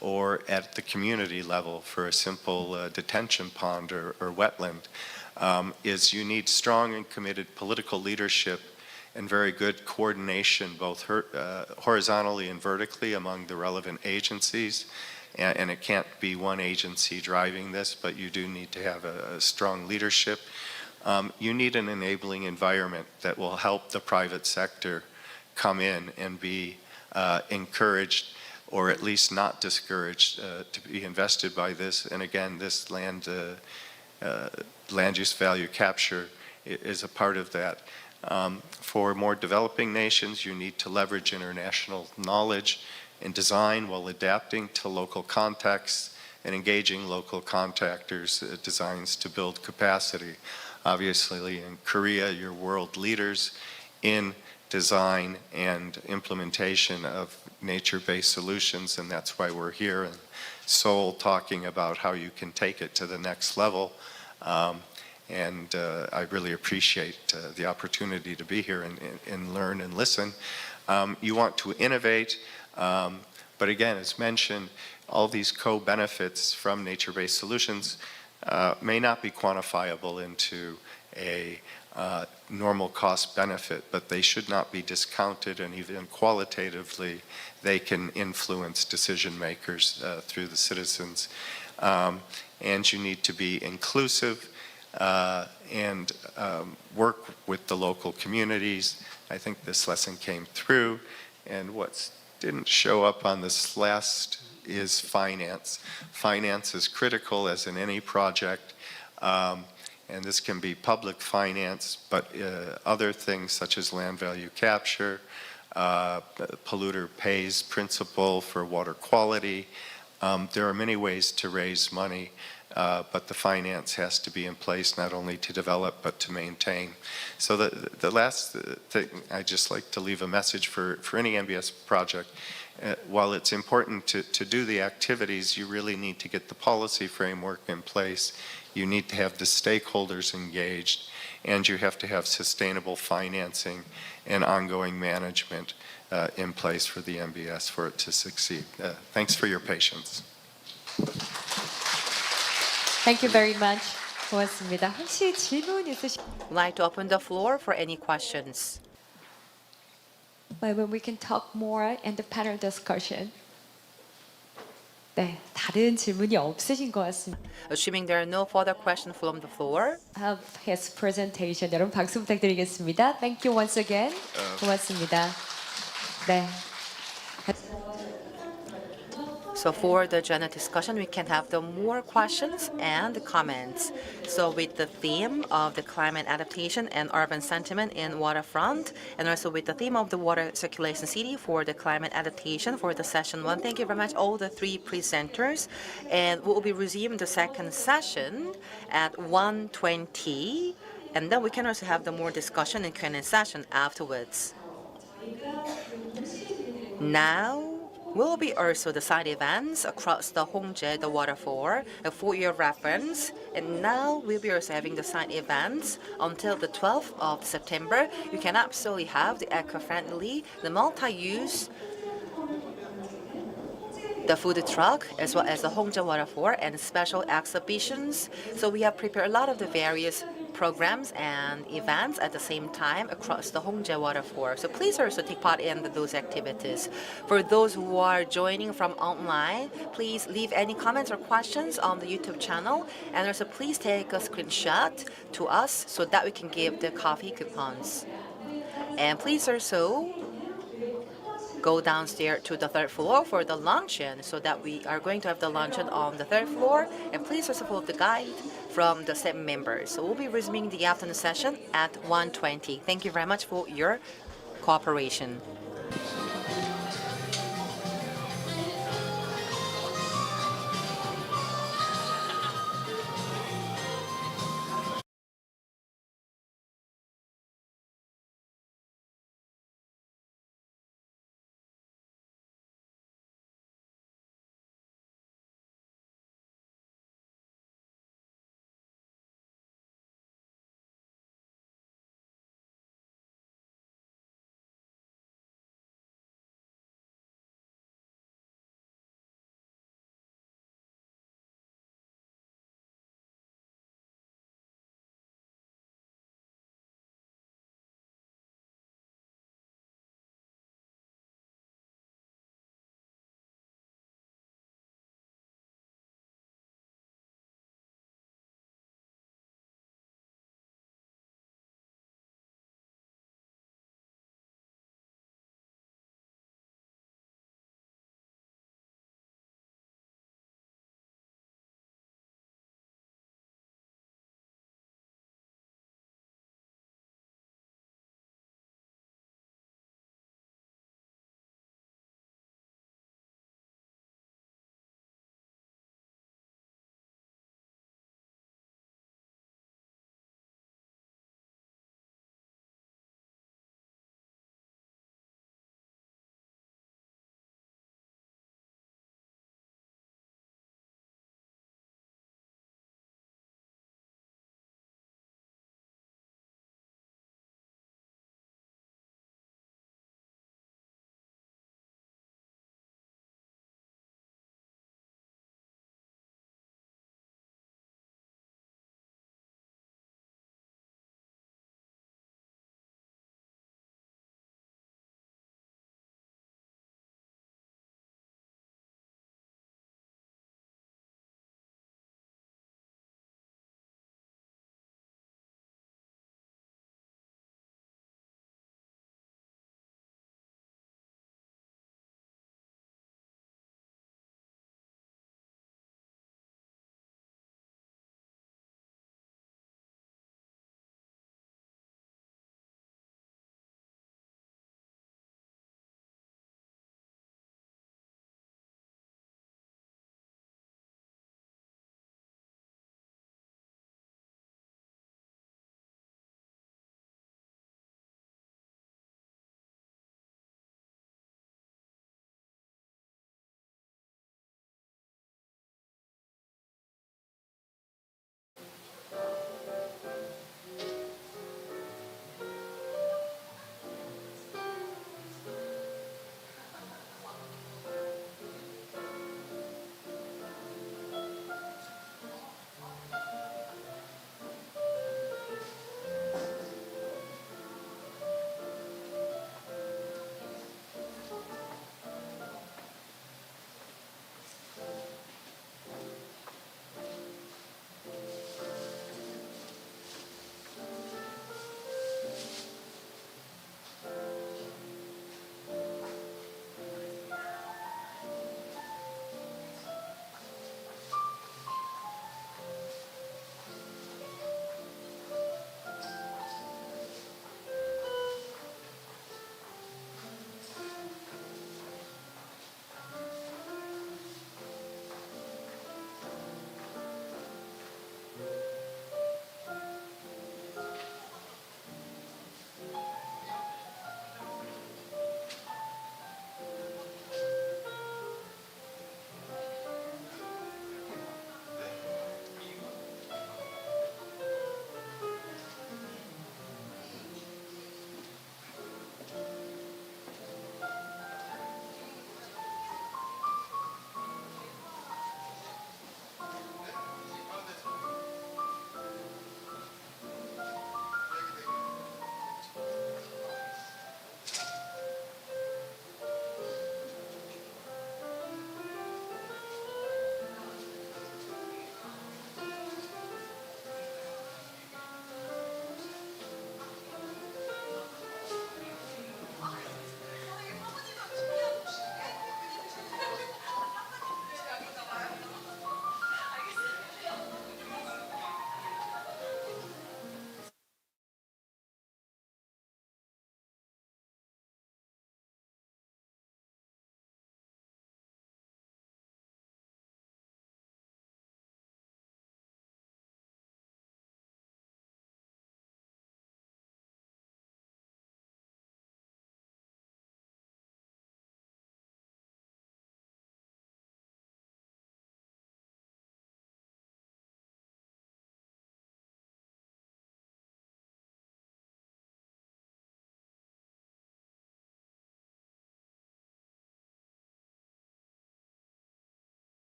or at the community level for a simple detention pond or wetland, is you need strong and committed political leadership and very good coordination, both horizontally and vertically among the relevant agencies. And it can't be one agency driving this, but you do need to have a strong leadership. You need an enabling environment that will help the private sector come in and be encouraged, or at least not discouraged, to be invested by this. And again, this land use value capture is a part of that. For more developing nations, you need to leverage international knowledge and design while adapting to local contexts and engaging local contractors' designs to build capacity. Obviously, in Korea, you're world leaders in design and implementation of nature-based solutions, and that's why we're here in Seoul talking about how you can take it to the next level. I really appreciate the opportunity to be here and learn and listen. You want to innovate, but again, as mentioned, all these co-benefits from nature-based solutions may not be quantifiable into a normal cost benefit, but they should not be discounted, and even qualitatively they can influence decision makers through the citizens. And you need to be inclusive and work with the local communities. I think this lesson came through, and what didn't show up on this last is finance. Finance is critical, as in any project, and this can be public finance, but other things such as land value capture, polluter pays principle for water quality. There are many ways to raise money, but the finance has to be in place not only to develop but to maintain. So the last thing, I'd just like to leave a message for any MBS project. While it's important to do the activities, you really need to get the policy framework in place. You need to have the stakeholders engaged, and you have to have sustainable financing and ongoing management in place for the MBS for it to succeed. Thanks for your patience. Thank you very much. 고맙습니다. 혹시 질문 있으신? I'd like to open the floor for any questions. Maybe we can talk more in the panel discussion. 네, 다른 질문이 없으신 것 같습니다. Assuming there are no further questions from the floor, Have his presentation. 여러분 박수 부탁드리겠습니다. Thank you once again. 고맙습니다. 네. so for the general discussion, we can have the more questions and comments. So with the theme of the climate adaptation and urban sentiment in Waterfront, and also with the theme of the water circulation city for the climate adaptation for the session 1. Thank you very much, all the three presenters. And we will be resuming the second session at 1:20. And then we can also have the more discussion and Q&A session afterwards. Now, will be also the side events across the Hongjae, the waterfall, for your reference. And now we'll be also having the side events until the 12th of September. You can absolutely have the eco-friendly, the multi-use, the food truck, as well as the Hongjae waterfall and special exhibitions. So we have prepared a lot of the various programs and events at the same time across the Hongjae waterfall. So please also take part in those activities. For those who are joining from online, please leave any comments or questions on the YouTube channel, and also please take a screenshot to us so that we can give the coffee coupons. And please also go downstairs to the third floor for the luncheon, so that we are going to have the luncheon on the third floor. And please also follow the guide from the STEM members. So we'll be resuming the afternoon session at 1:20. Thank you very much for your cooperation.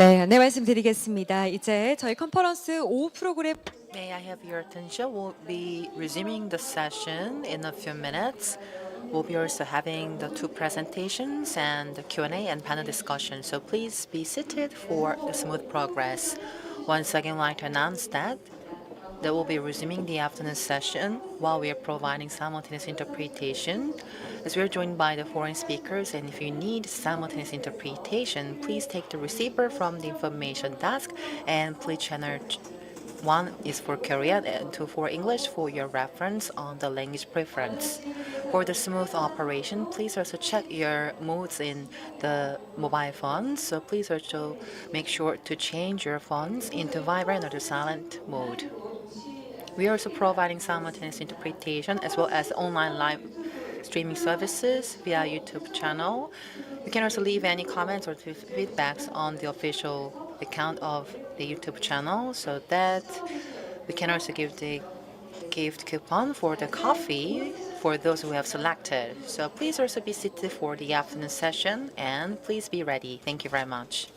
네, 안내 말씀드리겠습니다. 이제 저희 컨퍼런스 오후 프로그램 May I have your attention? We'll be resuming the session in a few minutes. We'll be also having the two presentations and the Q&A and panel discussion. So please be seated for the smooth progress. Once again, I'd like to announce that we'll be resuming the afternoon session while we are providing simultaneous interpretation. As we are joined by the foreign speakers, and if you need simultaneous interpretation, please take the receiver from the information desk and please channel 1 is for Korean and 2 for English for your reference on the language preference. For the smooth operation, please also check your modes in the mobile phones. So please also make sure to change your phones into vibrant or to silent mode. We are also providing simultaneous interpretation as well as online live streaming services via YouTube channel. You can also leave any comments or feedbacks on the official account of the YouTube channel so that we can also give the gift coupon for the coffee for those who have selected. So please also be seated for the afternoon session and please be ready. Thank you very much.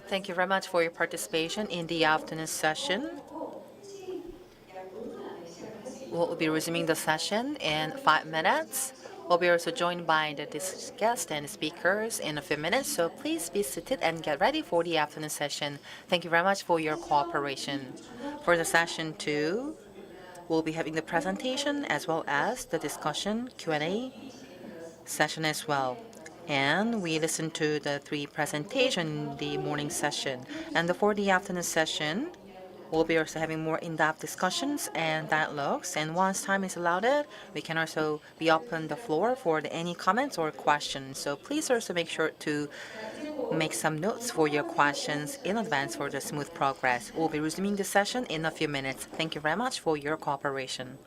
Thank you very much for your participation in the afternoon session. We'll be resuming the session in 5 minutes. We'll be also joined by the guests and speakers in a few minutes, so please be seated and get ready for the afternoon session. Thank you very much for your cooperation. For the session 2, we'll be having the presentation as well as the discussion Q&A session as well. And we listened to the 3 presentations in the morning session. And for the afternoon session, we'll be also having more in-depth discussions and dialogues. And once time is allowed, we can also be open the floor for any comments or questions. So please also make sure to make some notes for your questions in advance for the smooth progress. We'll be resuming the session in a few minutes. Thank you very much for your cooperation.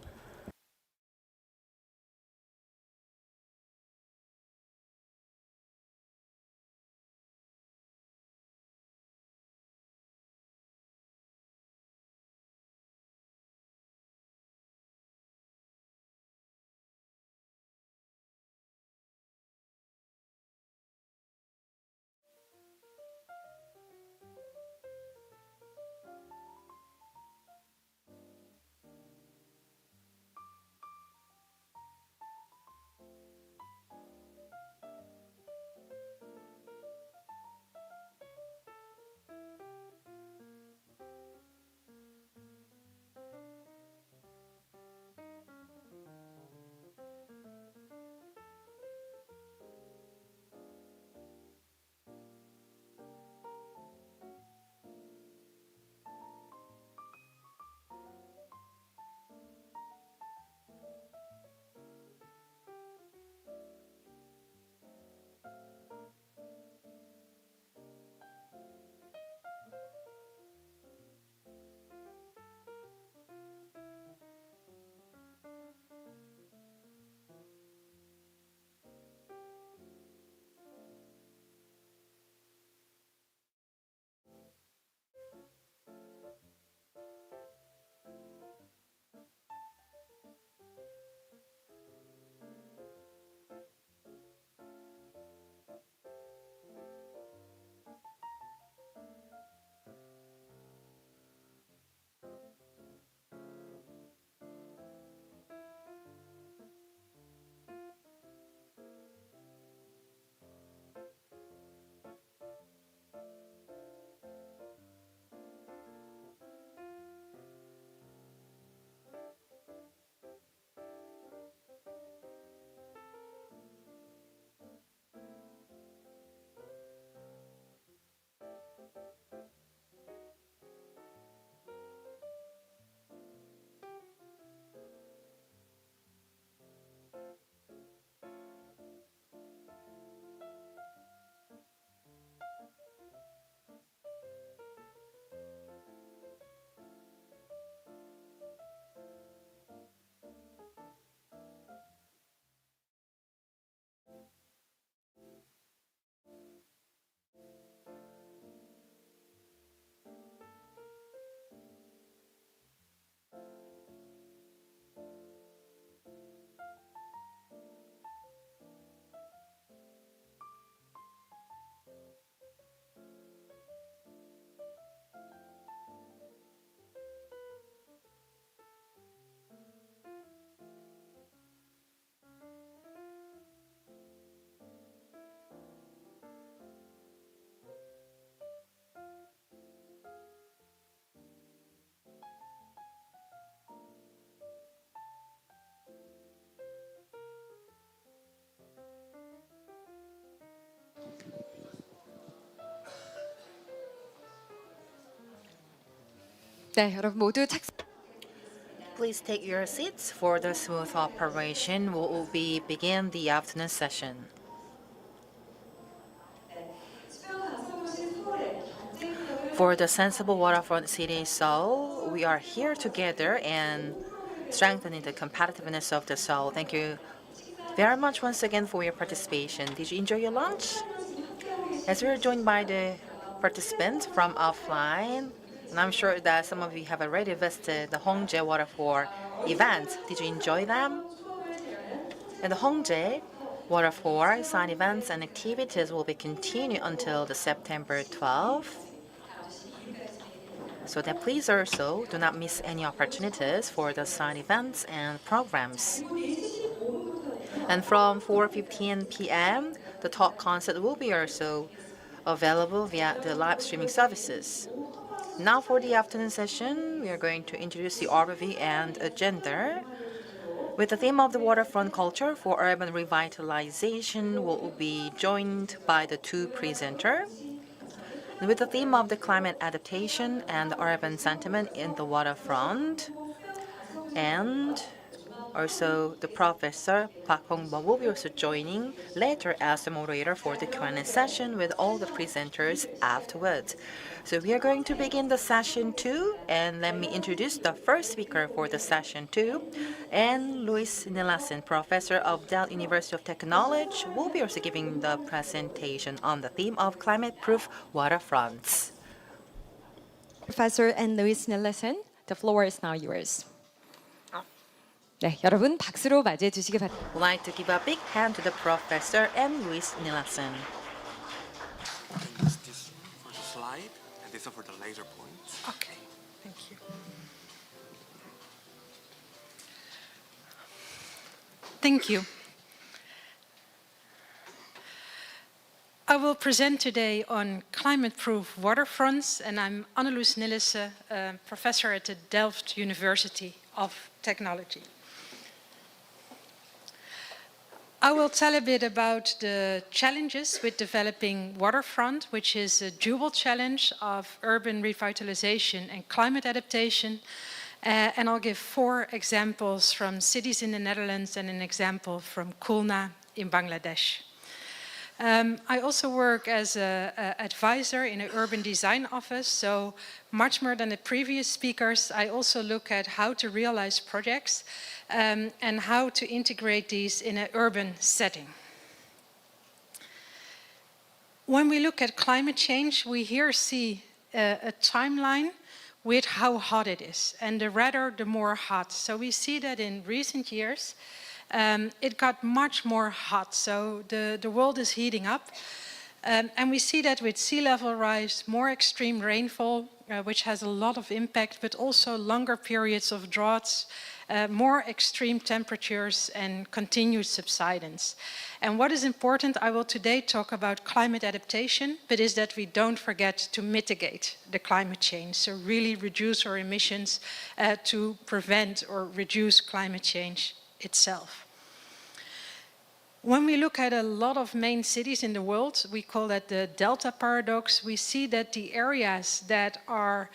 네, 여러분 모두 착석. Please take your seats for the smooth operation. We will begin the afternoon session. For the sensible waterfront city Seoul, we are here together and strengthening the competitiveness of the Seoul. Thank you very much once again for your participation. Did you enjoy your lunch? As we are joined by the participants from offline, and I'm sure that some of you have already visited the Hongjae Waterfall event. Did you enjoy them? And the Hongjae Waterfall sign events and activities will be continued until the September 12th. So that please also do not miss any opportunities for the sign events and programs. And from 4:15 p.m., the talk concert will be also available via the live streaming services. Now for the afternoon session, we are going to introduce the overview and agenda. With the theme of the waterfront culture for urban revitalization, we'll be joined by the two presenters. With the theme of the climate adaptation and urban sentiment in the waterfront, and also the Professor Park Hong-bo will be also joining later as the moderator for the Q&A session with all the presenters afterwards. So we are going to begin the session 2, and let me introduce the first speaker for the session 2, and Loes Nillesen, Professor of Delft University of Technology, will be also giving the presentation on the theme of climate-proof waterfronts. Professor and Loes Nillesen, the floor is now yours. 네, 여러분 박수로 맞이해 주시기 바랍니다. I'd like to give a big hand to the professor and Loes Nillesen. Use this for the slide and this for the laser points. Okay, thank you. Thank you. I will present today on climate-proof waterfronts, and I'm Loes Nillesen, professor at the Delft University of Technology. I will tell a bit about the challenges with developing waterfront, which is a dual challenge of urban revitalization and climate adaptation. And I'll give 4 examples from cities in the Netherlands and an example from Khulna in Bangladesh. I also work as an advisor in an urban design office, so much more than the previous speakers, I also look at how to realize projects and how to integrate these in an urban setting. When we look at climate change, we here see a timeline with how hot it is, and the redder, the more hot. So we see that in recent years, it got much more hot, so the world is heating up. And we see that with sea level rise, more extreme rainfall, which has a lot of impact, but also longer periods of droughts, more extreme temperatures and continued subsidence. And what is important, I will today talk about climate adaptation, but is that we don't forget to mitigate the climate change, so really reduce our emissions to prevent or reduce climate change itself. When we look at a lot of main cities in the world, we call that the Delta paradox. We see that the areas that are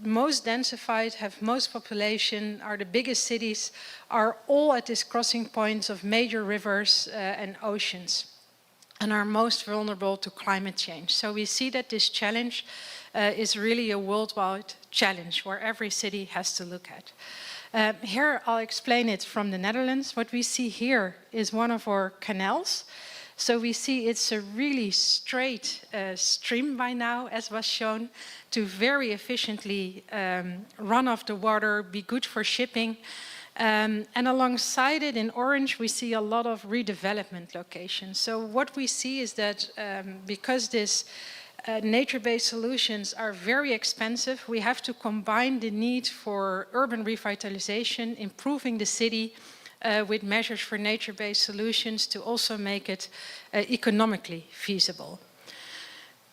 most densified, have most population, are the biggest cities, are all at this crossing points of major rivers and oceans, and are most vulnerable to climate change. So we see that this challenge is really a worldwide challenge where every city has to look at. Here I'll explain it from the Netherlands. What we see here is one of our canals. So we see it's a really straight stream by now, as was shown, to very efficiently run off the water, be good for shipping. And alongside it in orange, we see a lot of redevelopment locations. So what we see is that because this nature-based solutions are very expensive, we have to combine the need for urban revitalization, improving the city, with measures for nature-based solutions to also make it economically feasible.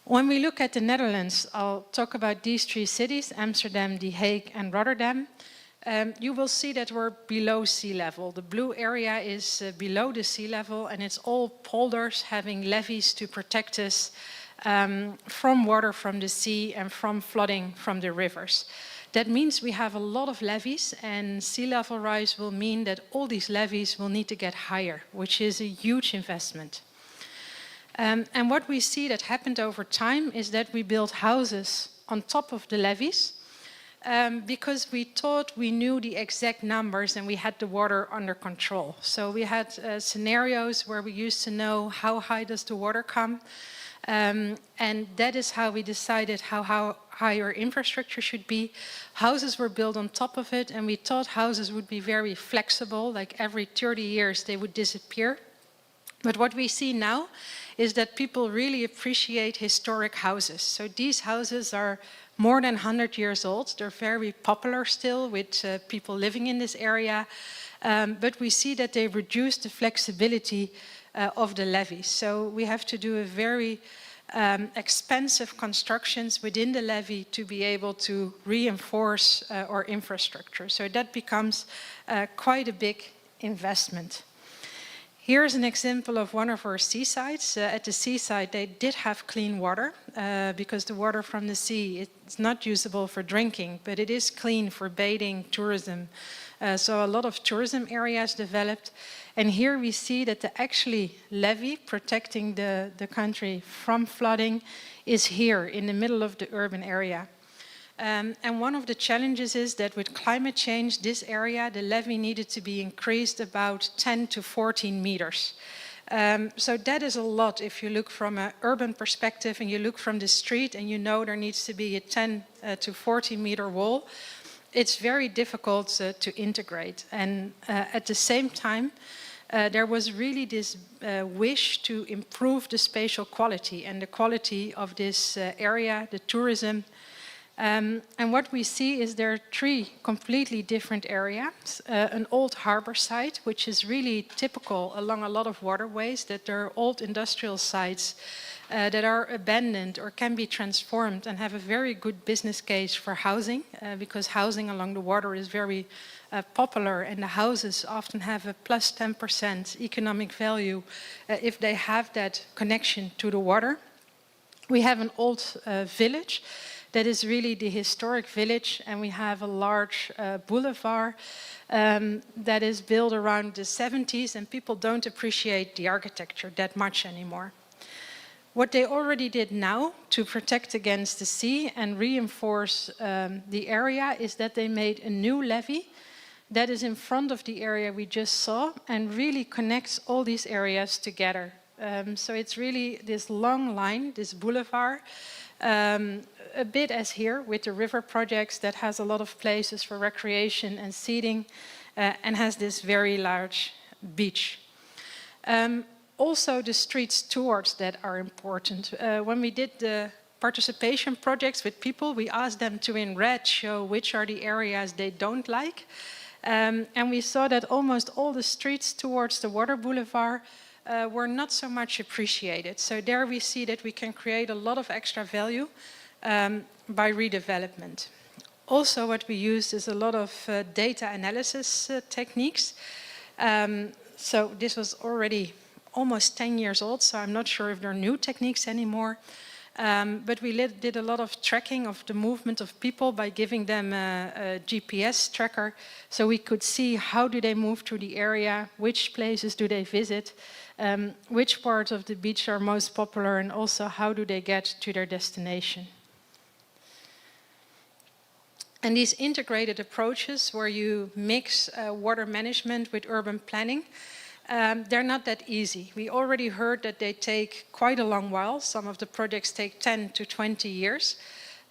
When we look at the Netherlands, I'll talk about these 3 cities, Amsterdam, The Hague and Rotterdam. You will see that we're below sea level. The blue area is below the sea level, and it's all polders having levees to protect us from water from the sea and from flooding from the rivers. That means we have a lot of levees, and sea level rise will mean that all these levees will need to get higher, which is a huge investment. And what we see that happened over time is that we built houses on top of the levees because we thought we knew the exact numbers and we had the water under control. So we had scenarios where we used to know how high does the water come. And that is how we decided how high our infrastructure should be. Houses were built on top of it, and we thought houses would be very flexible, like every 30 years they would disappear. But what we see now is that people really appreciate historic houses. So these houses are more than 100 years old. They're very popular still with people living in this area. But we see that they reduce the flexibility of the levees. So we have to do a very expensive constructions within the levee to be able to reinforce our infrastructure. So that becomes quite a big investment. Here's an example of one of our seasides. At the seaside, they did have clean water because the water from the sea, it's not usable for drinking, but it is clean for bathing, tourism. So a lot of tourism areas developed. And here we see that the actually levee protecting the country from flooding is here in the middle of the urban area. And one of the challenges is that with climate change, this area, the levee needed to be increased about 10 to 14 meters. So that is a lot if you look from an urban perspective and you look from the street and you know there needs to be a 10 to 14 meter wall. It's very difficult to integrate. And at the same time, there was really this wish to improve the spatial quality and the quality of this area, the tourism. And what we see is there are three completely different areas. An old harbor site, which is really typical along a lot of waterways, that there are old industrial sites that are abandoned or can be transformed and have a very good business case for housing, because housing along the water is very popular, and the houses often have a plus 10% economic value if they have that connection to the water. We have an old village that is really the historic village, and we have a large boulevard that is built around the 70s, and people don't appreciate the architecture that much anymore. What they already did now to protect against the sea and reinforce the area is that they made a new levee that is in front of the area we just saw and really connects all these areas together. So it's really this long line, this boulevard, a bit as here with the river projects that has a lot of places for recreation and seating and has this very large beach. Also the streets towards that are important. When we did the participation projects with people, we asked them to in red show which are the areas they don't like. And we saw that almost all the streets towards the water boulevard were not so much appreciated. So there we see that we can create a lot of extra value by redevelopment. Also what we use is a lot of data analysis techniques. So this was already almost 10 years old, so I'm not sure if there are new techniques anymore. But we did a lot of tracking of the movement of people by giving them a GPS tracker, so we could see how do they move through the area, which places do they visit, which parts of the beach are most popular, and also how do they get to their destination. And these integrated approaches where you mix water management with urban planning, they're not that easy. We already heard that they take quite a long while. Some of the projects take 10 to 20 years.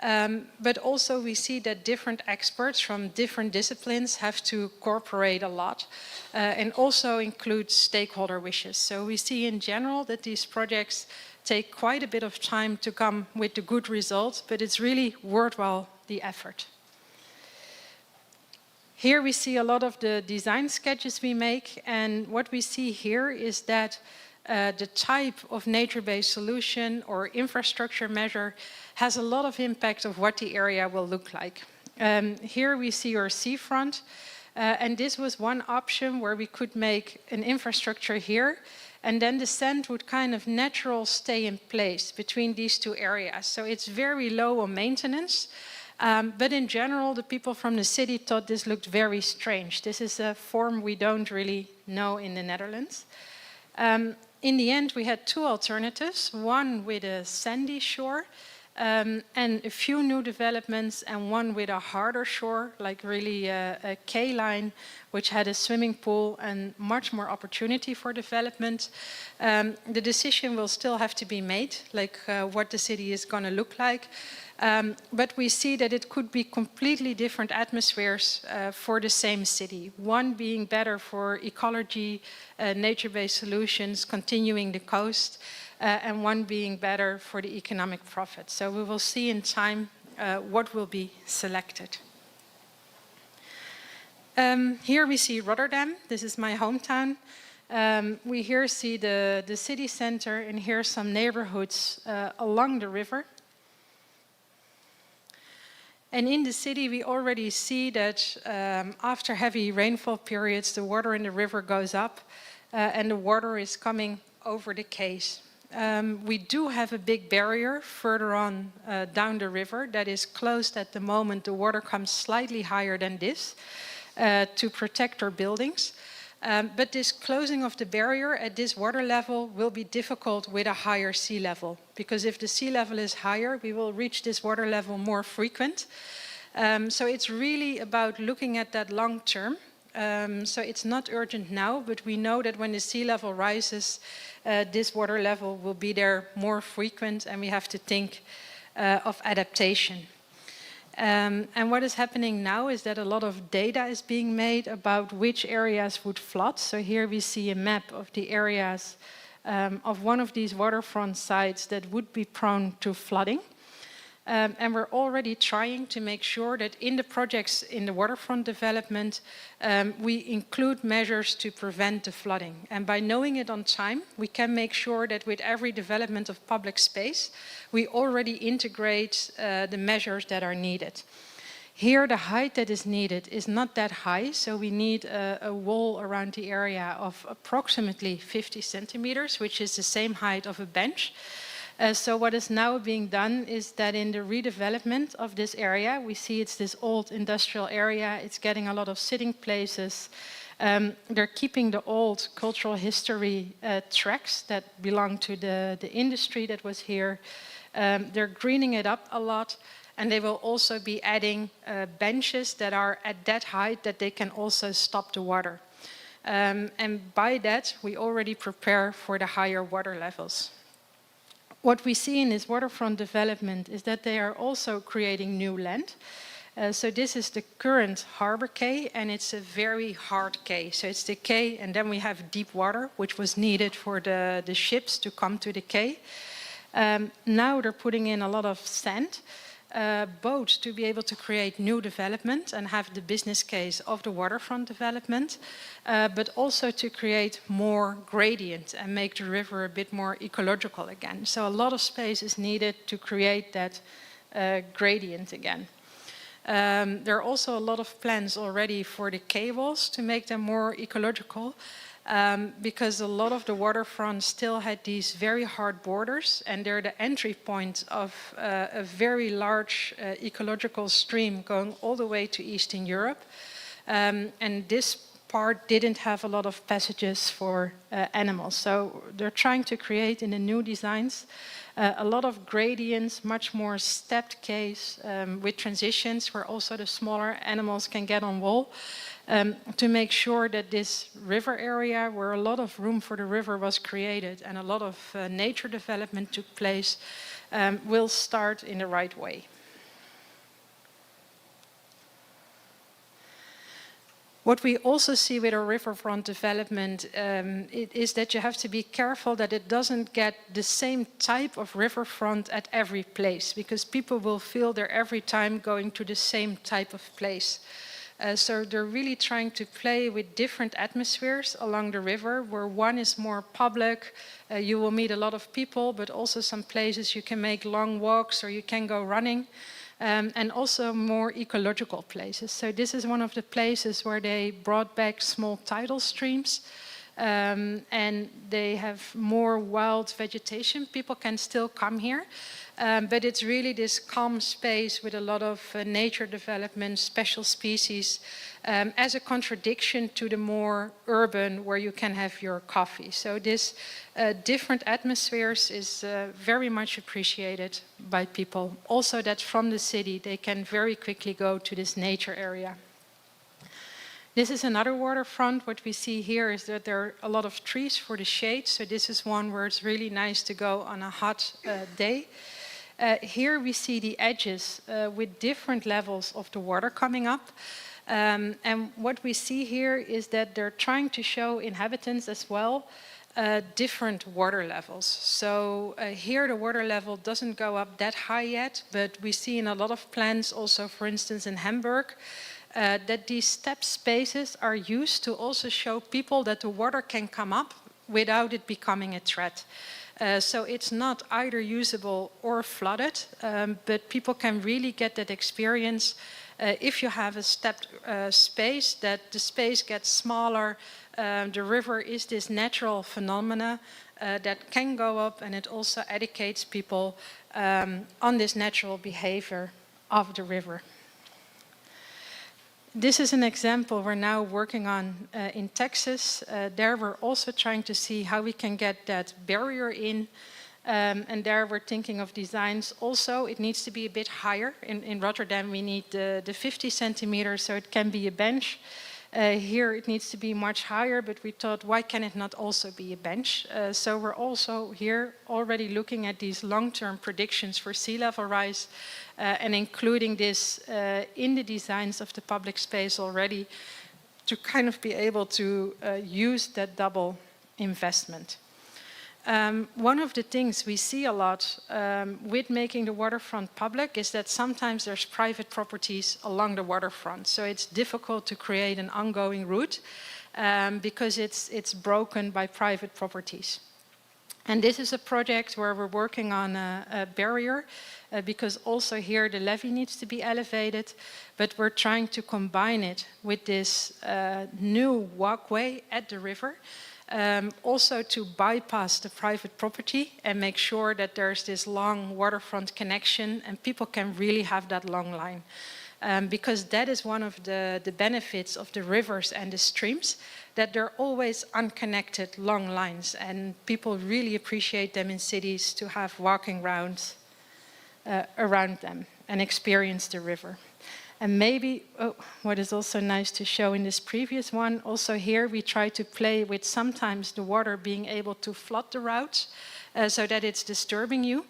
But also we see that different experts from different disciplines have to cooperate a lot and also include stakeholder wishes. So we see in general that these projects take quite a bit of time to come with the good results, but it's really worthwhile the effort. Here we see a lot of the design sketches we make, and what we see here is that the type of nature-based solution or infrastructure measure has a lot of impact of what the area will look like. Here we see our seafront, and this was one option where we could make an infrastructure here, and then the sand would kind of natural stay in place between these two areas. So it's very low on maintenance. But in general, the people from the city thought this looked very strange. This is a form we don't really know in the Netherlands. In the end, we had two alternatives, one with a sandy shore and a few new developments, and one with a harder shore, like really a K-line, which had a swimming pool and much more opportunity for development. The decision will still have to be made, like what the city is going to look like. But we see that it could be completely different atmospheres for the same city. One being better for ecology, nature-based solutions, continuing the coast, and one being better for the economic profit. So we will see in time what will be selected. Here we see Rotterdam. This is my hometown. We here see the city center, and here some neighborhoods along the river. And in the city, we already see that after heavy rainfall periods, the water in the river goes up and the water is coming over the quays. We do have a big barrier further on down the river that is closed at the moment. The water comes slightly higher than this to protect our buildings. But this closing of the barrier at this water level will be difficult with a higher sea level, because if the sea level is higher, we will reach this water level more frequent. So it's really about looking at that long term. So it's not urgent now, but we know that when the sea level rises, this water level will be there more frequent, and we have to think of adaptation. And what is happening now is that a lot of data is being made about which areas would flood. So here we see a map of the areas of one of these waterfront sites that would be prone to flooding. And we're already trying to make sure that in the projects in the waterfront development, we include measures to prevent the flooding. And by knowing it on time, we can make sure that with every development of public space, we already integrate the measures that are needed. Here, the height that is needed is not that high, so we need a wall around the area of approximately 50 centimeters, which is the same height of a bench. So what is now being done is that in the redevelopment of this area, we see it's this old industrial area, it's getting a lot of sitting places. They're keeping the old cultural history tracks that belong to the industry that was here. They're greening it up a lot, and they will also be adding benches that are at that height that they can also stop the water. And by that, we already prepare for the higher water levels. What we see in this waterfront development is that they are also creating new land. So this is the current harbor quay, and it's a very hard quay. So it's the quay, and then we have deep water, which was needed for the ships to come to the quay. Now they're putting in a lot of sand, both to be able to create new development and have the business case of the waterfront development, but also to create more gradient and make the river a bit more ecological again. So a lot of space is needed to create that gradient again. There are also a lot of plans already for the quay walls to make them more ecological. Because a lot of the waterfront still had these very hard borders, and they're the entry point of a very large ecological stream going all the way to Eastern Europe. And this part didn't have a lot of passages for animals. So they're trying to create in the new designs a lot of gradients, much more stepped quays with transitions where also the smaller animals can get on wall. To make sure that this river area, where a lot of room for the river was created and a lot of nature development took place, will start in the right way. What we also see with our riverfront development is that you have to be careful that it doesn't get the same type of riverfront at every place, because people will feel they're every time going to the same type of place. So they're really trying to play with different atmospheres along the river, where one is more public, you will meet a lot of people, but also some places you can make long walks or you can go running, and also more ecological places. So this is one of the places where they brought back small tidal streams, and they have more wild vegetation. People can still come here, But it's really this calm space with a lot of nature development, special species, as a contradiction to the more urban where you can have your coffee. So this different atmospheres is very much appreciated by people. Also that from the city they can very quickly go to this nature area. This is another waterfront. What we see here is that there are a lot of trees for the shade. So this is one where it's really nice to go on a hot day. Here we see the edges with different levels of the water coming up. And what we see here is that they're trying to show inhabitants as well different water levels. So here the water level doesn't go up that high yet, but we see in a lot of plans also, for instance, in Hamburg, that these step spaces are used to also show people that the water can come up without it becoming a threat. So it's not either usable or flooded, but people can really get that experience if you have a stepped space, that the space gets smaller. The river is this natural phenomena that can go up, and it also educates people on this natural behavior of the river. This is an example we're now working on in Texas. There we're also trying to see how we can get that barrier in. And there we're thinking of designs. Also, it needs to be a bit higher. In Rotterdam, we need the 50 centimeters, so it can be a bench. Here it needs to be much higher, but we thought, why can it not also be a bench? So we're also here already looking at these long-term predictions for sea level rise and including this in the designs of the public space already to kind of be able to use that double investment. One of the things we see a lot with making the waterfront public is that sometimes there's private properties along the waterfront. So it's difficult to create an ongoing route because it's broken by private properties. And this is a project where we're working on a barrier because also here the levee needs to be elevated, but we're trying to combine it with this new walkway at the river. Also to bypass the private property and make sure that there's this long waterfront connection and people can really have that long line. Because that is one of the benefits of the rivers and the streams, that they're always unconnected long lines, and people really appreciate them in cities to have walking rounds around them and experience the river. And maybe, what is also nice to show in this previous one, also here we try to play with sometimes the water being able to flood the routes so that it's disturbing you.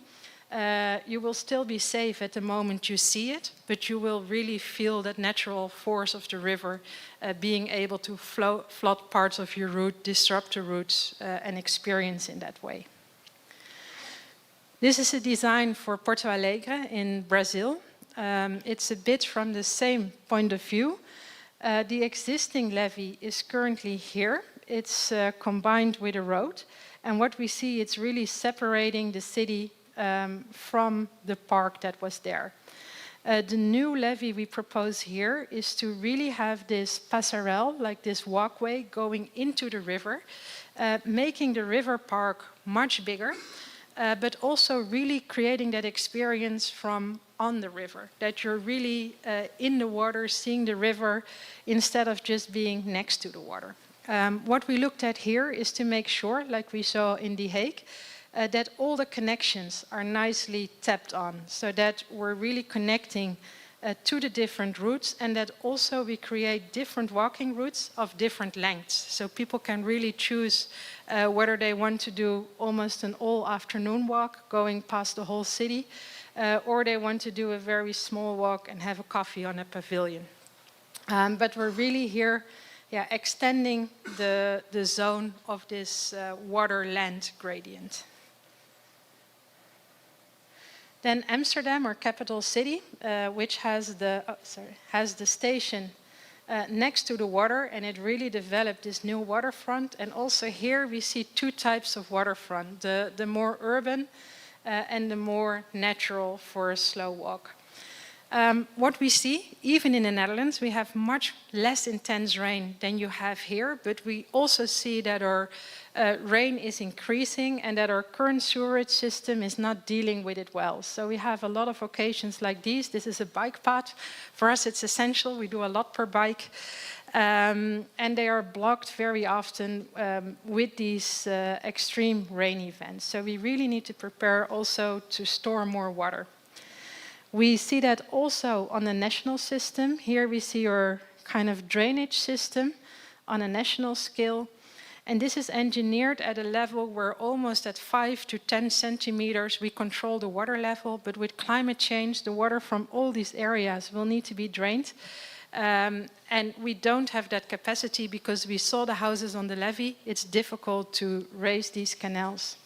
You will still be safe at the moment you see it, but you will really feel that natural force of the river being able to flood parts of your route, disrupt the routes, and experience in that way. This is a design for Porto Alegre in Brazil. It's a bit from the same point of view. The existing levee is currently here. It's combined with a road. And what we see, it's really separating the city from the park that was there. The new levee we propose here is to really have this passerelle, like this walkway going into the river, making the river park much bigger, but also really creating that experience from on the river, that you're really in the water, seeing the river, instead of just being next to the water. What we looked at here is to make sure, like we saw in The Hague, that all the connections are nicely tapped on, so that we're really connecting to the different routes, and that also we create different walking routes of different lengths. So people can really choose whether they want to do almost an all-afternoon walk going past the whole city, or they want to do a very small walk and have a coffee on a pavilion. But we're really here extending the zone of this water-land gradient. Then Amsterdam, our capital city, which has the station next to the water, and it really developed this new waterfront. And also here we see two types of waterfront, the more urban and the more natural for a slow walk. What we see, even in the Netherlands, we have much less intense rain than you have here, but we also see that our rain is increasing and that our current sewerage system is not dealing with it well. So we have a lot of occasions like these. This is a bike path. For us, it's essential. We do a lot per bike. And they are blocked very often with these extreme rain events. So we really need to prepare also to store more water. We see that also on the national system. Here we see our kind of drainage system on a national scale. And this is engineered at a level where almost at 5 to 10 centimeters we control the water level. But with climate change, the water from all these areas will need to be drained. And we don't have that capacity because we saw the houses on the levee. It's difficult to raise these canals.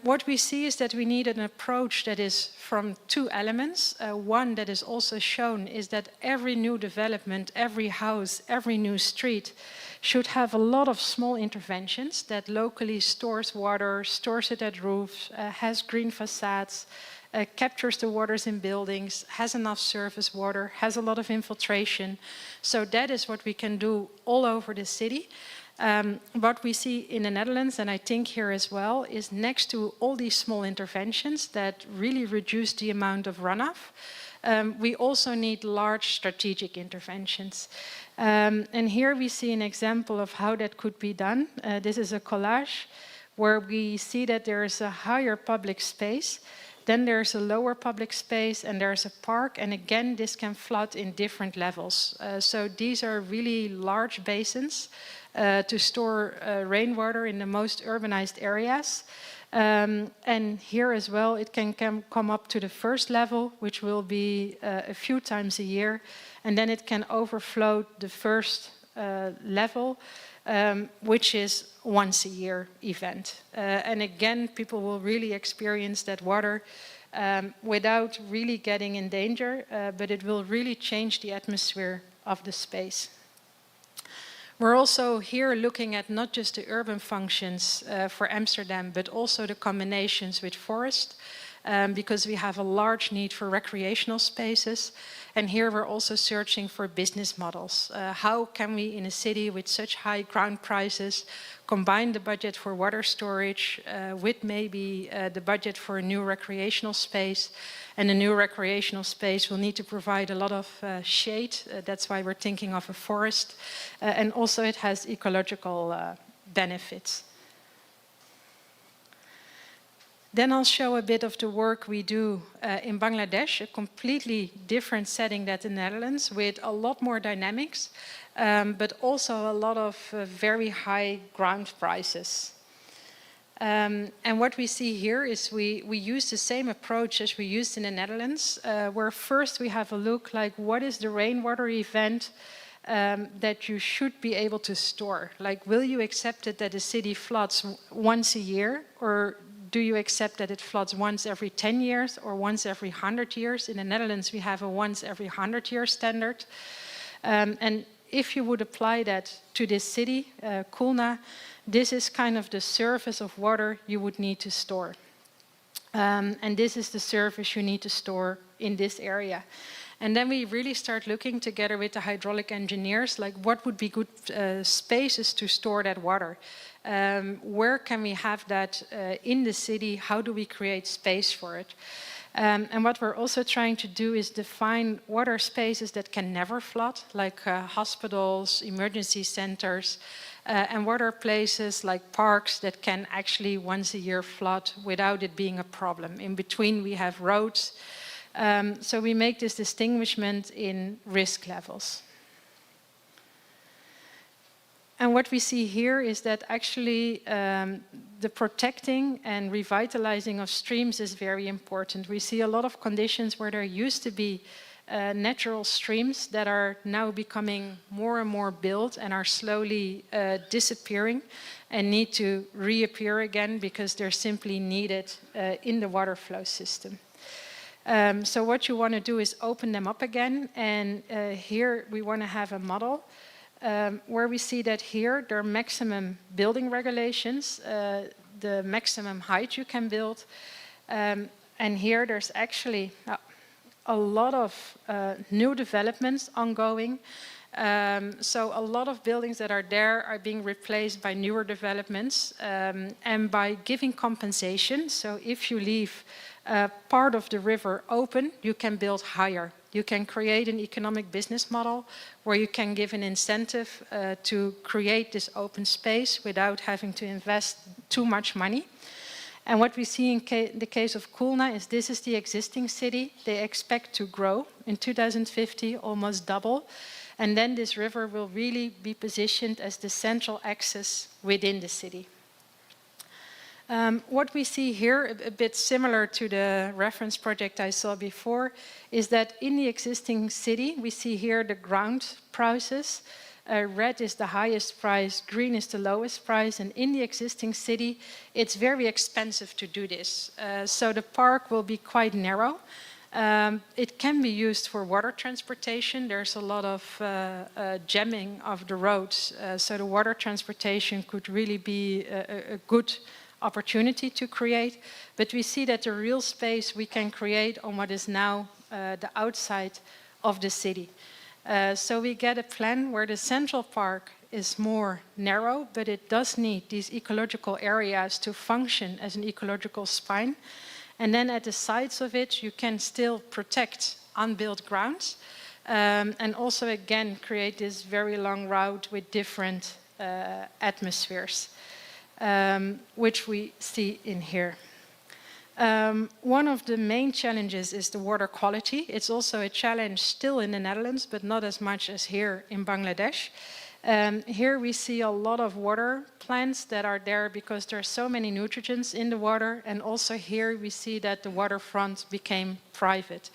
What we see is that we need an approach that is from two elements. One that is also shown is that every new development, every house, every new street should have a lot of small interventions that locally stores water, stores it at roofs, has green facades, captures the waters in buildings, has enough surface water, has a lot of infiltration. So that is what we can do all over the city. What we see in the Netherlands, and I think here as well, is next to all these small interventions that really reduce the amount of runoff, we also need large strategic interventions. And here we see an example of how that could be done. This is a collage where we see that there is a higher public space, then there's a lower public space, and there's a park, and again this can flood in different levels. So these are really large basins to store rainwater in the most urbanized areas. And here as well, it can come up to the first level, which will be a few times a year, and then it can overflow the first level, which is once a year event. And again, people will really experience that water without really getting in danger, but it will really change the atmosphere of the space. We're also here looking at not just the urban functions for Amsterdam, but also the combinations with forest, because we have a large need for recreational spaces. And here we're also searching for business models. How can we, in a city with such high ground prices, combine the budget for water storage with maybe the budget for a new recreational space? And the new recreational space will need to provide a lot of shade. That's why we're thinking of a forest. And also it has ecological benefits. Then I'll show a bit of the work we do in Bangladesh, a completely different setting than the Netherlands, with a lot more dynamics, but also a lot of very high ground prices. And what we see here is we use the same approach as we used in the Netherlands, where first we have a look like what is the rainwater event that you should be able to store. Like, will you accept it that the city floods once a year, or do you accept that it floods once every 10 years or once every 100 years? In the Netherlands, we have a once every 100-year standard. And if you would apply that to this city, Kulna, this is kind of the surface of water you would need to store. And this is the surface you need to store in this area. And then we really start looking together with the hydraulic engineers, like what would be good spaces to store that water? Where can we have that in the city? How do we create space for it? And what we're also trying to do is define what are spaces that can never flood, like hospitals, emergency centers, and what are places like parks that can actually once a year flood without it being a problem. In between we have roads. So we make this distinguishment in risk levels. And what we see here is that actually the protecting and revitalizing of streams is very important. We see a lot of conditions where there used to be natural streams that are now becoming more and more built and are slowly disappearing and need to reappear again because they're simply needed in the water flow system. So what you want to do is open them up again, and here we want to have a model where we see that here there are maximum building regulations, the maximum height you can build, and here there's actually, a lot of new developments ongoing. So a lot of buildings that are there are being replaced by newer developments, and by giving compensation. So if you leave part of the river open, you can build higher. You can create an economic business model where you can give an incentive to create this open space without having to invest too much money. And what we see in the case of Kulna is this is the existing city. They expect to grow in 2050, almost double. And then this river will really be positioned as the central axis within the city. What we see here, a bit similar to the reference project I saw before, is that in the existing city, we see here the ground prices. Red is the highest price, green is the lowest price, and in the existing city, it's very expensive to do this. So the park will be quite narrow. It can be used for water transportation. There's a lot of jamming of the roads, so the water transportation could really be a good opportunity to create. But we see that the real space we can create on what is now the outside of the city. So we get a plan where the central park is more narrow, but it does need these ecological areas to function as an ecological spine. And then at the sides of it, you can still protect unbuilt grounds, and also again create this very long route with different atmospheres, which we see in here. One of the main challenges is the water quality. It's also a challenge still in the Netherlands, but not as much as here in Bangladesh. Here we see a lot of water plants that are there because there are so many nutrients in the water, and also here we see that the waterfront became private.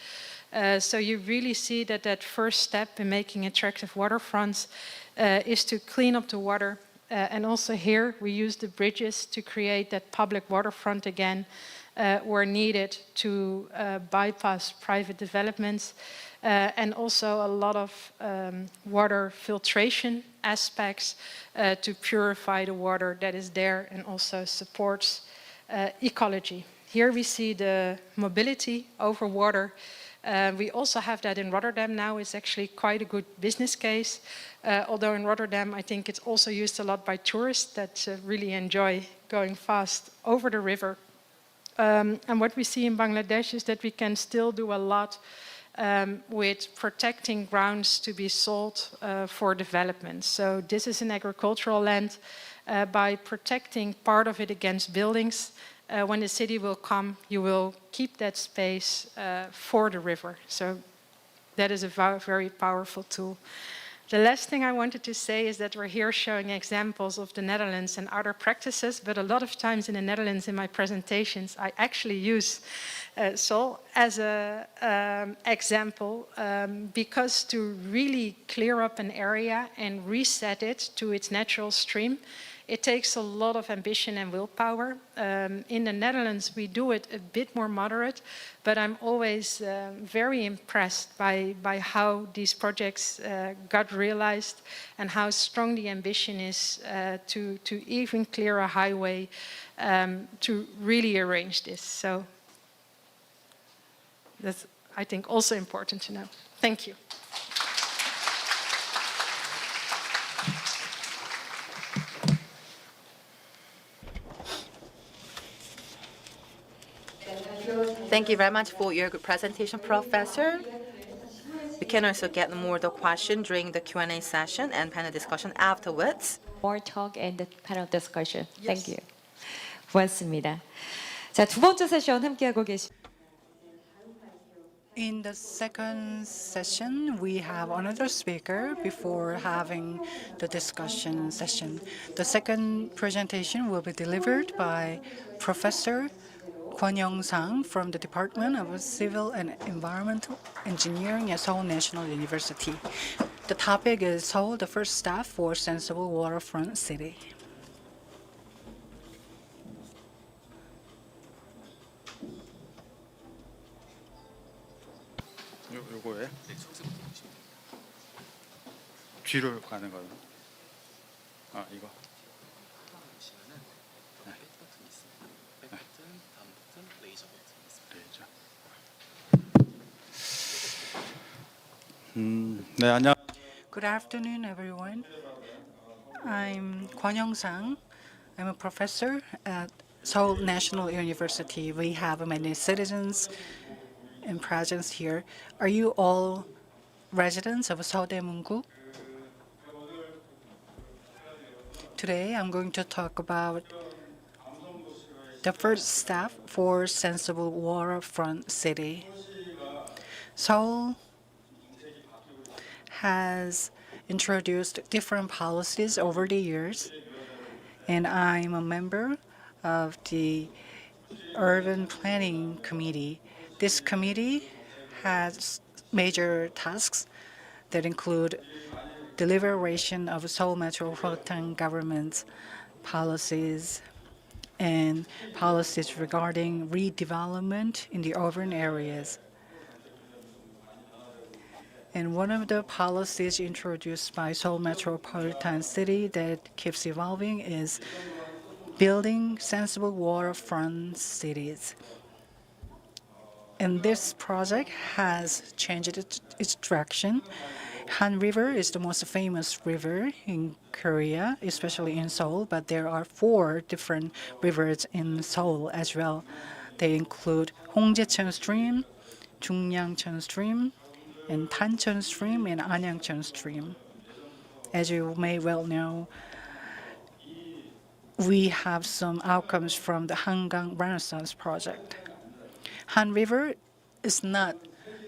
So you really see that that first step in making attractive waterfronts is to clean up the water. And also here we use the bridges to create that public waterfront again, where needed to bypass private developments. And also a lot of water filtration aspects to purify the water that is there and also supports ecology. Here we see the mobility over water. We also have that in Rotterdam now. It's actually quite a good business case. Although in Rotterdam, I think it's also used a lot by tourists that really enjoy going fast over the river. And what we see in Bangladesh is that we can still do a lot with protecting grounds to be sold for development. So this is an agricultural land. By protecting part of it against buildings, when the city will come, you will keep that space for the river. So that is a very powerful tool. The last thing I wanted to say is that we're here showing examples of the Netherlands and other practices, but a lot of times in the Netherlands in my presentations, I actually use Seoul as an example because to really clear up an area and reset it to its natural stream, it takes a lot of ambition and willpower. In the Netherlands, we do it a bit more moderate, but I'm always very impressed by how these projects got realized and how strong the ambition is to even clear a highway to really arrange this. So that's, I think, also important to know. Thank you. Thank you very much for your good presentation, Professor. We can also get more the question during the Q&A session and panel discussion afterwards. More talk and the panel discussion. Thank you. 고맙습니다. 자, 두 번째 세션 함께하고 계십니다. In the second session, we have another speaker before having the discussion session. The second presentation will be delivered by Professor Kwon Young-sang from the Department of Civil and Environmental Engineering at Seoul National University. The topic is Seoul, the first step for sensible waterfront city. 요거에 뒤로 가는 거요. 아 이거. 레이저. 네, 안녕. Good afternoon, everyone. I'm Kwon Young-sang. I'm a professor at Seoul National University. We have many citizens and presence here. Are you all residents of Seodaemun-gu? Today, I'm going to talk about the first step for sensible waterfront city. Seoul has introduced different policies over the years, and I'm a member of the Urban Planning Committee. This committee has major tasks that include deliberation of Seoul Metropolitan government's policies and policies regarding redevelopment in the urban areas. And one of the policies introduced by Seoul Metropolitan City that keeps evolving is building sensible waterfront cities. And this project has changed its direction. Han River is the most famous river in Korea, especially in Seoul, but there are 4 different rivers in Seoul as well. They include Hongjaecheon Stream, Jungnyeongcheon Stream, and Tancheon Stream and Anyangcheon Stream. As you may well know, we have some outcomes from the Hangang Renaissance Project. Han River is not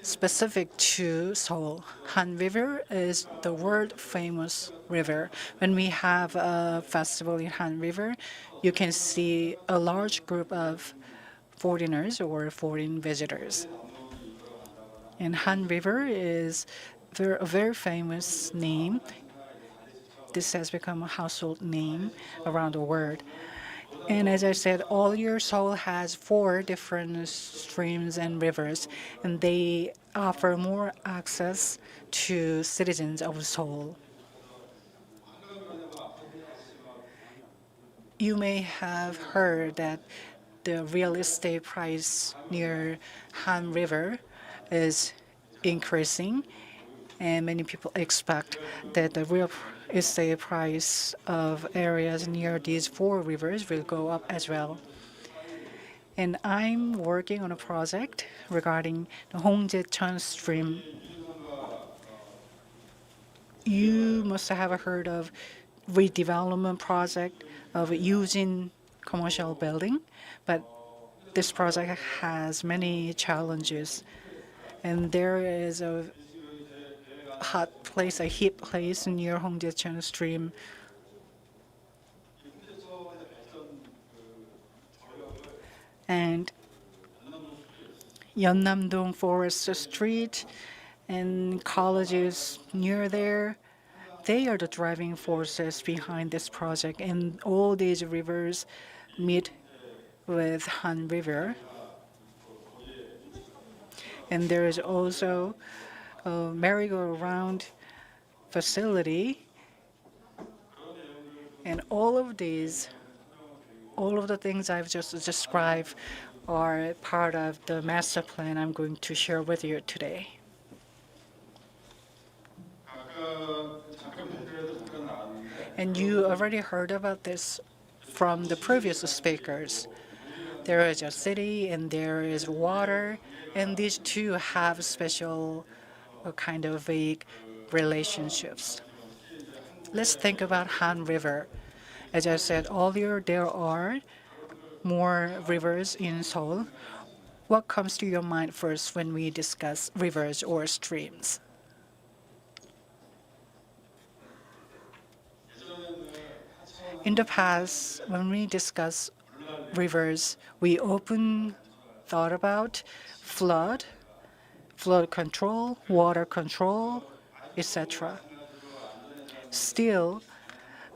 specific to Seoul. Han River is the world-famous river. When we have a festival in Han River, you can see a large group of foreigners or foreign visitors. And Han River is a very famous name. This has become a household name around the world. And as I said, all your Seoul has 4 different streams and rivers, and they offer more access to citizens of Seoul. You may have heard that the real estate price near Han River is increasing, and many people expect that the real estate price of areas near these 4 rivers will go up as well. And I'm working on a project regarding the Hongjaecheon Stream. You must have heard of redevelopment project of using commercial building, but this project has many challenges. And there is a hot place, a heat place near Hongjaecheon Stream. And Yeonnam-dong Forest Street and colleges near there, they are the driving forces behind this project. And all these rivers meet with Han River. And there is also a merry-go-round facility. And all of the things I've just described are part of the master plan I'm going to share with you today. And you already heard about this from the previous speakers. There is a city and there is water, and these 2 have special kind of vague relationships. Let's think about Han River. As I said earlier, there are more rivers in Seoul. What comes to your mind first when we discuss rivers or streams? In the past, when we discuss rivers, we often thought about flood control, water control, etc. Still,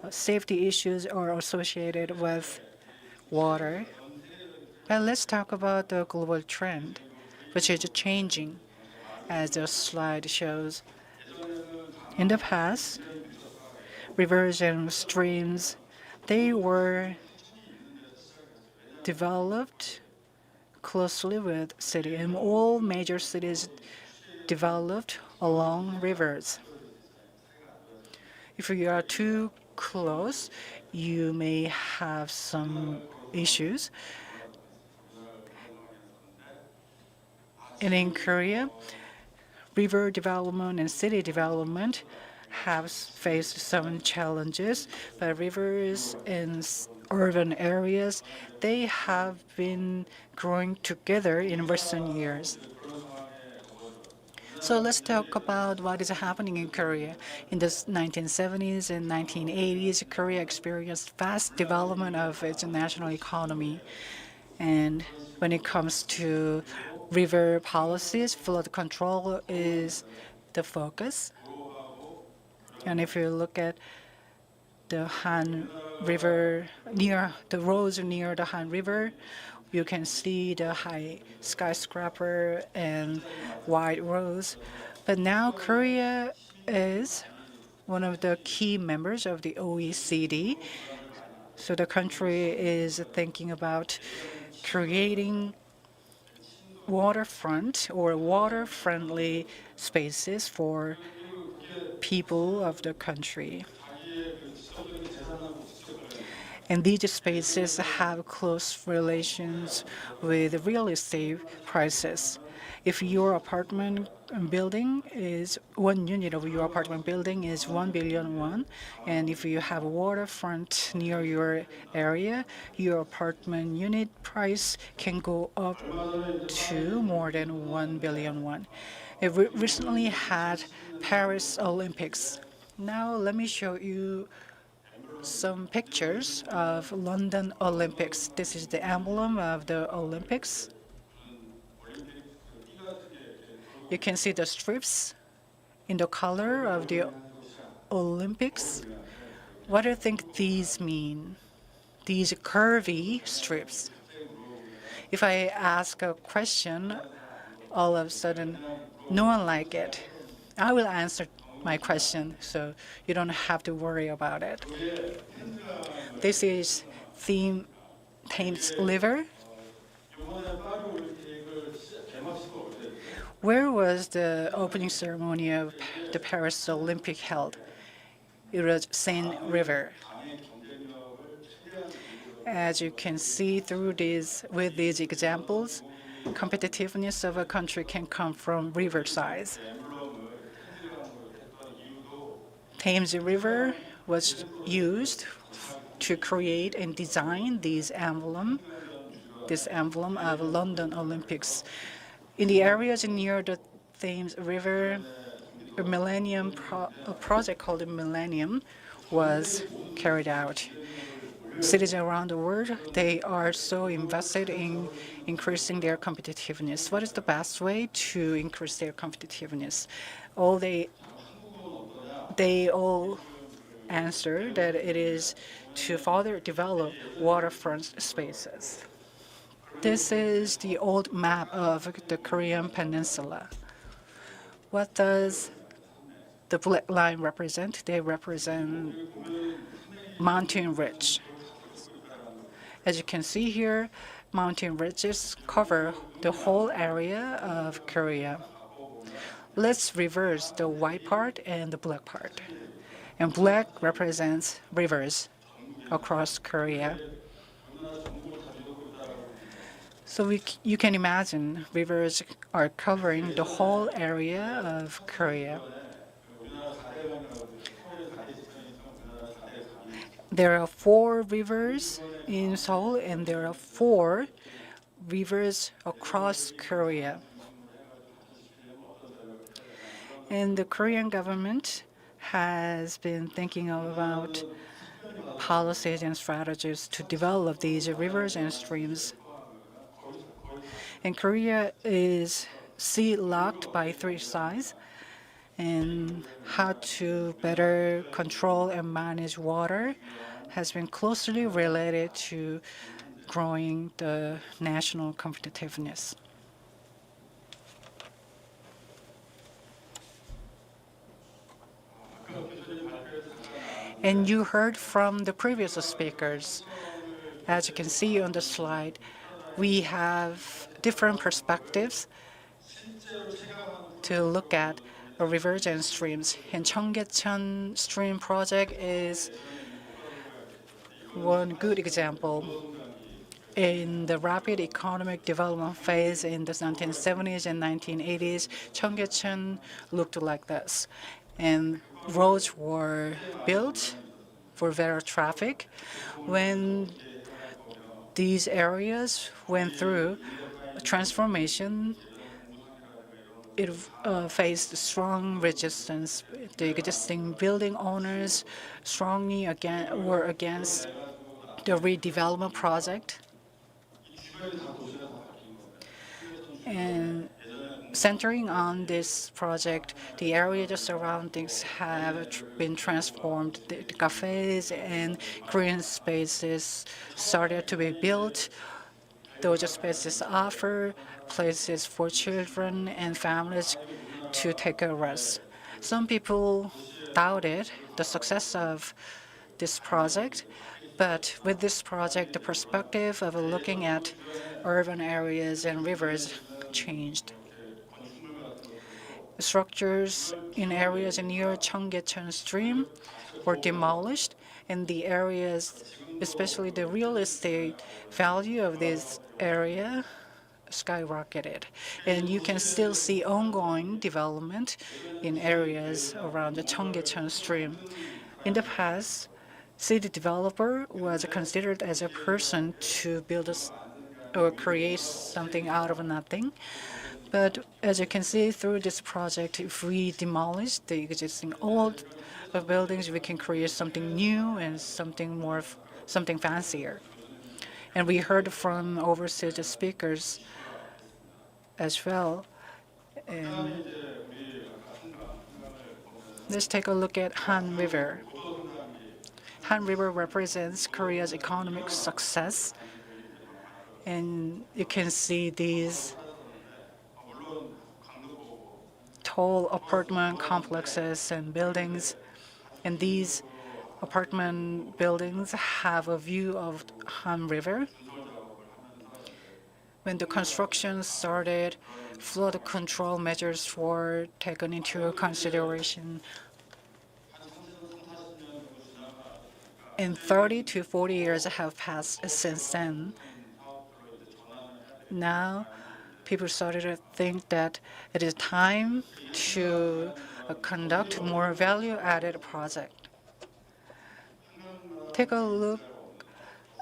safety issues are associated with water. But let's talk about the global trend, which is changing, as the slide shows. In the past, rivers and streams, they were developed closely with cities, and all major cities developed along rivers. If you are too close, you may have some issues. And in Korea, river development and city development have faced some challenges, but rivers in urban areas, they have been growing together in recent years. So let's talk about what is happening in Korea. In the 1970s and 1980s, Korea experienced fast development of its national economy. And when it comes to river policies, flood control is the focus. And if you look at the Han River, near the roads near the Han River, you can see the high skyscraper and wide roads. But now Korea is one of the key members of the OECD. So the country is thinking about creating waterfront or water-friendly spaces for people of the country. And these spaces have close relations with real estate prices. If your apartment building is one unit of your apartment building is 1 billion won, and if you have a waterfront near your area, your apartment unit price can go up to more than 1 billion won. It recently had Paris Olympics. Now let me show you some pictures of London Olympics. This is the emblem of the Olympics. You can see the strips in the color of the Olympics. What do you think these mean? These curvy strips. If I ask a question, all of a sudden, no one like it. I will answer my question, so you don't have to worry about it. This is Thames River. Where was the opening ceremony of the Paris Olympic held? It was Seine River. As you can see through with these examples, competitiveness of a country can come from river size. Thames River was used to create and design this emblem of London Olympics. In the areas near the Thames River, a project called the Millennium was carried out. Cities around the world, they are so invested in increasing their competitiveness. What is the best way to increase their competitiveness? They all answer that it is to further develop waterfront spaces. This is the old map of the Korean peninsula. What does the black line represent? They represent mountain ridge. As you can see here, mountain ridges cover the whole area of Korea. Let's reverse the white part and the black part. And black represents rivers across Korea. So you can imagine rivers are covering the whole area of Korea. There are 4 rivers in Seoul, and there are 4 rivers across Korea. And the Korean government has been thinking about policies and strategies to develop these rivers and streams. And Korea is sea-locked by 3 sides, and how to better control and manage water has been closely related to growing the national competitiveness. And you heard from the previous speakers. As you can see on the slide, we have different perspectives to look at rivers and streams. And Cheonggyecheon Stream Project is one good example. In the rapid economic development phase in the 1970s and 1980s, Cheonggyecheon looked like this. And roads were built for better traffic. When these areas went through a transformation, it faced strong resistance. The existing building owners strongly were against the redevelopment project. And centering on this project, the area, the surroundings have been transformed. The cafes and green spaces started to be built. Those spaces offer places for children and families to take a rest. Some people doubted the success of this project, but with this project, the perspective of looking at urban areas and rivers changed. Structures in areas near Cheonggyecheon Stream were demolished, and the areas, especially the real estate value of this area, skyrocketed. And you can still see ongoing development in areas around the Cheonggyecheon Stream. In the past, city developer was considered as a person to build or create something out of nothing. But as you can see through this project, if we demolish the existing old buildings, we can create something new and something fancier. And we heard from overseas speakers as well. And let's take a look at Han River. Han River represents Korea's economic success. And you can see these tall apartment complexes and buildings. And these apartment buildings have a view of Han River. When the construction started, flood control measures were taken into consideration. And 30 to 40 years have passed since then. Now, people started to think that it is time to conduct more value-added project. Take a look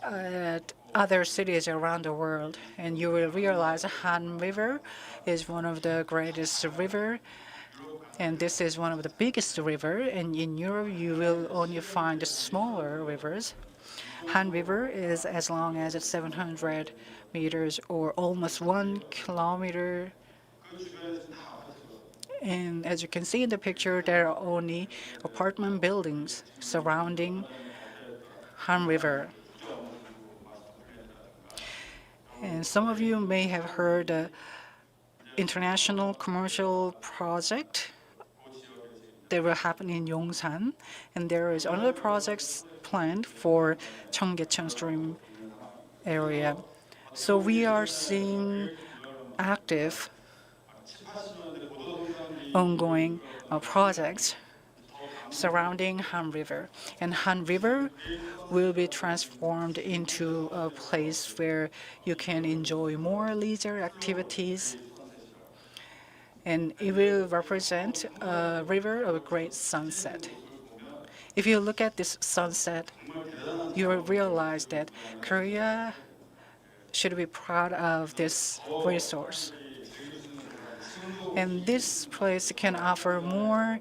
at other cities around the world, and you will realize Han River is one of the greatest river, and this is one of the biggest river. And in Europe, you will only find smaller rivers. Han River is as long as 700 meters or almost 1 kilometer. And as you can see in the picture, there are only apartment buildings surrounding Han River. And some of you may have heard the international commercial project that will happen in Yongsan, and there is another project planned for Cheonggyecheon Stream area. So we are seeing active, ongoing projects surrounding Han River. And Han River will be transformed into a place where you can enjoy more leisure activities. And it will represent a river of a great sunset. If you look at this sunset, you will realize that Korea should be proud of this resource. And this place can offer more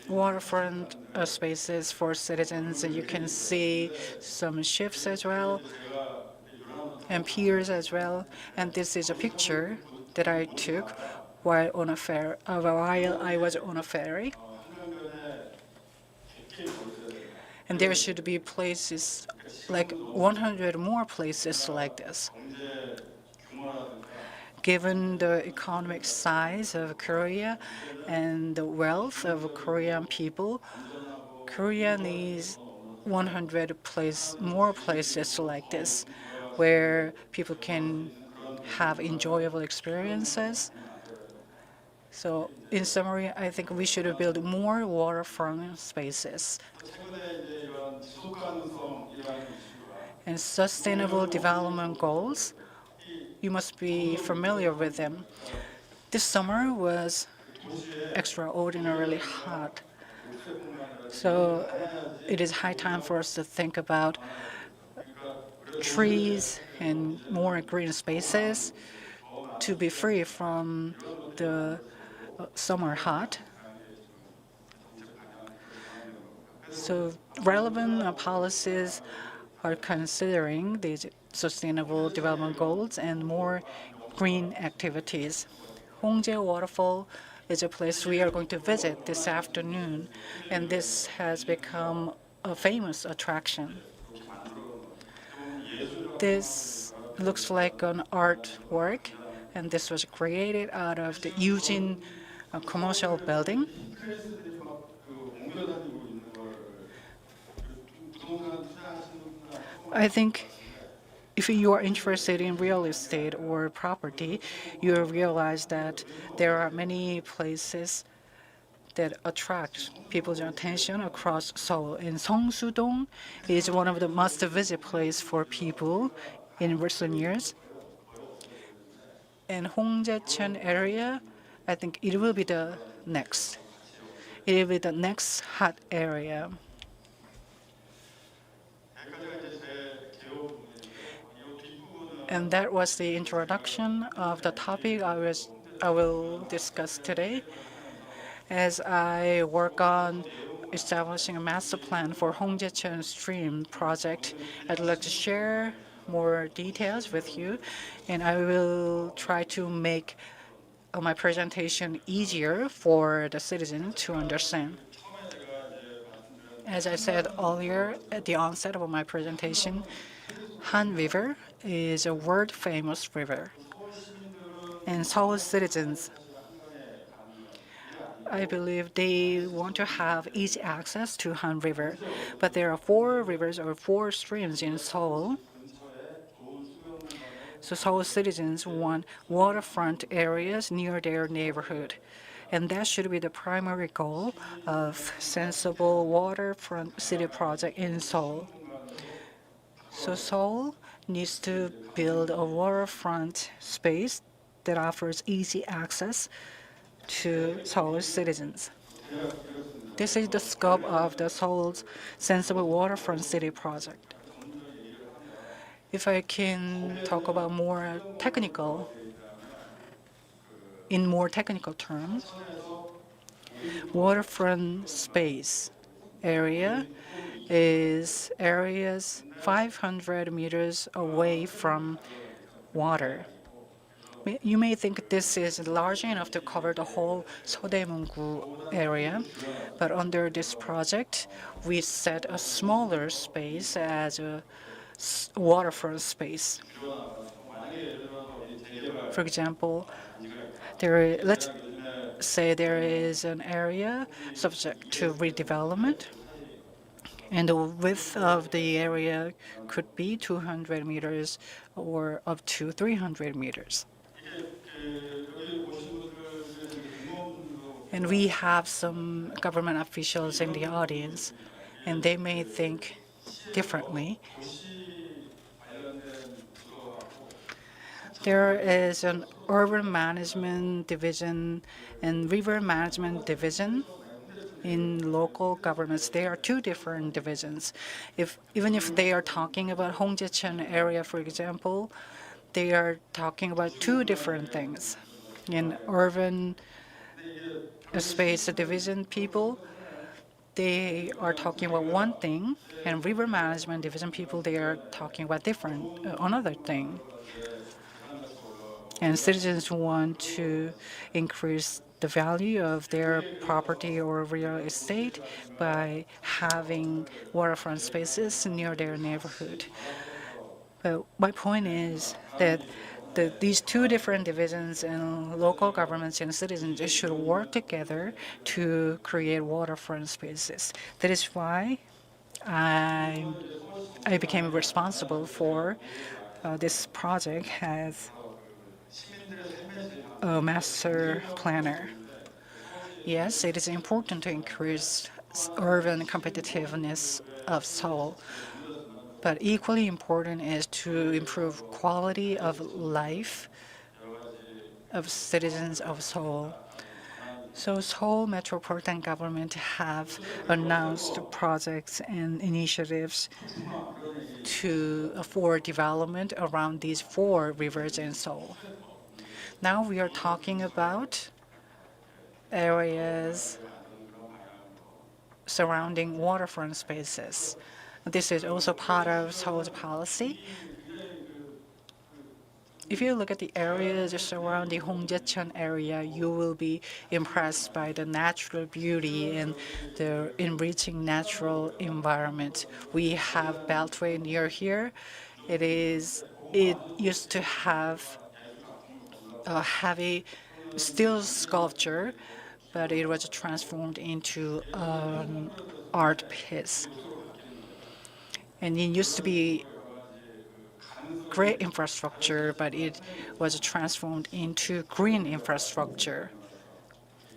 waterfront spaces for citizens. You can see some ships as well and piers as well. And this is a picture that I took while I was on a ferry. And there should be places, like 100 more places like this. Given the economic size of Korea and the wealth of Korean people, Korea needs 100 more places like this, where people can have enjoyable experiences So in summary, I think we should build more waterfront spaces. And sustainable development goals, you must be familiar with them. This summer was extraordinarily hot. So it is high time for us to think about trees and more green spaces to be free from the summer hot. So relevant policies are considering these sustainable development goals and more green activities. Hongjae Waterfall is a place we are going to visit this afternoon, and this has become a famous attraction. This looks like an artwork, and this was created out of the Eugene commercial building. I think if you are interested in real estate or property, you realize that there are many places that attract people's attention across Seoul. And Seongsu-dong is one of the must-visit places for people in recent years. And Hongjaecheon area, I think it will be the next. It will be the next hot area. And that was the introduction of the topic I will discuss today. As I work on establishing a master plan for Hongjaecheon Stream project, I'd like to share more details with you, and I will try to make my presentation easier for the citizen to understand. As I said earlier at the onset of my presentation, Han River is a world-famous river. And Seoul citizens, I believe they want to have easy access to Han River. But there are 4 rivers or 4 streams in Seoul. So Seoul citizens want waterfront areas near their neighborhood. And that should be the primary goal of sensible waterfront city project in Seoul. So Seoul needs to build a waterfront space that offers easy access to Seoul's citizens. This is the scope of the Seoul's Sensible Waterfront City project. If I can talk about in more technical terms, waterfront space area is areas 500 meters away from water. You may think this is large enough to cover the whole Seodaemun-gu area, but under this project, we set a smaller space as a waterfront space. For example, let's say there is an area subject to redevelopment, and the width of the area could be 200 meters or up to 300 meters. And we have some government officials in the audience, and they may think differently. There is an urban management division and river management division in local governments. There are 2 different divisions. Even if they are talking about Hongjaecheon area, for example, they are talking about 2 different things. In urban space division people, they are talking about one thing, and river management division people, they are talking about another thing. And citizens want to increase the value of their property or real estate by having waterfront spaces near their neighborhood. But my point is that these 2 different divisions and local governments and citizens should work together to create waterfront spaces. That is why I became responsible for this project as a master planner. Yes, it is important to increase urban competitiveness of Seoul, but equally important is to improve quality of life of citizens of Seoul. So Seoul Metropolitan Government have announced projects and initiatives for development around these 4 rivers in Seoul. Now we are talking about areas surrounding waterfront spaces. This is also part of Seoul's policy. If you look at the areas surrounding Hongjaecheon area, you will be impressed by the natural beauty and the enriching natural environment. We have Beltway near here. It used to have a heavy steel sculpture, but it was transformed into an art piece. And it used to be great infrastructure, but it was transformed into green infrastructure.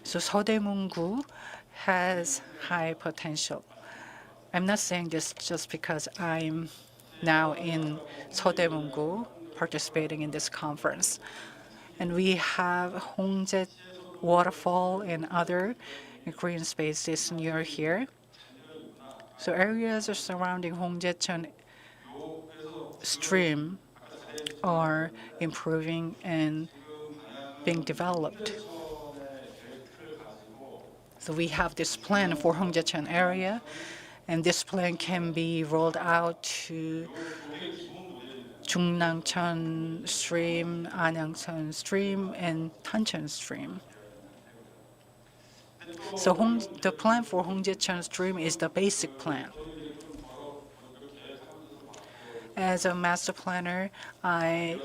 So Seodaemun-gu has high potential. I'm not saying this just because I'm now in Seodaemun-gu participating in this conference. And we have Hongjae waterfall and other green spaces near here. So areas surrounding Hongjaecheon stream are improving and being developed. So we have this plan for Hongjaecheon area, and this plan can be rolled out to Jungnangcheon stream, Anyangcheon stream, and Tancheon stream. So the plan for Hongjaecheon stream is the basic plan. As a master planner, I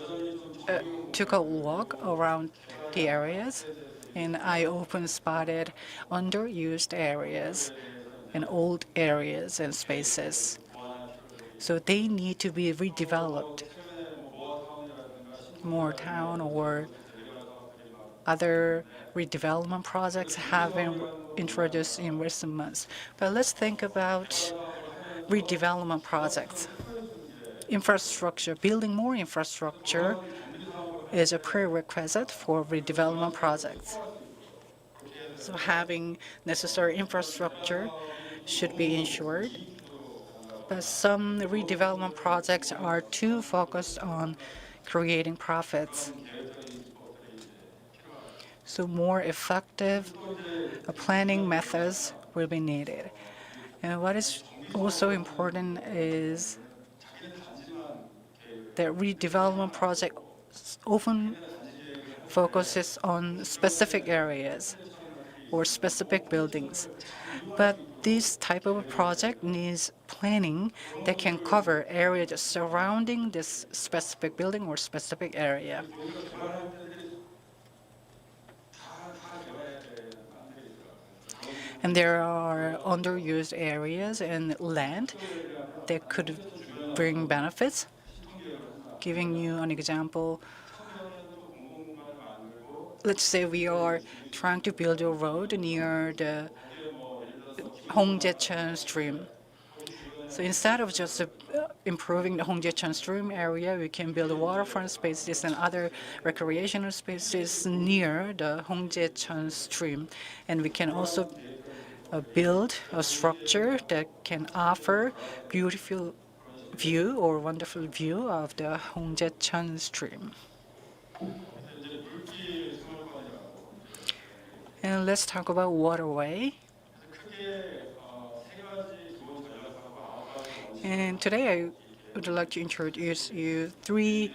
took a walk around the areas, and I often spotted underused areas and old areas and spaces. So they need to be redeveloped. More town or other redevelopment projects have been introduced in recent months. But let's think about redevelopment projects. Infrastructure, building more infrastructure is a prerequisite for redevelopment projects. So having necessary infrastructure should be ensured. But some redevelopment projects are too focused on creating profits. So more effective planning methods will be needed. And what is also important is that redevelopment project often focuses on specific areas or specific buildings. But this type of project needs planning that can cover areas surrounding this specific building or specific area. And there are underused areas and land that could bring benefits. Giving you an example, let's say we are trying to build a road near the Hongjaecheon stream. So instead of just improving the Hongjaecheon stream area, we can build waterfront spaces and other recreational spaces near the Hongjaecheon stream. And we can also build a structure that can offer beautiful view or wonderful view of the Hongjaecheon stream. And let's talk about waterway. And today I would like to introduce you 3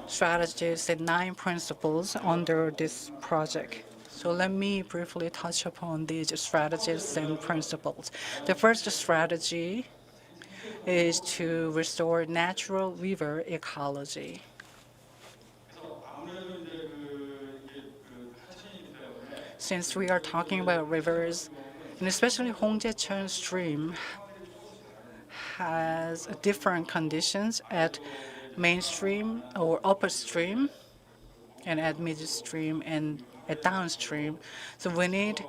strategies and 9 principles under this project. So let me briefly touch upon these strategies and principles. The first strategy is to restore natural river ecology. Since we are talking about rivers, and especially Hongjaecheon stream has different conditions at mainstream or upper stream and at midstream and downstream. So we need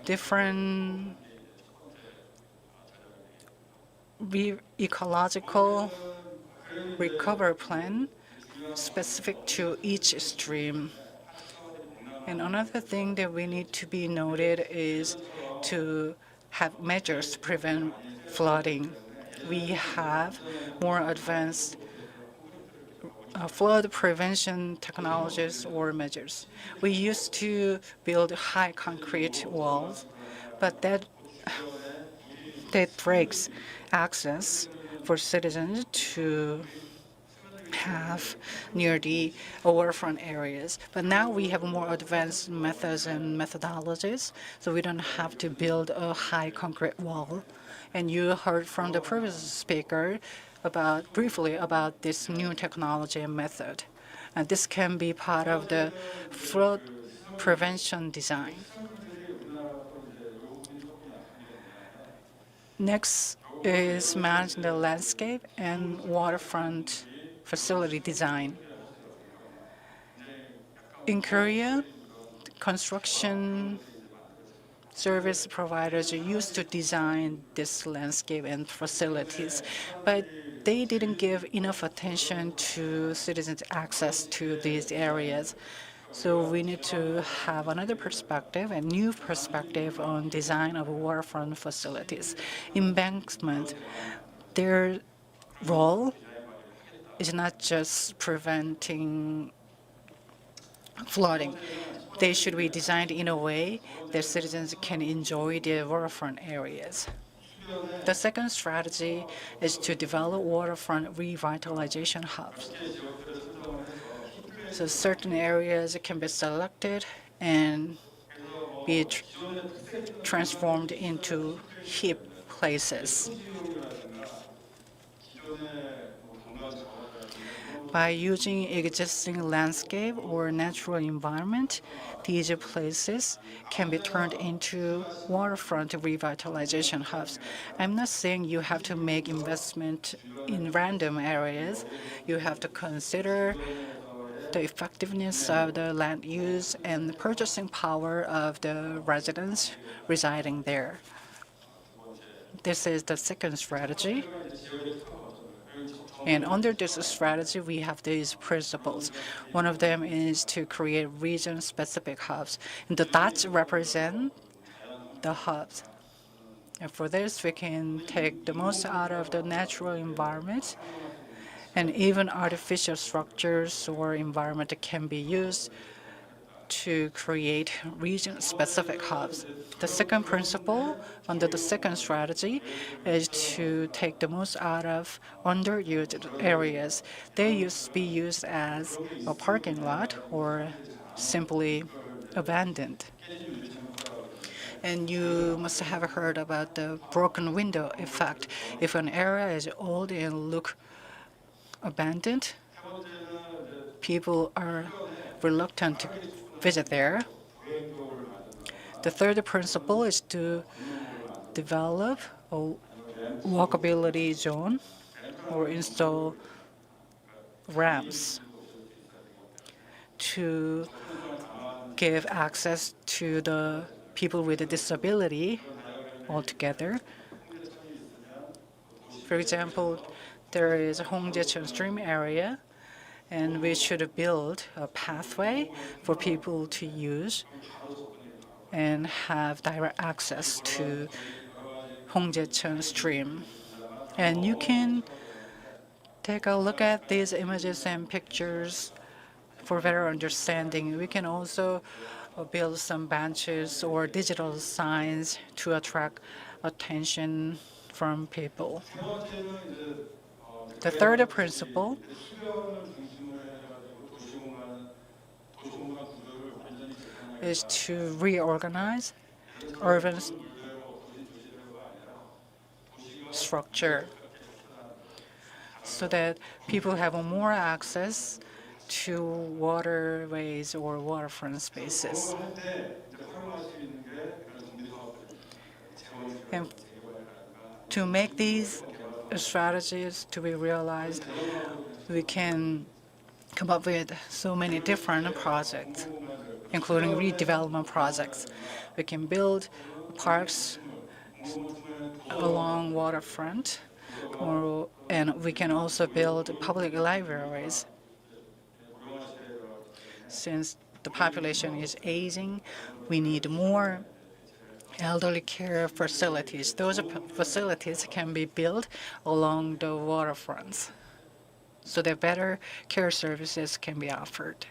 different ecological recovery plan specific to each stream. And another thing that we need to be noted is to have measures to prevent flooding. We have more advanced flood prevention technologies or measures. We used to build high concrete walls, but that breaks access for citizens to have near the waterfront areas. But now we have more advanced methods and methodologies, so we don't have to build a high concrete wall. And you heard from the previous speaker briefly about this new technology and method. And this can be part of the flood prevention design. Next is managing the landscape and waterfront facility design. In Korea, construction service providers used to design this landscape and facilities, but they didn't give enough attention to citizens' access to these areas. So we need to have another perspective, a new perspective on design of waterfront facilities. Embankment, their role is not just preventing flooding. They should be designed in a way that citizens can enjoy the waterfront areas. The second strategy is to develop waterfront revitalization hubs. So certain areas can be selected and be transformed into hip places. By using existing landscape or natural environment, these places can be turned into waterfront revitalization hubs. I'm not saying you have to make investment in random areas. You have to consider the effectiveness of the land use and the purchasing power of the residents residing there. This is the second strategy. And under this strategy, we have these principles. One of them is to create region-specific hubs. And the dots represent the hubs. And for this, we can take the most out of the natural environment, and even artificial structures or environment can be used to create region-specific hubs. The second principle under the second strategy is to take the most out of underused areas. They used to be used as a parking lot or simply abandoned. And you must have heard about the broken window effect. If an area is old and look abandoned, people are reluctant to visit there. The third principle is to develop a walkability zone or install ramps to give access to the people with a disability altogether. For example, there is a Hongjaecheon stream area, and we should build a pathway for people to use and have direct access to Hongjaecheon stream. And you can take a look at these images and pictures for better understanding. We can also build some benches or digital signs to attract attention from people. The third principle is to reorganize urban structure so that people have more access to waterways or waterfront spaces. And to make these strategies to be realized, we can come up with so many different projects. including redevelopment projects. We can build parks along waterfront, and we can also build public libraries. Since the population is aging, we need more elderly care facilities. Those facilities can be built along the waterfronts so that better care services can be offered.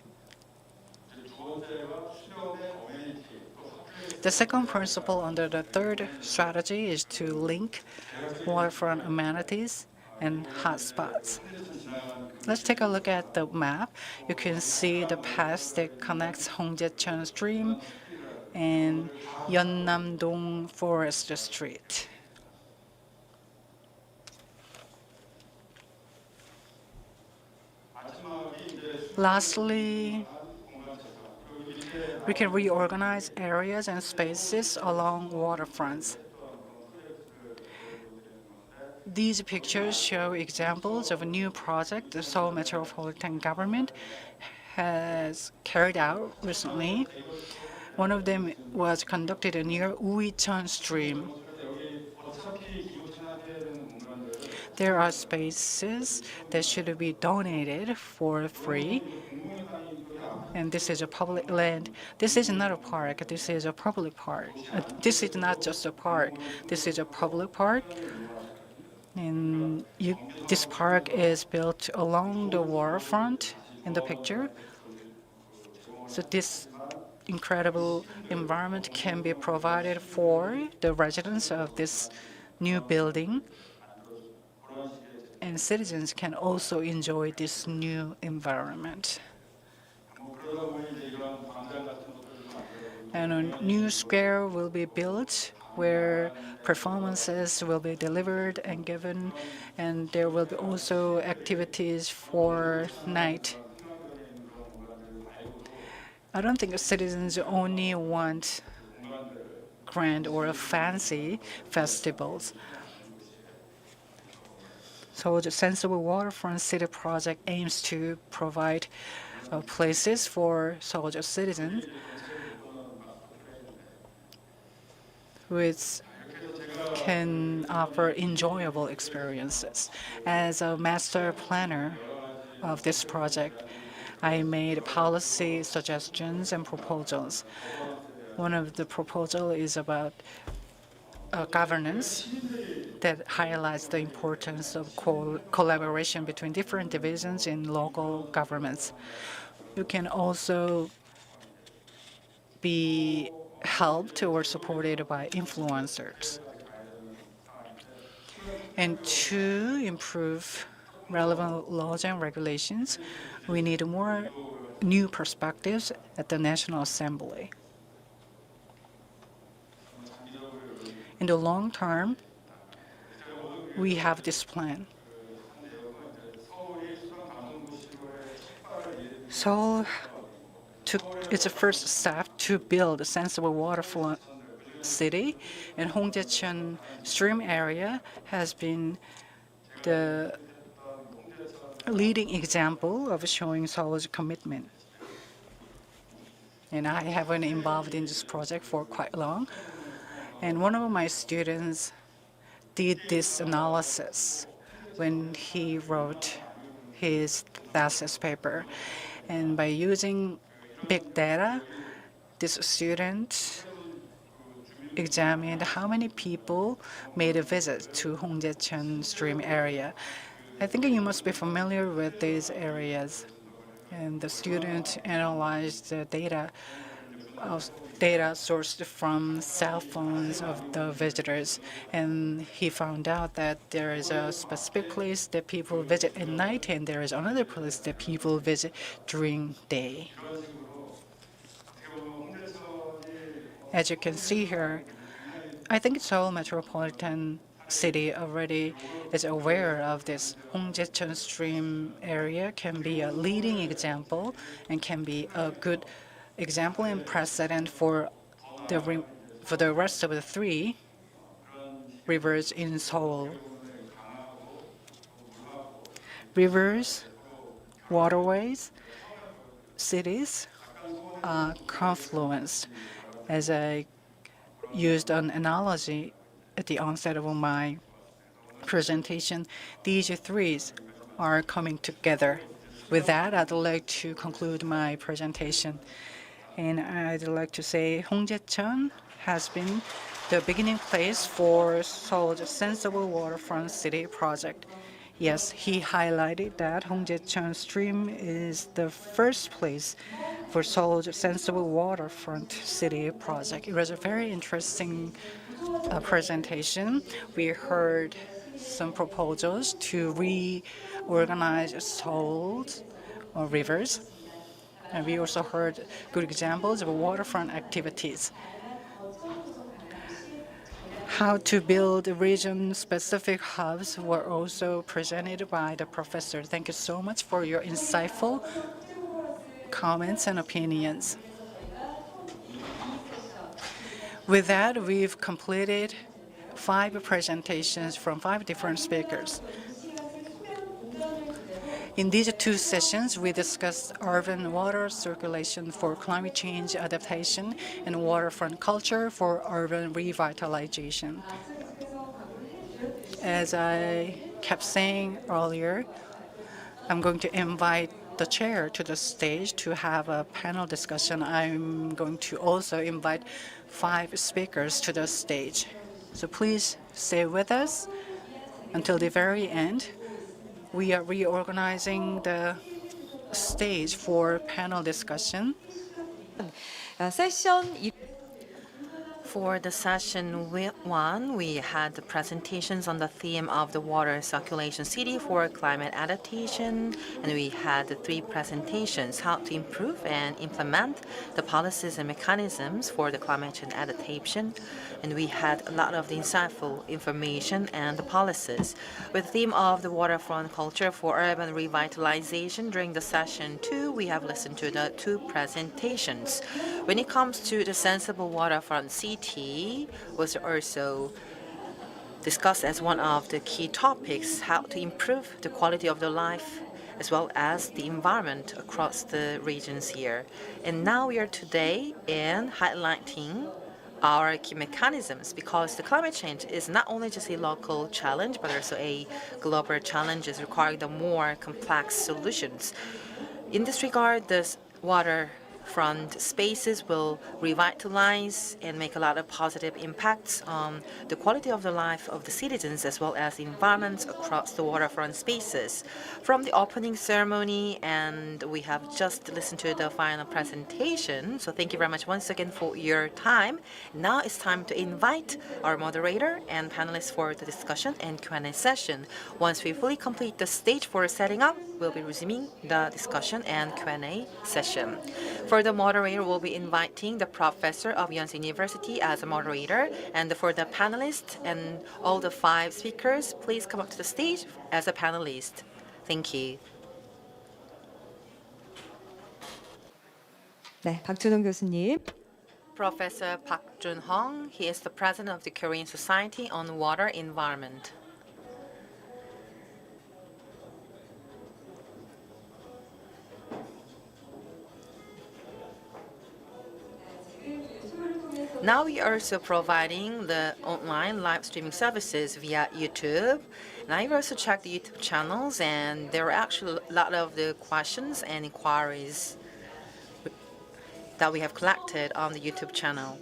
The second principle under the third strategy is to link waterfront amenities and hotspots. Let's take a look at the map. You can see the path that connects Hongjaecheon Stream and Yeonnam-dong Forest Street. Lastly, we can reorganize areas and spaces along waterfronts. These pictures show examples of a new project the Seoul Metropolitan Government has carried out recently. One of them was conducted near Uicheon Stream. There are spaces that should be donated for free. And this is a public land. This is not a park. This is a public park. This is not just a park. This is a public park. And this park is built along the waterfront in the picture. So this incredible environment can be provided for the residents of this new building. And citizens can also enjoy this new environment. And a new square will be built where performances will be delivered and given, and there will be also activities for night. I don't think citizens only want grand or fancy festivals. So the Sensible Waterfront City project aims to provide places for Seoul citizens which can offer enjoyable experiences. As a master planner of this project, I made policy suggestions and proposals. One of the proposals is about governance that highlights the importance of collaboration between different divisions in local governments. You can also be helped or supported by influencers. And to improve relevant laws and regulations, we need more new perspectives at the National Assembly. In the long term, we have this plan. Seoul took its first step to build a sensible waterfront city, and Hongjaecheon Stream area has been the leading example of showing Seoul's commitment. And I have been involved in this project for quite long. And one of my students did this analysis when he wrote his thesis paper. And by using big data, this student examined how many people made a visit to Hongjaecheon Stream area. I think you must be familiar with these areas. And the student analyzed the data sourced from cell phones of the visitors, and he found out that there is a specific place that people visit at night, and there is another place that people visit during day. As you can see here, I think Seoul Metropolitan City already is aware of this. Hongjaecheon Stream area can be a leading example and can be a good example and precedent for the rest of the three rivers in Seoul. Rivers, waterways, cities confluence. As I used an analogy at the onset of my presentation, these three are coming together. With that, I'd like to conclude my presentation. And I'd like to say Hongjaecheon has been the beginning place for Seoul's sensible waterfront city project. Yes, he highlighted that Hongjaecheon stream is the first place for Seoul's sensible waterfront city project. It was a very interesting presentation. We heard some proposals to reorganize Seoul's rivers. And we also heard good examples of waterfront activities. How to build region-specific hubs were also presented by the professor. Thank you so much for your insightful comments and opinions. With that, we've completed 5 presentations from 5 different speakers. In these 2 sessions, we discussed urban water circulation for climate change adaptation and waterfront culture for urban revitalization. As I kept saying earlier, I'm going to invite the chair to the stage to have a panel discussion. I'm going to also invite 5 speakers to the stage. So please stay with us until the very end. We are reorganizing the stage for panel discussion. 세션 For the session 1, we had the presentations on the theme of the water circulation city for climate adaptation, and we had the 3 presentations, how to improve and implement the policies and mechanisms for the climate change adaptation, and we had a lot of the insightful information and the policies. With the theme of the waterfront culture for urban revitalization during the session 2, we have listened to the 2 presentations. When it comes to the sensible waterfront city, was also discussed as one of the key topics, how to improve the quality of the life as well as the environment across the regions here. And now we are today in highlighting our key mechanisms, because the climate change is not only just a local challenge, but also a global challenge requiring the more complex solutions. In this regard, this waterfront spaces will revitalize and make a lot of positive impacts on the quality of the life of the citizens as well as the environments across the waterfront spaces. From the opening ceremony, and we have just listened to the final presentation, so thank you very much once again for your time. Now it's time to invite our moderator and panelists for the discussion and Q&A session. Once we fully complete the stage for setting up, we'll be resuming the discussion and Q&A session. For the moderator, we'll be inviting the professor of Yonsei University as a moderator, and for the panelists and all the 5 speakers, please come up to the stage as a panelist. Thank you. 네, 박준홍 교수님. Professor Park Joon-hong, he is the president of the Korean Society on Water Environment. Now we are also providing the online live streaming services via YouTube. And I've also checked the YouTube channels, and there are actually a lot of the questions and inquiries that we have collected on the YouTube channel.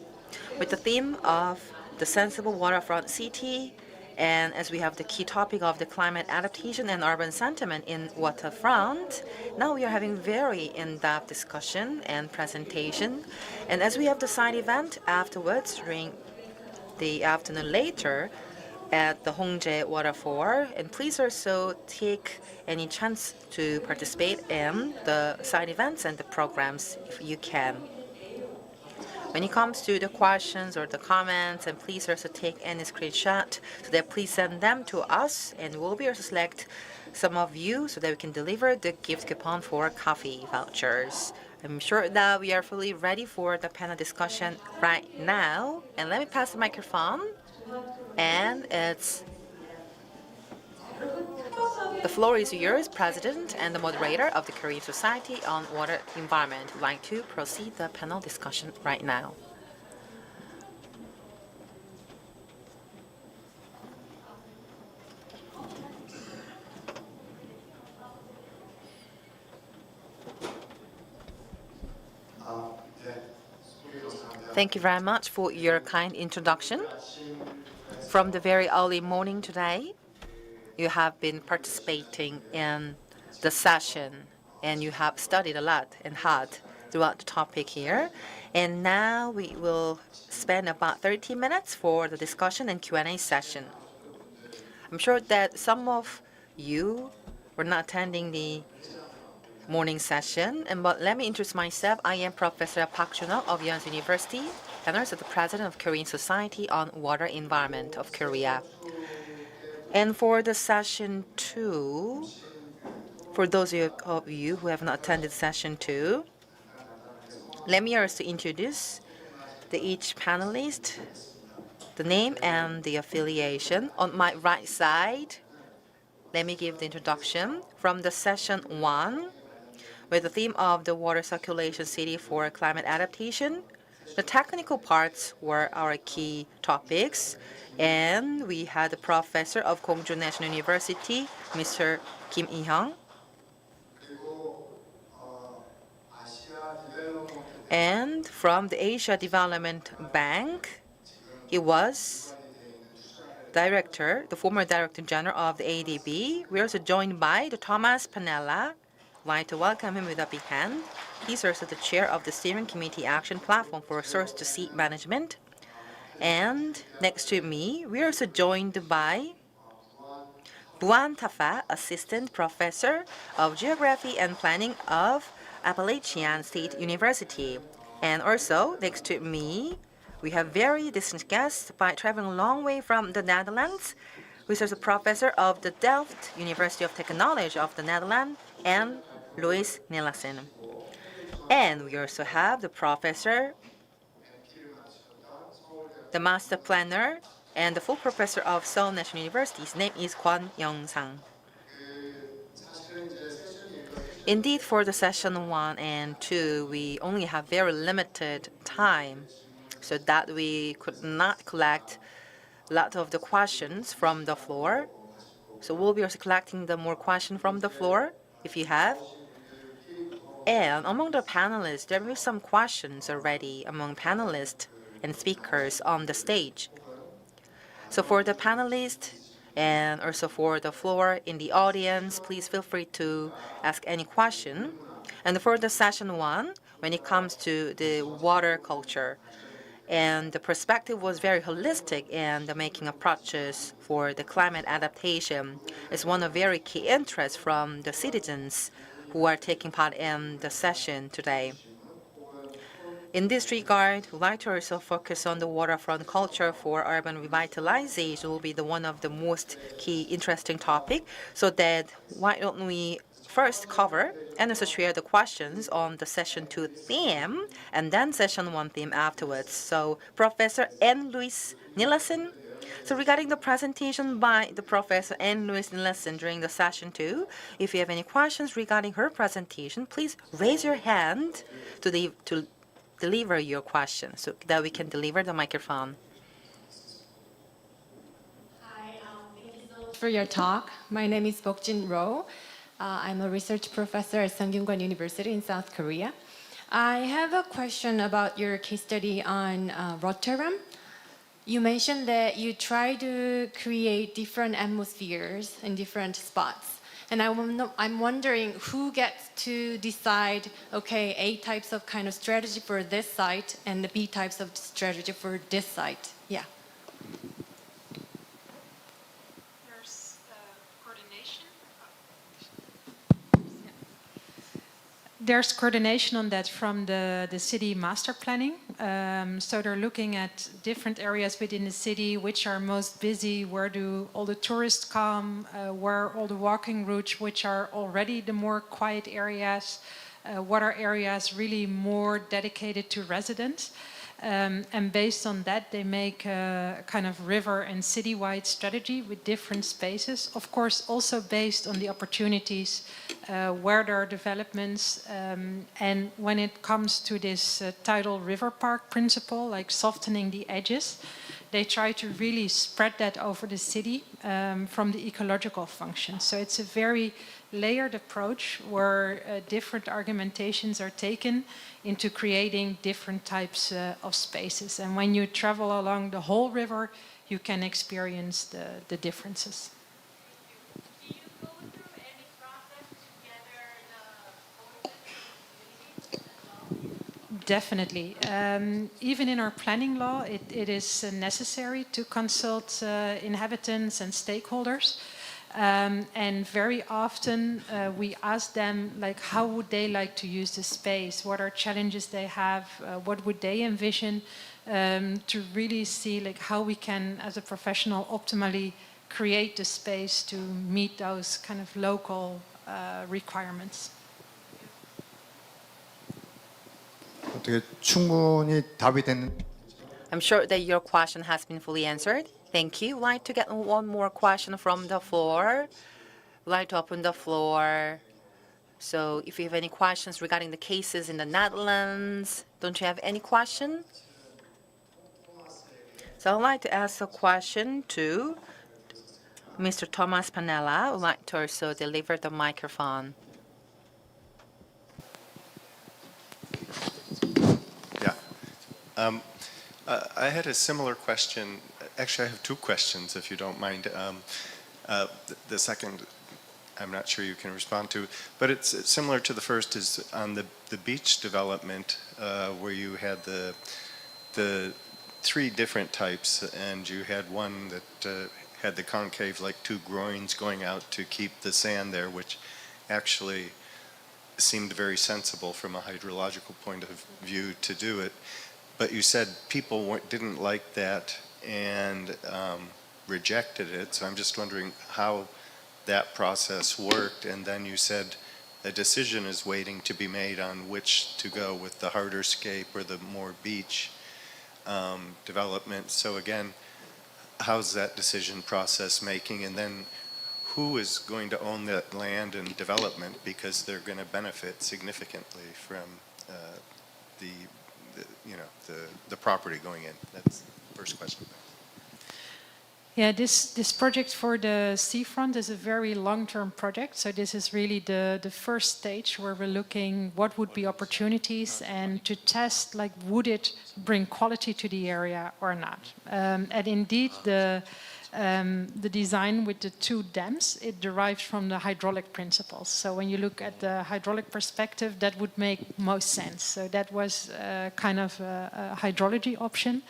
With the theme of the sensible waterfront city, and as we have the key topic of the climate adaptation and urban sentiment in Waterfront, now we are having very in-depth discussion and presentation. And as we have the side event afterwards during the afternoon later at the Hongjae Waterfall, and please also take any chance to participate in the side events and the programs if you can. When it comes to the questions or the comments, and please also take any screenshot so that please send them to us, and we'll be also select some of you so that we can deliver the gift coupon for coffee vouchers. I'm sure that we are fully ready for the panel discussion right now. And let me pass the microphone. And it's the floor is yours, President and the moderator of the Korean Society on Water Environment. Would like to proceed the panel discussion right now. Thank you very much for your kind introduction. From the very early morning today, you have been participating in the session and you have studied a lot and hard throughout the topic here. And now we will spend about 30 minutes for the discussion and Q&A session. I'm sure that some of you were not attending the morning session, but let me introduce myself. I am Professor Park Joon-hong of Yonsei University and also the President of Korean Society on Water Environment of Korea. And for the session 2, for those of you who have not attended session 2, let me also introduce each panelist, the name and the affiliation. On my right side, let me give the introduction from the session 1, with the theme of the water circulation city for climate adaptation. The technical parts were our key topics, and we had the professor of Kongju National University, Mr. Kim Lee-hyung, and from the Asia Development Bank, he was the former Director General of the ADB. We're also joined by the Thomas Panella. I'd like to welcome him with a big hand. He's also the chair of the Steering Committee Action Platform for Source to Sea Management. And next to me, we're also joined by Bhuwan Thapa, Assistant Professor of Geography and Planning of Appalachian State University. And also next to me, we have very distinguished guests by traveling a long way from the Netherlands, who is also professor of the Delft University of Technology of the Netherlands, and Loes Nillesen. And we also have the professor, the master planner, and the full professor of Seoul National University. His name is Kwon Young-sang. Indeed, for the session 1 and 2, we only have very limited time, so that we could not collect a lot of the questions from the floor. So we'll be also collecting the more questions from the floor, if you have. And among the panelists, there will be some questions already among panelists and speakers on the stage. So for the panelists and also for the floor in the audience, please feel free to ask any question. And for the session 1, when it comes to the water culture, and the perspective was very holistic, and the making approaches for the climate adaptation is one of very key interests from the citizens who are taking part in the session today. In this regard, we'd like to also focus on the waterfront culture for urban revitalization. Will be one of the most key interesting topic. So that why don't we first cover and also share the questions on the session 2 theme and then session 1 theme afterwards. So Professor N. Louis Nillesen. So regarding the presentation by the Professor N. Louis Nillesen during the session 2, if you have any questions regarding her presentation, please raise your hand to deliver your question so that we can deliver the microphone. Hi, thank you so much for your talk. My name is Bokjin Ro. I'm a research professor at Sungkyunkwan University in South Korea. I have a question about your case study on Rotterdam. You mentioned that you try to create different atmospheres in different spots. And I'm wondering who gets to decide, okay, A types of kind of strategy for this site and the B types of strategy for this site. Yeah. There's coordination. There's coordination on that from the city master planning. So they're looking at different areas within the city, which are most busy, where do all the tourists come, where are all the walking routes, which are already the more quiet areas, what are areas really more dedicated to residents. And based on that, they make a kind of river and citywide strategy with different spaces. Of course, also based on the opportunities where there are developments. And when it comes to this tidal river park principle, like softening the edges, they try to really spread that over the city from the ecological function. So it's a very layered approach where different argumentations are taken into creating different types of spaces. And when you travel along the whole river, you can experience the differences. Definitely. Even in our planning law, it is necessary to consult inhabitants and stakeholders. And very often we ask them, like, how would they like to use the space? What are challenges they have? What would they envision? To really see like how we can, as a professional, optimally create the space to meet those kind of local requirements. 어떻게 충분히 답이 됐는. I'm sure that your question has been fully answered. Thank you. I'd like to get one more question from the floor. I'd like to open the floor. So if you have any questions regarding the cases in the Netherlands, don't you have any question? So I'd like to ask a question to Mr. Thomas Panella. I'd like to also deliver the microphone. I had a similar question. Actually, I have two questions, if you don't mind. The second, I'm not sure you can respond to, but it's similar to the first. Is on the beach development, where you had the three different types, and you had one that had the concave, like two groins going out to keep the sand there, which actually seemed very sensible from a hydrological point of view to do it. But you said people didn't like that and rejected it. So I'm just wondering how that process worked. And then you said a decision is waiting to be made on which to go with the harder scape or the more beach development. So again, how's that decision process making? And then who is going to own that land and development, because they're going to benefit significantly from the property going in? That's the first question. Yeah, this project for the seafront is a very long-term project. So this is really the first stage where we're looking what would be opportunities and to test, like, would it bring quality to the area or not? And indeed, the design with the two dams, it derives from the hydraulic principles. So when you look at the hydraulic perspective, that would make most sense. So that was kind of a hydrology option.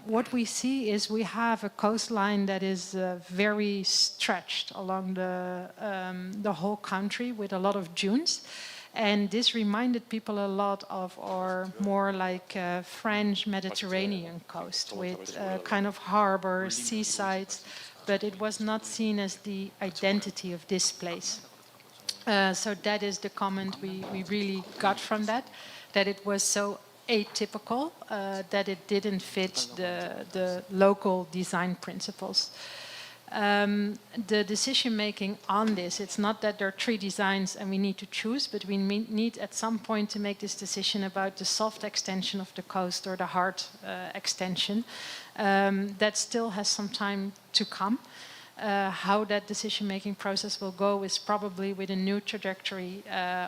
What we see is we have a coastline that is very stretched along the whole country with a lot of dunes. And this reminded people a lot of our more like French Mediterranean coast with kind of harbors, seasides, but it was not seen as the identity of this place. So that is the comment we really got from that it was so atypical that it didn't fit the local design principles. The decision making on this, it's not that there are three designs and we need to choose, but we need at some point to make this decision about the soft extension of the coast or the hard extension. That still has some time to come. How that decision-making process will go is probably with a new trajectory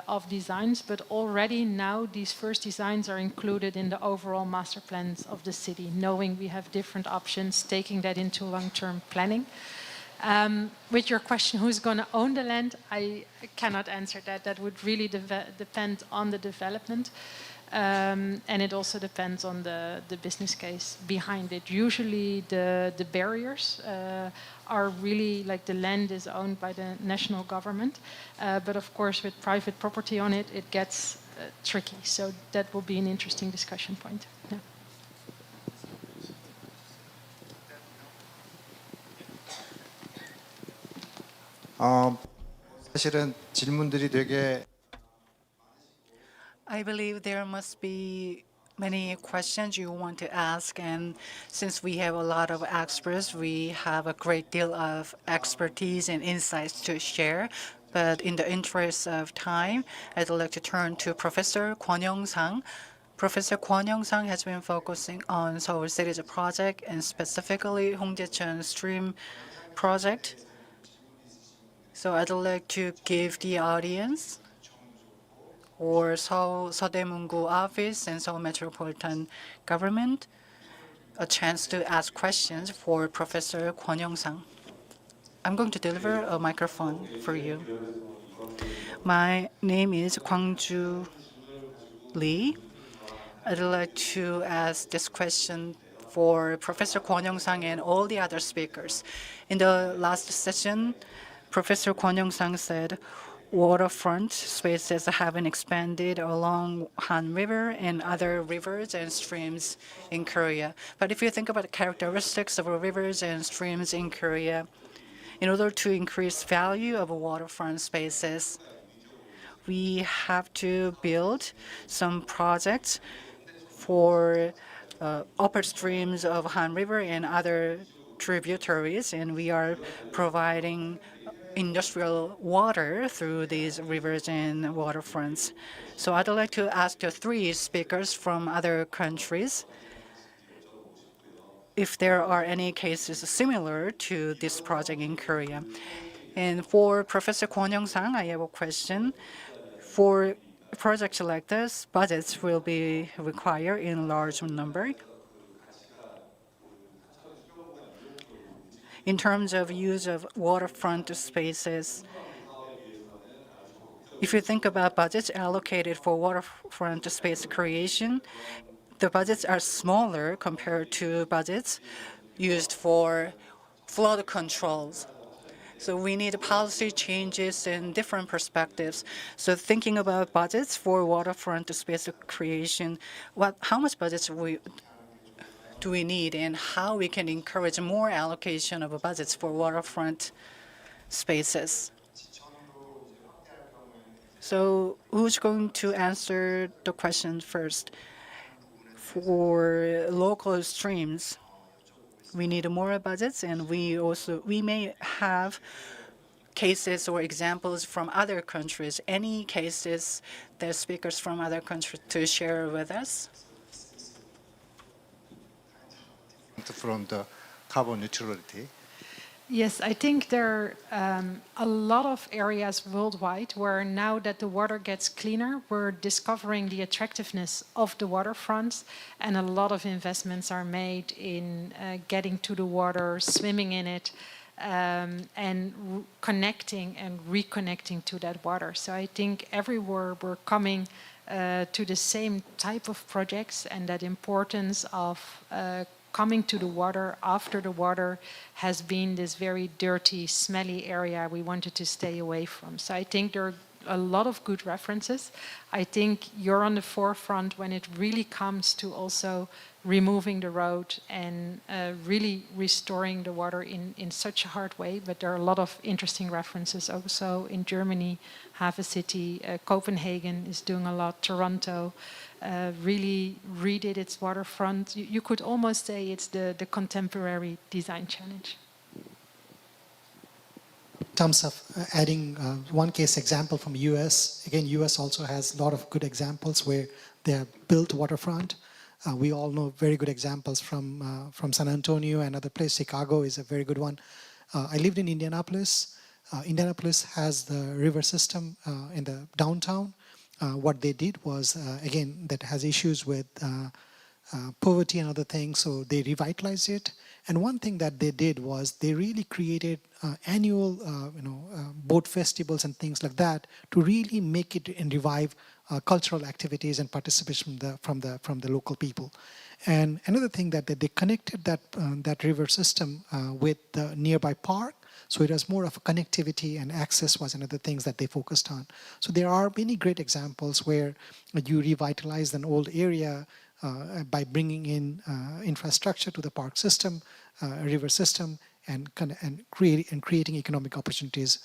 of designs, but already now these first designs are included in the overall master plans of the city, knowing we have different options, taking that into long-term planning. With your question, who's going to own the land, I cannot answer that. That would really depend on the development. And it also depends on the business case behind it. Usually the barriers are really like the land is owned by the national government. But of course, with private property on it, it gets tricky. So that will be an interesting discussion point. Yeah. 사실은 질문들이 되게 I believe there must be many questions you want to ask, and since we have a lot of experts, we have a great deal of expertise and insights to share. But in the interest of time, I'd like to turn to Professor Kwon Young-sang. Professor Kwon Young-sang has been focusing on Seoul City's project and specifically Hongdaecheon Stream project. So I'd like to give the audience or Seodaemun-gu office and Seoul Metropolitan government a chance to ask questions for Professor Kwon Young-sang. I'm going to deliver a microphone for you. My name is Kongju Lee. I'd like to ask this question for Professor Kwon Young-sang and all the other speakers. In the last session, Professor Kwon Young-sang said waterfront spaces have been expanded along Han River and other rivers and streams in Korea. But if you think about the characteristics of rivers and streams in Korea, in order to increase value of waterfront spaces, we have to build some projects for upper streams of Han River and other tributaries, and we are providing industrial water through these rivers and waterfronts. So I'd like to ask the three speakers from other countries if there are any cases similar to this project in Korea. And for Professor Kwon Young-sang, I have a question. For projects like this, budgets will be required in large number. In terms of use of waterfront spaces, if you think about budgets allocated for waterfront space creation, the budgets are smaller compared to budgets used for flood controls. So we need policy changes and different perspectives. So thinking about budgets for waterfront space creation, how much budgets do we need and how we can encourage more allocation of budgets for waterfront spaces? So who's going to answer the question first? For local streams, we need more budgets, and we may have cases or examples from other countries. Any cases that speakers from other countries to share with us? From the carbon neutrality. Yes, I think there are a lot of areas worldwide where now that the water gets cleaner, we're discovering the attractiveness of the waterfronts, and a lot of investments are made in getting to the water, swimming in it, and connecting and reconnecting to that water. So I think everywhere we're coming to the same type of projects, and that importance of coming to the water after the water has been this very dirty, smelly area we wanted to stay away from. So I think there are a lot of good references. I think you're on the forefront when it really comes to also removing the road and really restoring the water in such a hard way. But there are a lot of interesting references also in Germany, have a city, Copenhagen is doing a lot, Toronto, really redid its waterfront. You could almost say it's the contemporary design challenge. In terms of adding one case example from US, again, US also has a lot of good examples where they have built waterfront. We all know very good examples from San Antonio and other places. Chicago is a very good one. I lived in Indianapolis. Indianapolis has the river system in the downtown. What they did was, again, that has issues with poverty and other things, so they revitalized it. And one thing that they did was they really created annual, boat festivals and things like that to really make it and revive cultural activities and participation from the local people. And another thing that they connected that river system with the nearby park. So it was more of a connectivity, and access was another things that they focused on. So there are many great examples where you revitalize an old area by bringing in infrastructure to the park system, river system, and creating economic opportunities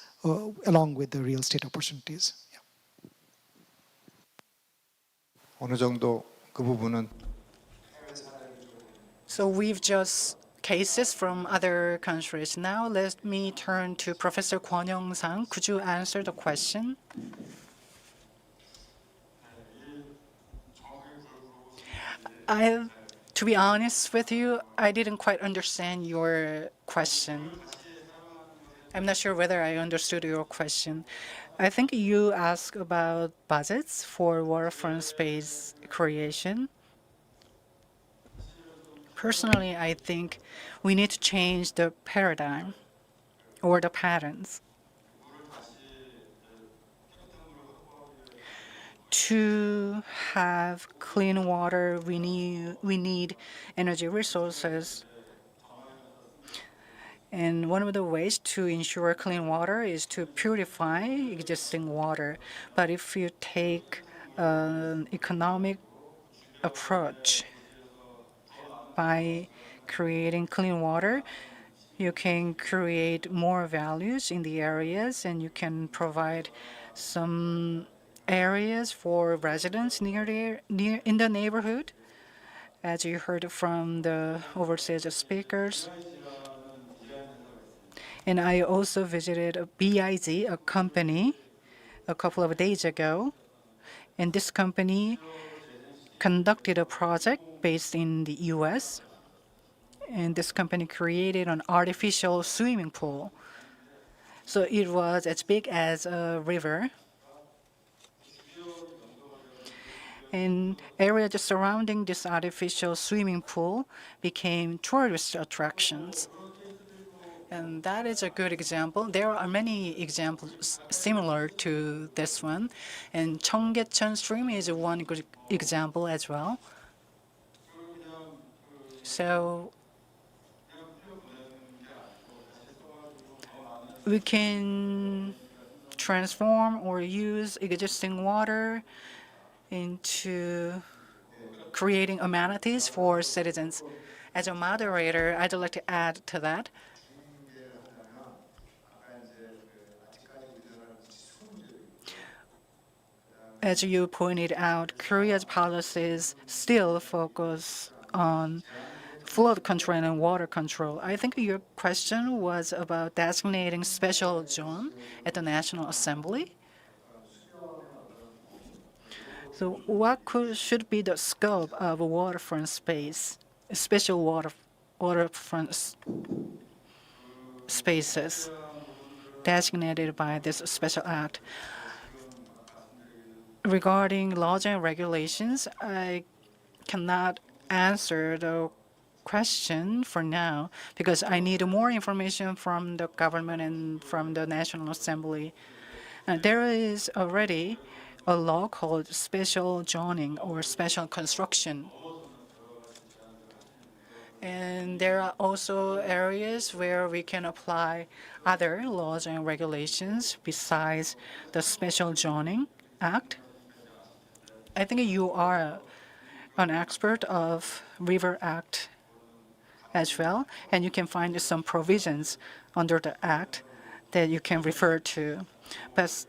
along with the real estate opportunities. 어느 정도 그 부분은 So we've just cases from other countries. Now let me turn to Professor Kwon Young-sang. Could you answer the question? To be honest with you, I didn't quite understand your question. I'm not sure whether I understood your question. I think you asked about budgets for waterfront space creation. Personally, I think we need to change the paradigm or the patterns. To have clean water, we need energy resources. And one of the ways to ensure clean water is to purify existing water. But if you take an economic approach by creating clean water, you can create more values in the areas, and you can provide some areas for residents near in the neighborhood, as you heard from the overseas speakers. And I also visited a BIZ, a company, a couple of days ago. And this company conducted a project based in the US. And this company created an artificial swimming pool. So it was as big as a river. And areas surrounding this artificial swimming pool became tourist attractions. And that is a good example. There are many examples similar to this one. And Cheonggyecheon Stream is one good example as well. So we can transform or use existing water into creating amenities for citizens. As a moderator, I'd like to add to that. As you pointed out, Korea's policies still focus on flood control and water control. I think your question was about designating special zone at the National Assembly. So what should be the scope of a waterfront space, special waterfront spaces designated by this special act? Regarding laws and regulations, I cannot answer the question for now because I need more information from the government and from the National Assembly. There is already a law called special zoning or special construction. And there are also areas where we can apply other laws and regulations besides the special zoning act. I think you are an expert of River Act as well, and you can find some provisions under the act that you can refer to. But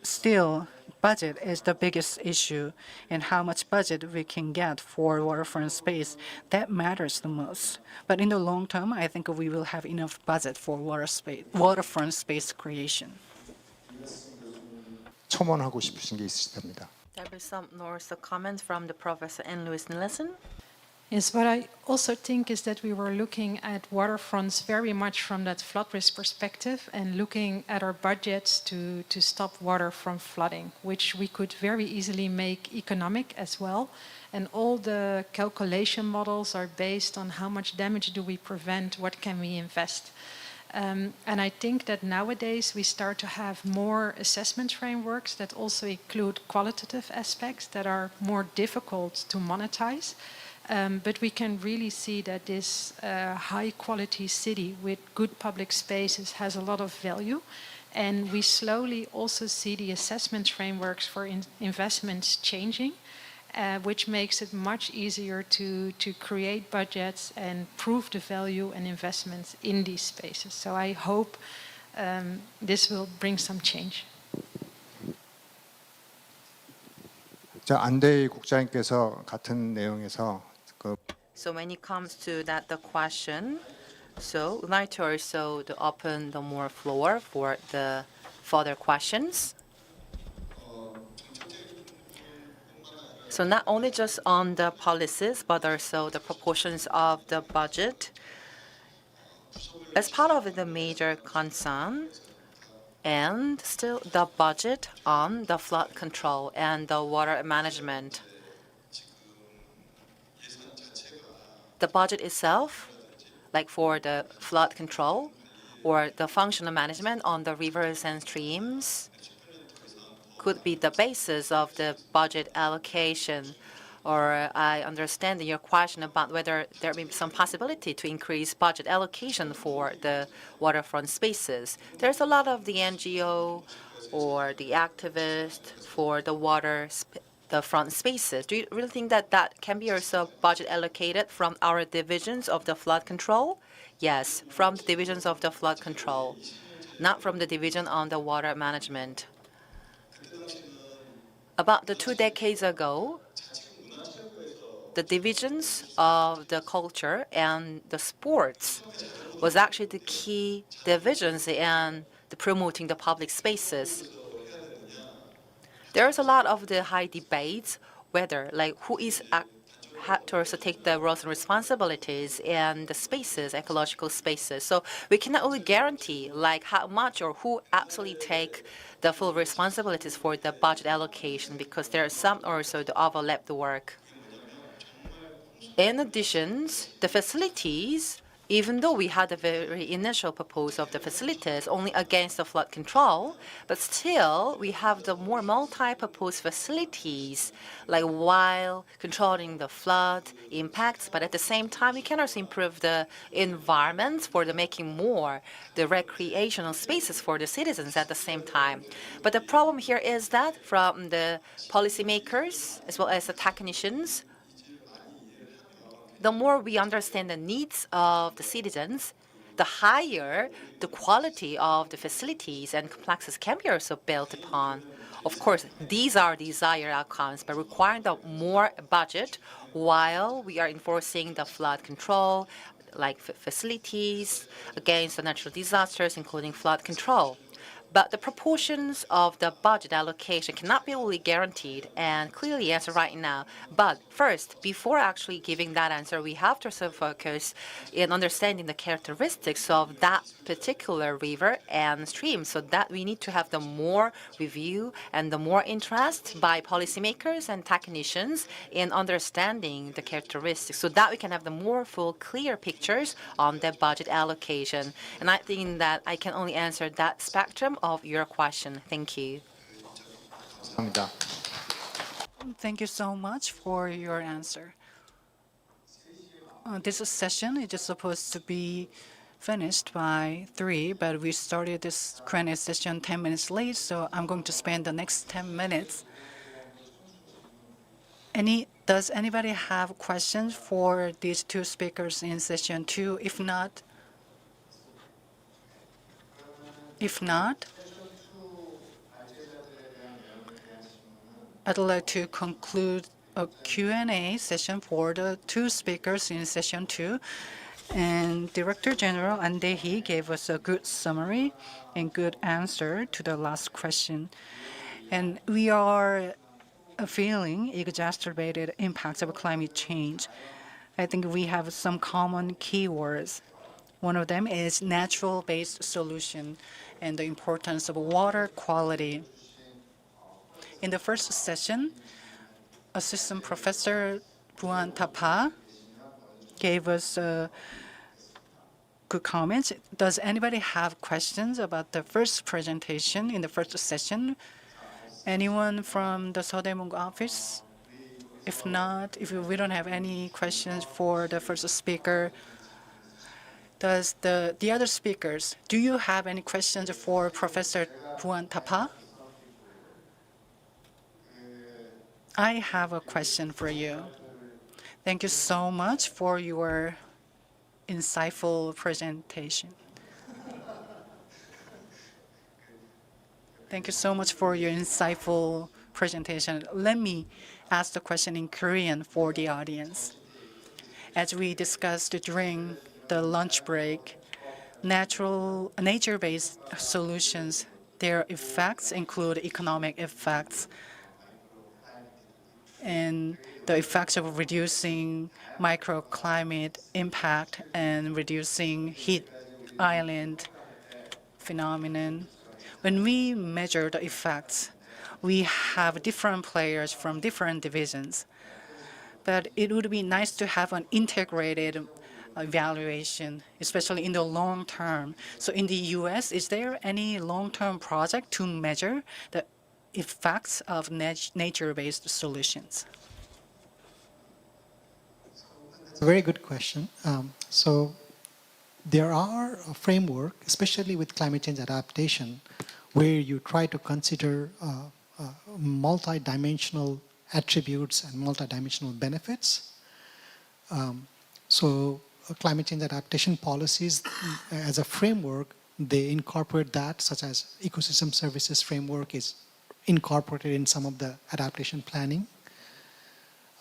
still, budget is the biggest issue, and how much budget we can get for waterfront space, that matters the most. But in the long term, I think we will have enough budget for waterfront space creation. 첨언하고 싶으신 게 있으시답니다. There will be some more comments from the Professor and Louis Nillesen. Yes, what I also think is that we were looking at waterfronts very much from that flood risk perspective and looking at our budgets to stop water from flooding, which we could very easily make economic as well. And all the calculation models are based on how much damage do we prevent, what can we invest. And I think that nowadays we start to have more assessment frameworks that also include qualitative aspects that are more difficult to monetize. But we can really see that this high-quality city with good public spaces has a lot of value. And we slowly also see the assessment frameworks for investments changing, which makes it much easier to create budgets and prove the value and investments in these spaces. So I hope this will bring some change. 안대희 국장님께서 같은 내용에서 So when it comes to that, the question, so we'd like to also to open the more floor for the further questions. So not only just on the policies, but also the proportions of the budget. As part of the major concern, and still the budget on the flood control and the water management. The budget itself, like for the flood control or the functional management on the rivers and streams, could be the basis of the budget allocation. Or I understand your question about whether there may be some possibility to increase budget allocation for the waterfront spaces. There's a lot of the NGO or the activists for the the front spaces. Do you really think that that can be also budget allocated from our divisions of the flood control? Yes, from the divisions of the flood control, not from the division on the water management. About 2 decades ago, the divisions of the culture and the sports was actually the key divisions in promoting the public spaces. There's a lot of the high debates whether, like, who is had to also take the roles and responsibilities in the spaces, ecological spaces. So we cannot really guarantee like how much or who absolutely take the full responsibilities for the budget allocation, because there are some also to overlap the work. In addition, the facilities, even though we had a very initial proposal of the facilities only against the flood control, but still we have the more multi-proposed facilities, like while controlling the flood impacts, but at the same time we can also improve the environment for the making more the recreational spaces for the citizens at the same time. But the problem here is that from the policymakers as well as the technicians, the more we understand the needs of the citizens, the higher the quality of the facilities and complexes can be also built upon. Of course, these are desired outcomes, but requiring the more budget while we are enforcing the flood control, like facilities against the natural disasters, including flood control. But the proportions of the budget allocation cannot be really guaranteed and clearly answered right now. But first, before actually giving that answer, we have to also focus in understanding the characteristics of that particular river and stream, so that we need to have the more review and the more interest by policymakers and technicians in understanding the characteristics, so that we can have the more full, clear pictures on the budget allocation. And I think that I can only answer that spectrum of your question. Thank you. 감사합니다. Thank you so much for your answer. This session is just supposed to be finished by 3, but we started this Q&A session 10 minutes late, so I'm going to spend the next 10 minutes. Does anybody have questions for these 2 speakers in session 2? If not, I'd like to conclude a Q&A session for the 2 speakers in session 2. And Director General An Dae-hee gave us a good summary and good answer to the last question. And we are feeling exacerbated impacts of climate change. I think we have some common keywords. One of them is natural-based solution and the importance of water quality. In the first session, Assistant Professor Bhuwan Thapa gave us good comments. Does anybody have questions about the first presentation in the first session? Anyone from the Seodaemun-gu office? If not, if we don't have any questions for the first speaker, does the other speakers, do you have any questions for Professor Bhuwan Thapa? I have a question for you. Thank you so much for your insightful presentation. Thank you so much for your insightful presentation, let me ask the question in Korean for the audience. As we discussed during the lunch break, nature-based solutions, their effects include economic effects and the effects of reducing microclimate impact and reducing heat island phenomenon. When we measure the effects, we have different players from different divisions. But it would be nice to have an integrated evaluation, especially in the long term. So in the US, is there any long-term project to measure the effects of nature-based solutions? It's a very good question. So there are a framework, especially with climate change adaptation, where you try to consider multi-dimensional attributes and multi-dimensional benefits. Climate change adaptation policies as a framework, they incorporate that, such as ecosystem services framework is incorporated in some of the adaptation planning.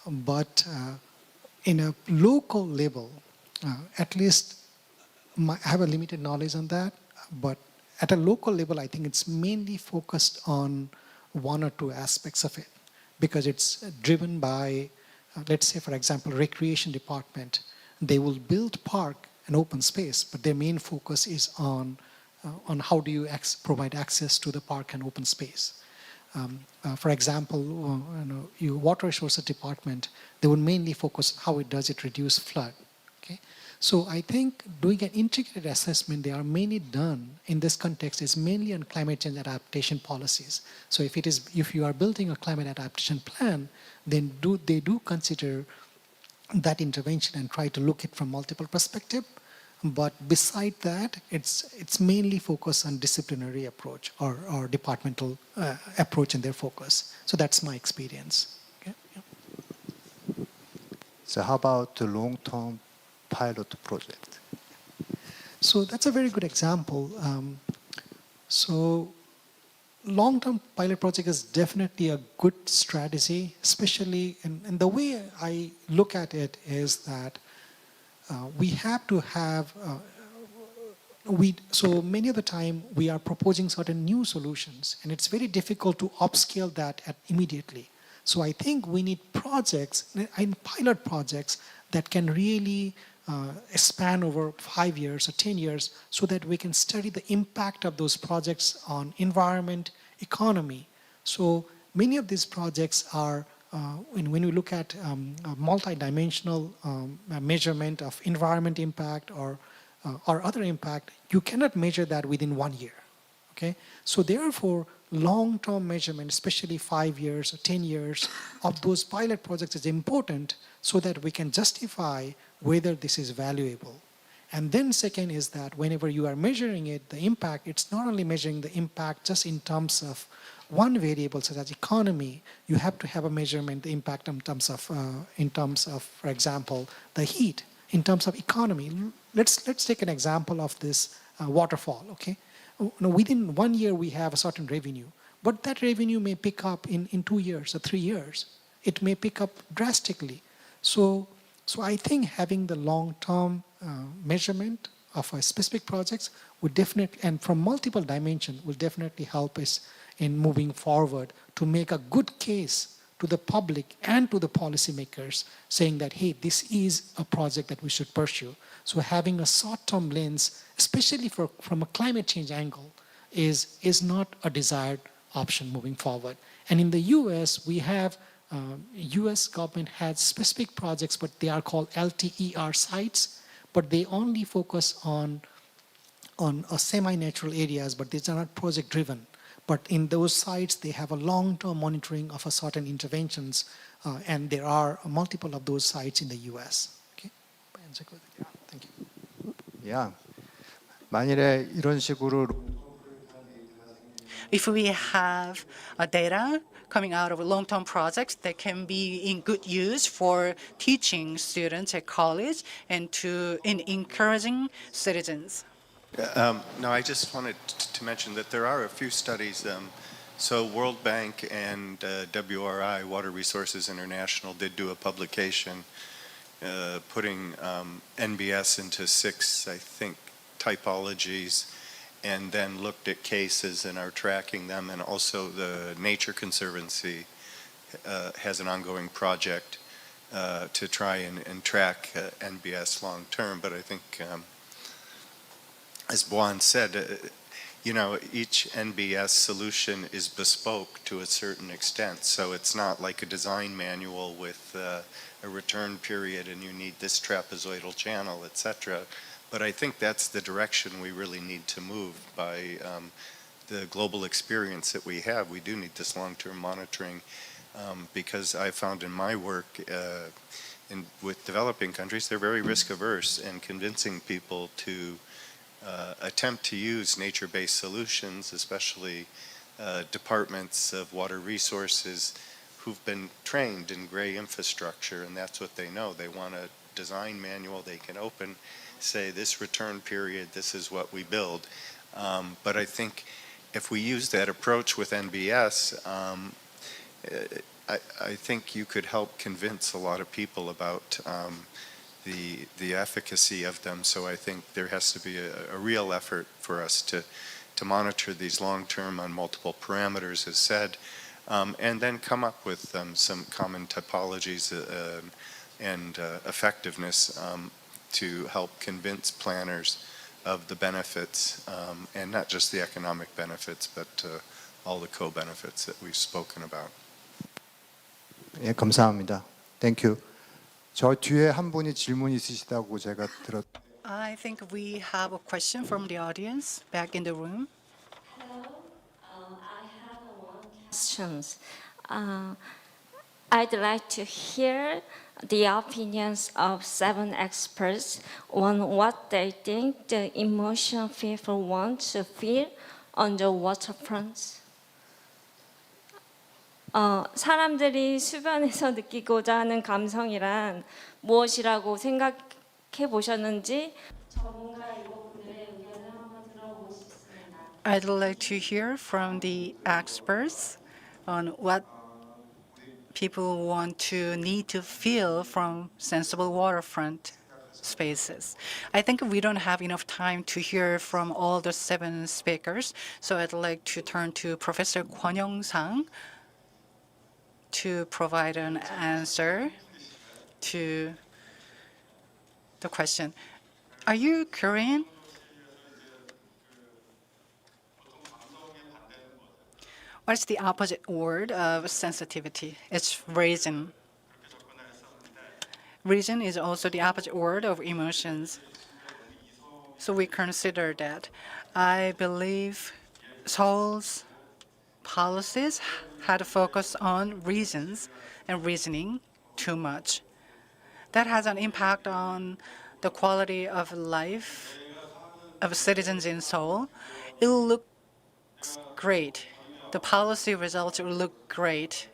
But in a local level, at least I have a limited knowledge on that, but at a local level, I think it's mainly focused on one or two aspects of it, because it's driven by, let's say, for example, recreation department. They will build park and open space, but their main focus is on how do you provide access to the park and open space. For example, your water resources department, they would mainly focus how it does it reduce flood. Okay, so I think doing an integrated assessment, they are mainly done in this context is mainly on climate change adaptation policies. So if you are building a climate adaptation plan, then they do consider that intervention and try to look it from multiple perspectives. But beside that, it's mainly focused on disciplinary approach or departmental approach in their focus. So that's my experience. Okay? Yeah. So how about the long-term pilot project? So that's a very good example. So long-term pilot project is definitely a good strategy, especially, and the way I look at it is that we have to have, so many of the time we are proposing certain new solutions, and it's very difficult to upscale that immediately. So I think we need projects, and pilot projects, that can really span over 5 years or 10 years, so that we can study the impact of those projects on environment, economy. So many of these projects are, when we look at multi-dimensional measurement of environment impact or other impact, you cannot measure that within 1 year. Okay, so therefore, long-term measurement, especially 5 years or 10 years of those pilot projects is important, so that we can justify whether this is valuable. And then second is that whenever you are measuring it, the impact, it's not only measuring the impact just in terms of one variable such as economy, you have to have a measurement, the impact in terms of, for example, the heat. In terms of economy, let's take an example of this waterfall, okay? Within 1 year, we have a certain revenue, but that revenue may pick up in 2 years or 3 years. It may pick up drastically. So I think having the long-term measurement of a specific projects would definitely, and from multiple dimensions, will definitely help us in moving forward to make a good case to the public and to the policymakers, saying that, hey, this is a project that we should pursue. So having a short-term lens, especially from a climate change angle, is not a desired option moving forward. And in the US, we have, US government has specific projects, but they are called LTER sites, but they only focus on semi-natural areas, but these are not project-driven. But in those sites, they have a long-term monitoring of a certain interventions, and there are multiple of those sites in the US. Okay? Thank you. Yeah. 만일에 이런 식으로 If we have data coming out of long-term projects that can be in good use for teaching students at college and in encouraging citizens. No, I just wanted to mention that there are a few studies So World Bank and WRI, Water Resources International, did do a publication putting NBS into 6, I think, typologies, and then looked at cases and are tracking them. And also the Nature Conservancy has an ongoing project to try and track NBS long term. But I think, as Bhuwan said, you know, each NBS solution is bespoke to a certain extent. So it's not like a design manual with a return period and you need this trapezoidal channel, etc. But I think that's the direction we really need to move by the global experience that we have. We do need this long-term monitoring because I found in my work with developing countries, they're very risk averse, and convincing people to attempt to use nature-based solutions, especially departments of water resources who've been trained in gray infrastructure, and that's what they know. They want a design manual they can open, say this return period, this is what we build. But I think if we use that approach with NBS, I think you could help convince a lot of people about the efficacy of them. So I think there has to be a real effort for us to monitor these long-term on multiple parameters, as said, and then come up with some common typologies and effectiveness to help convince planners of the benefits, and not just the economic benefits, but all the co-benefits that we've spoken about. 예, 감사합니다. Thank you. 저 뒤에 한 분이 질문 있으시다고 제가 들었. I think we have a question from the audience back in the room. Questions. I'd like to hear the opinions of 7 experts on what they think the emotional people want to feel on the waterfront. 사람들이 수변에서 느끼고자 하는 감성이란 무엇이라고 생각해 보셨는지 전문가의 분들의 의견을 한번 들어보고 싶습니다. I'd like to hear from the experts on what people need to feel from sensible waterfront spaces. I think we don't have enough time to hear from all the 7 speakers, so I'd like to turn to Professor Kwon Young-sang to provide an answer to the question. Are you Korean? What's the opposite word of sensitivity? It's reason. Reason is also the opposite word of emotions. So we consider that. I believe Seoul's policies had a focus on reasons and reasoning too much. That has an impact on the quality of life of citizens in Seoul. It looks great. The policy results will look great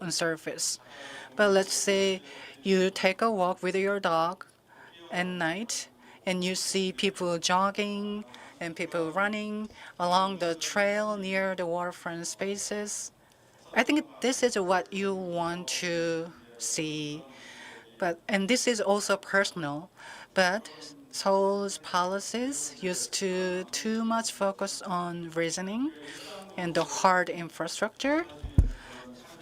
on surface. But let's say you take a walk with your dog at night and you see people jogging and people running along the trail near the waterfront spaces. I think this is what you want to see. And this is also personal. But Seoul's policies used to too much focus on reasoning and the hard infrastructure.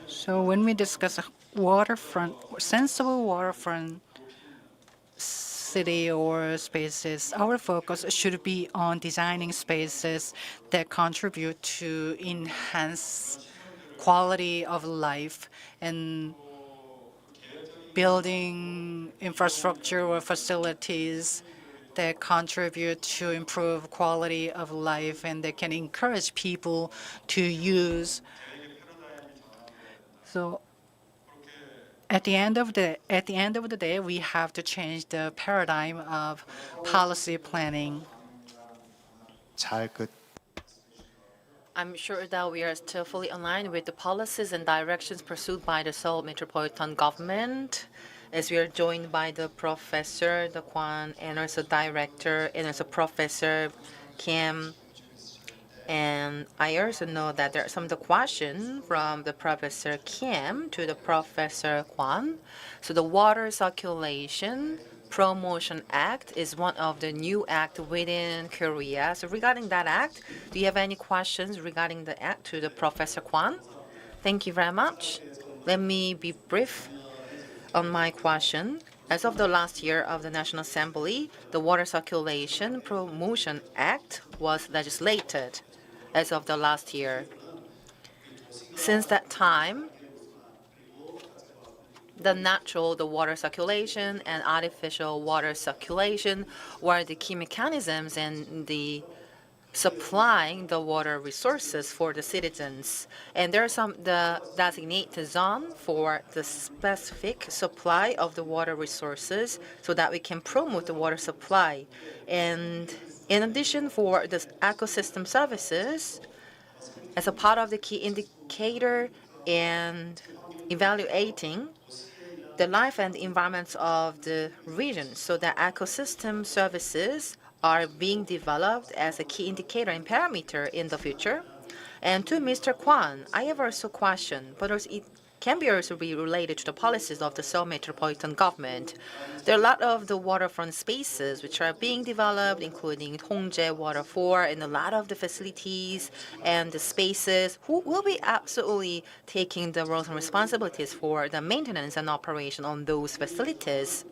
So when we discuss a waterfront, sensible waterfront city or spaces, our focus should be on designing spaces that contribute to enhance quality of life and building infrastructure or facilities that contribute to improve quality of life and that can encourage people to use. So at the end of the day, we have to change the paradigm of policy planning. I'm sure that we are still fully aligned with the policies and directions pursued by the Seoul Metropolitan government, as we are joined by the Professor, the Kwon, and also Director, and also Professor Kim, and And I also know that there are some of the questions from the Professor Kim to the Professor Kwon. So the Water Circulation Promotion Act is one of the new act within Korea. So regarding that act, do you have any questions regarding the act to the Professor Kwon? Thank you very much. Let me be brief on my question. As of the last year of the National Assembly, the Water Circulation Promotion Act was legislated as of the last year. Since that time, the water circulation and artificial water circulation were the key mechanisms in the supplying the water resources for the citizens. And there are the designated zone for the specific supply of the water resources so that we can promote the water supply. And in addition, for the ecosystem services, as a part of the key indicator and evaluating the life and environments of the region, so that ecosystem services are being developed as a key indicator and parameter in the future. And to Mr. Kwon, I have also a question, but it can also be related to the policies of the Seoul Metropolitan government. There are a lot of the waterfront spaces which are being developed, including Hongjae Waterfront, and a lot of the facilities and the spaces. Who will be absolutely taking the roles and responsibilities for the maintenance and operation on those facilities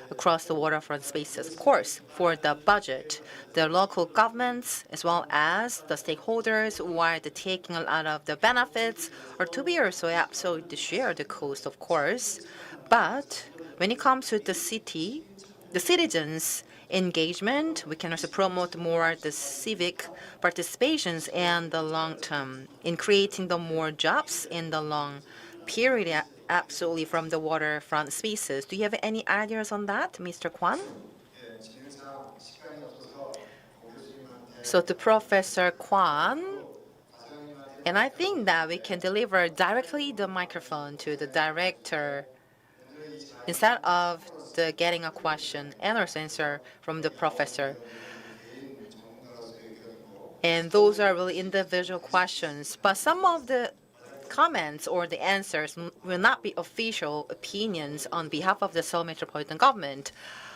across the waterfront spaces? Of course, for the budget, the local governments as well as the stakeholders who are taking a lot of the benefits are to be also absolutely to share the cost, of course. But when it comes to the citizens' engagement, we can also promote more the civic participations and the long term in creating the more jobs in the long period, absolutely, from the waterfront spaces. Do you have any ideas on that, Mr. Kwon? So to Professor Kwon, and I think that we can deliver directly the microphone to the director instead of getting a question and or answer from the professor. And those are really individual questions, but some of the comments or the answers will not be official opinions on behalf of the Seoul Metropolitan government.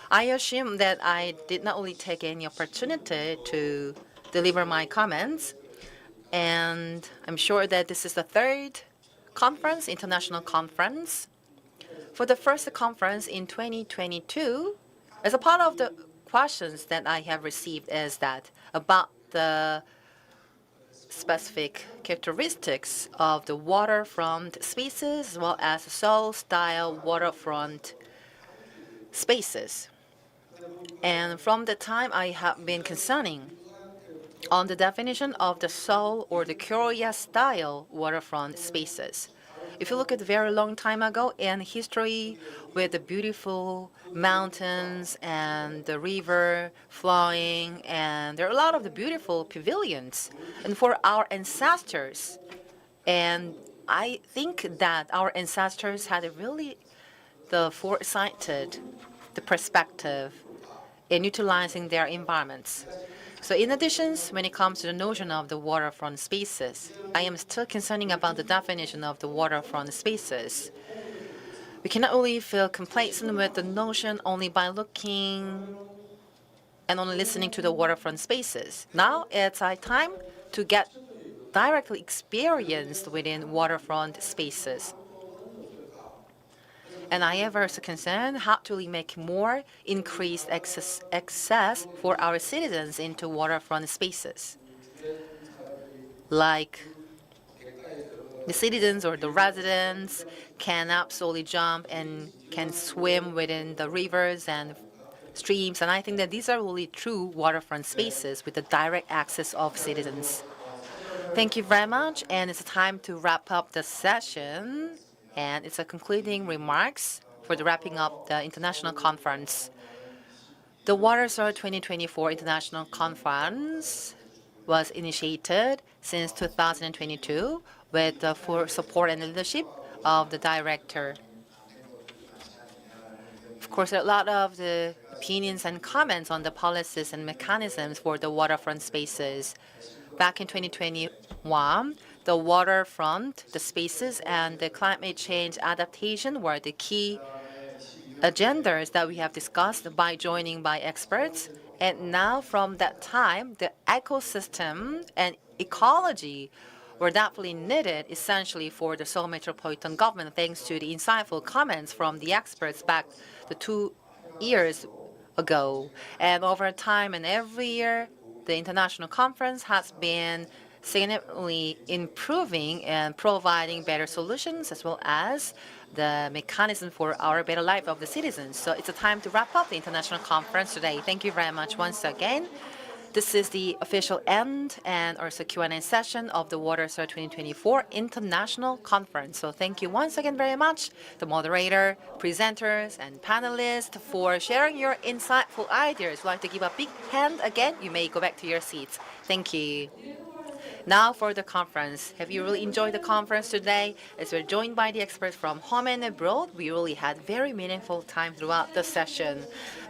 I assume that I did not really take any opportunity to deliver my comments, and I'm sure that this is the third conference, international conference. For the first conference in 2022, as a part of the questions that I have received is that about the specific characteristics of the waterfront spaces as well as Seoul-style waterfront spaces. And from the time I have been concerning on the definition of the Seoul or the Korea-style waterfront spaces. If you look at a very long time ago in history with the beautiful mountains and the river flowing, and there are a lot of the beautiful pavilions. And for our ancestors, and I think that our ancestors had really the foresighted, the perspective in utilizing their environments. So in addition, when it comes to the notion of the waterfront spaces, I am still concerning about the definition of the waterfront spaces. We cannot only feel complacent with the notion only by looking and only listening to the waterfront spaces. Now it's our time to get directly experienced within waterfront spaces. And I am also concerned how to make more increased access for our citizens into waterfront spaces. Like the citizens or the residents can absolutely jump and can swim within the rivers and streams. And I think that these are really true waterfront spaces with the direct access of citizens. Thank you very much. And it's time to wrap up the session. And it's a concluding remarks for the wrapping up the international conference. The Waterfront 2024 International Conference was initiated since 2022 with the full support and leadership of the director. Of course, there are a lot of the opinions and comments on the policies and mechanisms for the waterfront spaces. back in 2021, the waterfront, the spaces, and the climate change adaptation were the key agendas that we have discussed by joining by experts. And now from that time, the ecosystem and ecology were definitely needed essentially for the Seoul Metropolitan government thanks to the insightful comments from the experts back the 2 years ago. And over time and every year, the international conference has been significantly improving and providing better solutions as well as the mechanism for our better life of the citizens. So it's a time to wrap up the international conference today. Thank you very much once again. This is the official end and also Q&A session of the WaterStar 2024 International Conference. So thank you once again very much, the moderator, presenters, and panelists for sharing your insightful ideas. I'd like to give a big hand again. You may go back to your seats. Thank you. Now for the conference. Have you really enjoyed the conference today? As we're joined by the experts from home and abroad, we really had very meaningful time throughout the session.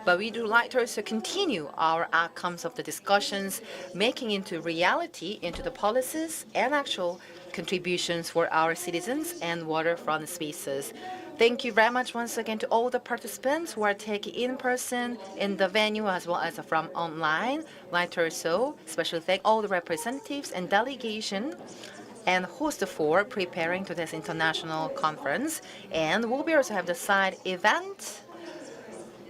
But we do like to also continue our outcomes of the discussions, making into reality into the policies and actual contributions for our citizens and waterfront spaces. Thank you very much once again to all the participants who are taking in person in the venue as well as from online. I'd like to also especially thank all the representatives and delegation and host for preparing to this international conference. And we'll be also have the side event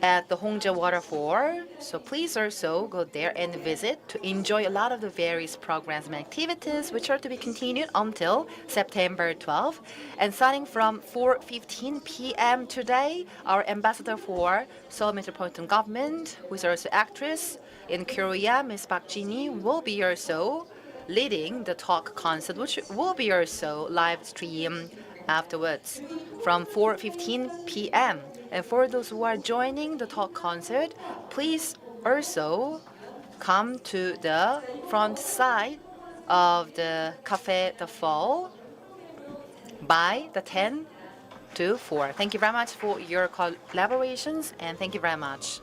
at the Kongju Waterfront. So please also go there and visit to enjoy a lot of the various programs and activities which are to be continued until September 12th. And starting from 4:15 p.m. today, our ambassador for Seoul Metropolitan Government, who is also actress in Korea, Ms. Park Jin-hee, will be also leading the talk concert, which will be also live streamed afterwards from 4:15 p.m. And for those who are joining the talk concert, please also come to the front side of the Cafe the Fall by the 10 to 4. Thank you very much for your collaborations and thank you very much.